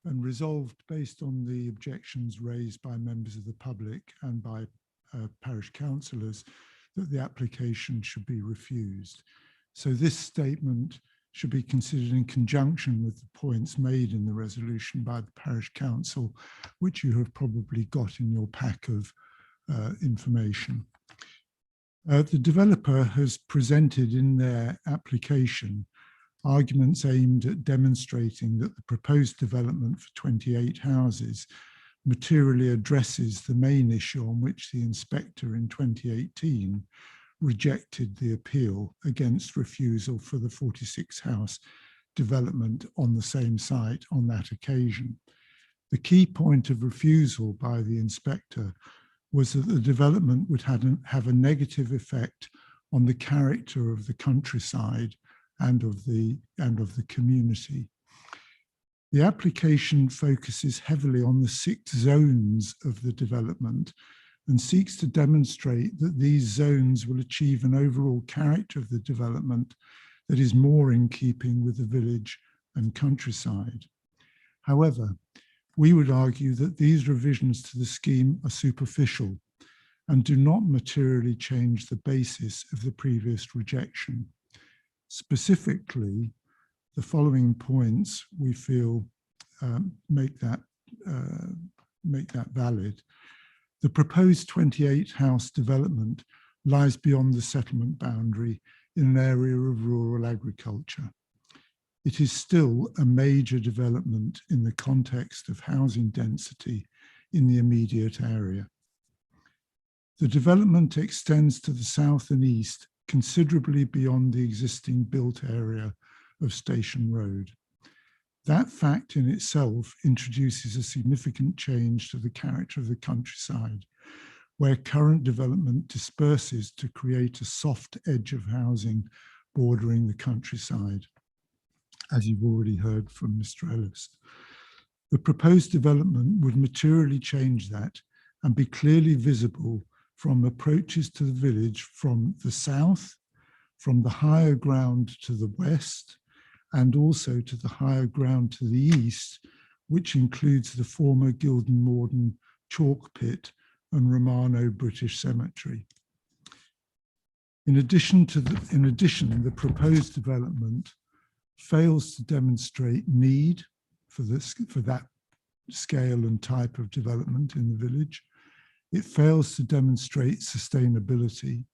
and resolved, based on the objections raised by members of the public and by parish councillors, that the application should be refused. So this statement should be considered in conjunction with the points made in the resolution by the parish council, which you have probably got in your pack of information. The developer has presented in their application arguments aimed at demonstrating that the proposed development for 28 houses materially addresses the main issue on which the inspector in 2018 rejected the appeal against refusal for the 46 house development on the same site on that occasion. The key point of refusal by the inspector was that the development would have a negative effect on the character of the countryside and of the community. The application focuses heavily on the 6 zones of the development and seeks to demonstrate that these zones will achieve an overall character of the development that is more in keeping with the village and countryside. However, we would argue that these revisions to the scheme are superficial and do not materially change the basis of the previous rejection. Specifically, the following points we feel make that valid. The proposed 28-house development lies beyond the settlement boundary in an area of rural agriculture. It is still a major development in the context of housing density in the immediate area. The development extends to the south and east, considerably beyond the existing built area of Station Road. That fact in itself introduces a significant change to the character of the countryside, where current development disperses to create a soft edge of housing bordering the countryside, as you've already heard from Mr. Ellis. The proposed development would materially change that and be clearly visible from approaches to the village from the south, from the higher ground to the west, and also to the higher ground to the east, which includes the former Gildon Morden chalk pit and Romano British Cemetery. In addition, the proposed development fails to demonstrate need for that scale and type of development in the village. It fails to demonstrate sustainability.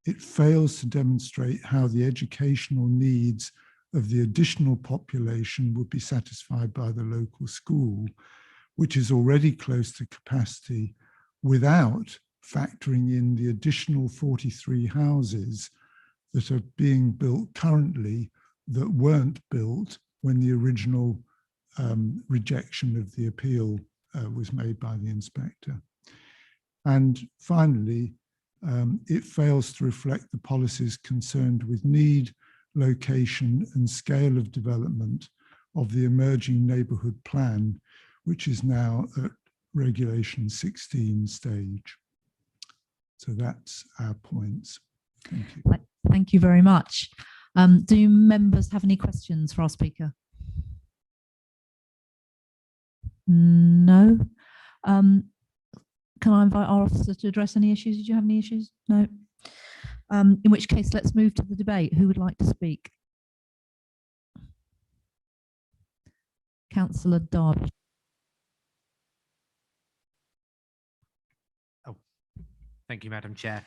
It fails to demonstrate how the educational needs of the additional population would be satisfied by the local school, which is already close to capacity, without factoring in the additional 43 houses that are being built currently that weren't built when the original rejection of the appeal was made by the inspector. And finally, it fails to reflect the policies concerned with need, location and scale of development of the emerging neighbourhood plan, which is now at regulation 16 stage. So that's our points. Thank you. Thank you very much. Do members have any questions for our speaker? No. Can I invite our officer to address any issues? Did you have any issues? No. In which case, let's move to the debate. Who would like to speak? Councillor Derby. Oh, thank you, Madam Chair.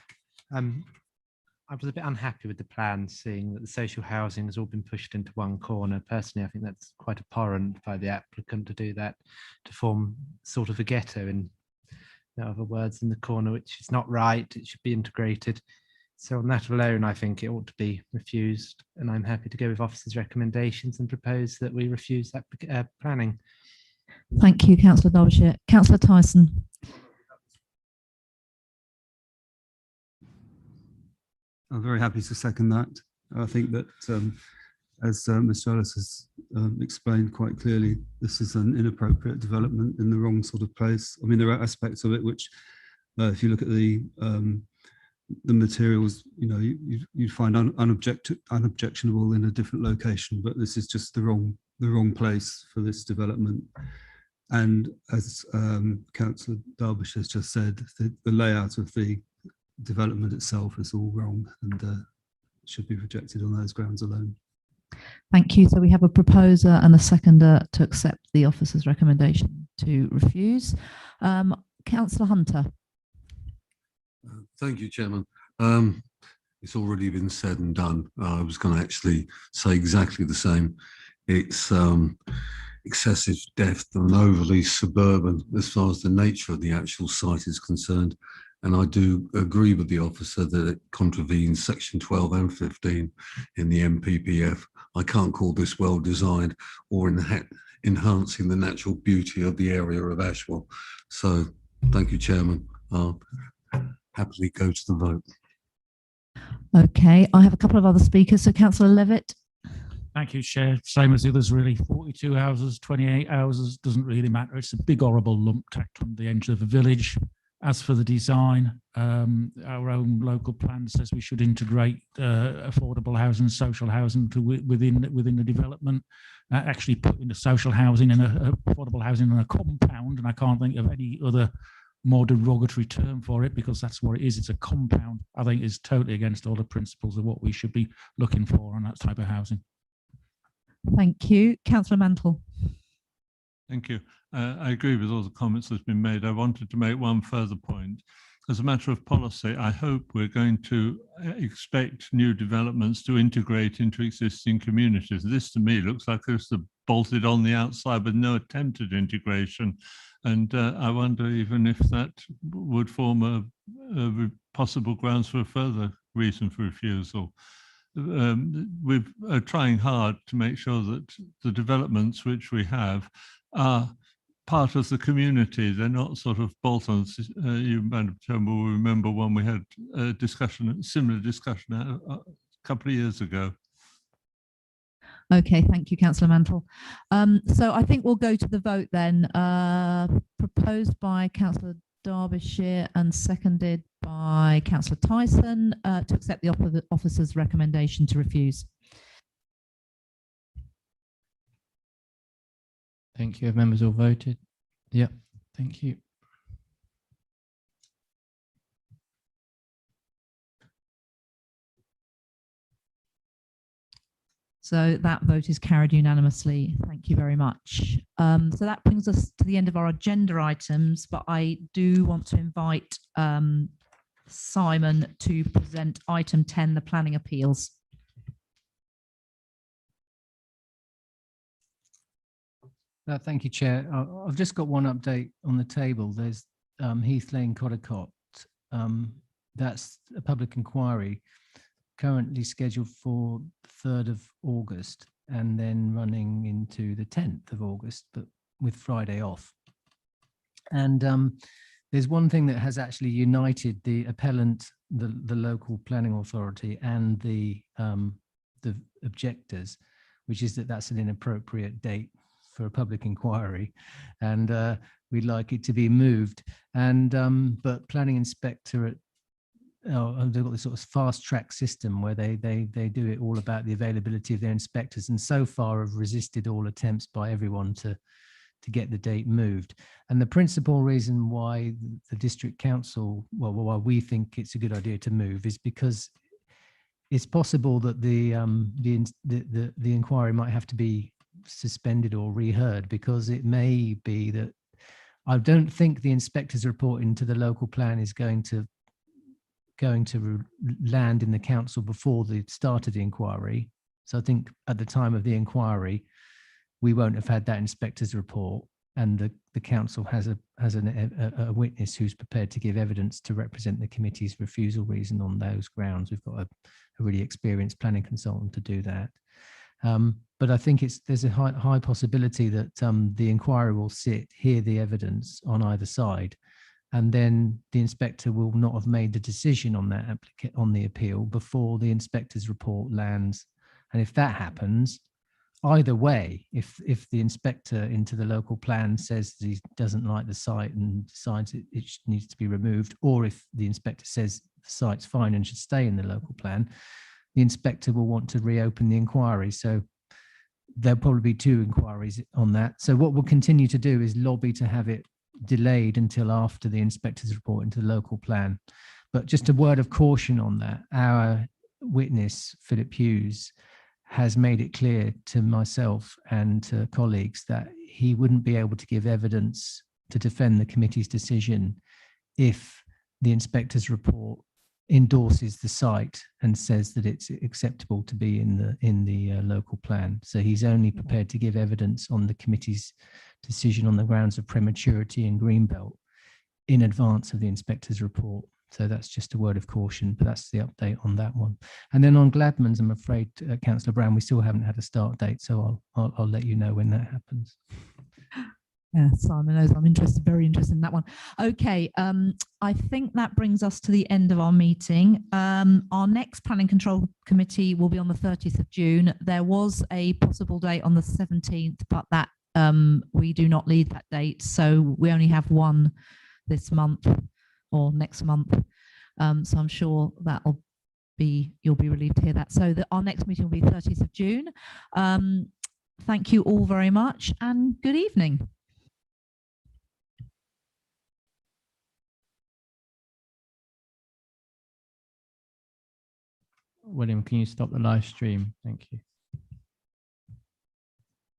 I was a bit unhappy with the plan, seeing that the social housing has all been pushed into one corner. Personally, I think that's quite abhorrent by the applicant to do that, to form sort of a ghetto, in no other words, in the corner, which is not right. It should be integrated. So on that alone, I think it ought to be refused, and I'm happy to go with officers' recommendations and propose that we refuse that planning. Thank you, Councillor Derbyshire. Councillor Tyson. I'm very happy to second that. I think that, as Mr. Ellis has explained quite clearly, this is an inappropriate development in the wrong sort of place. I mean, there are aspects of it which, if you look at the materials, you know, you'd find unobjectionable in a different location, but this is just the wrong place for this development. And as Councillor Derbyshire has just said, the layout of the development itself is all wrong and should be rejected on those grounds alone. Thank you. So we have a proposer and a seconder to accept the officer's recommendation to refuse. Councillor Hunter. Thank you, Chairman. It's already been said and done. I was going to actually say exactly the same. It's excessive depth and overly suburban as far as the nature of the actual site is concerned. And I do agree with the officer that it contravenes section 12 and 15 in the MPPF. I can't call this well designed or enhancing the natural beauty of the area of Ashwell. So thank you, Chairman. I'll happily go to the vote. Okay, I have a couple of other speakers. So Councillor Levitt. Thank you, Chair. Same as the others, really. 42 houses, 28 houses, doesn't really matter. It's a big, horrible lump tacked on the edge of the village. As for the design, our own local plan says we should integrate affordable housing, social housing within the development. Actually putting the social housing and affordable housing in a compound, and I can't think of any other more derogatory term for it, because that's what it is. It's a compound. I think is totally against all the principles of what we should be looking for on that type of housing. Thank you. Councillor Mantle. Thank you. I agree with all the comments that's been made. I wanted to make one further point. As a matter of policy, I hope we're going to expect new developments to integrate into existing communities. This to me looks like it's bolted on the outside with no attempt at integration. And I wonder even if that would form a possible grounds for a further reason for refusal. We are trying hard to make sure that the developments which we have are part of the community. They're not sort of bolt-ons. You, Madam Chairman, will remember when we had a discussion, a similar discussion a couple of years ago. Okay, thank you, Councillor Mantle. So I think we'll go to the vote then. Proposed by Councillor Derbyshire and seconded by Councillor Tyson to accept the officer's recommendation to refuse. Thank you. Have members all voted? Yeah, thank you. So that vote is carried unanimously. Thank you very much. So that brings us to the end of our agenda items, but I do want to invite Simon to present item 10, the planning appeals. Thank you, Chair. I've just got one update on the table. There's Heath Lane, Codicott. That's a public inquiry currently scheduled for the 3rd of August and then running into the 10th of August, but with Friday off. And there's one thing that has actually united the appellant, the local planning authority, and the objectors, which is that that's an inappropriate date for a public inquiry, and we'd like it to be moved. And but planning inspectorate, they've got this sort of fast track system where they do it all about the availability of their inspectors, and so far have resisted all attempts by everyone to get the date moved. And the principal reason why the district council, well, why we think it's a good idea to move, is because it's possible that the inquiry might have to be suspended or reheard, because it may be that I don't think the inspector's report into the local plan is going to land in the council before the start of the inquiry. So I think at the time of the inquiry, we won't have had that inspector's report, and the council has a witness who's prepared to give evidence to represent the committee's refusal reason on those grounds. We've got a really experienced planning consultant to do that. But I think there's a high possibility that the inquiry will hear the evidence on either side, and then the inspector will not have made the decision on that on the appeal before the inspector's report lands. And if that happens, either way, if the inspector into the local plan says that he doesn't like the site and decides it needs to be removed, or if the inspector says the site's fine and should stay in the local plan, the inspector will want to reopen the inquiry. So there'll probably be two inquiries on that. So what we'll continue to do is lobby to have it delayed until after the inspector's report into the local plan. But just a word of caution on that. Our witness, Philip Hughes, has made it clear to myself and to colleagues that he wouldn't be able to give evidence to defend the committee's decision if the inspector's report endorses the site and says that it's acceptable to be in the local plan. So he's only prepared to give evidence on the committee's decision on the grounds of prematurity and greenbelt in advance of the inspector's report. So that's just a word of caution, but that's the update on that one. And then on Gladman's, I'm afraid, Councillor Brown, we still haven't had a start date, so I'll let you know when that happens. Yeah, Simon knows I'm interested, very interested in that one. Okay, I think that brings us to the end of our meeting. Our next Planning Control Committee will be on the 30th of June. There was a possible date on the 17th, but that we do not lead that date. So we only have one this month or next month. So I'm sure that'll be, you'll be relieved to hear that. So our next meeting will be 30th of June. Thank you all very much and good evening. William, can you stop the live stream? Thank you.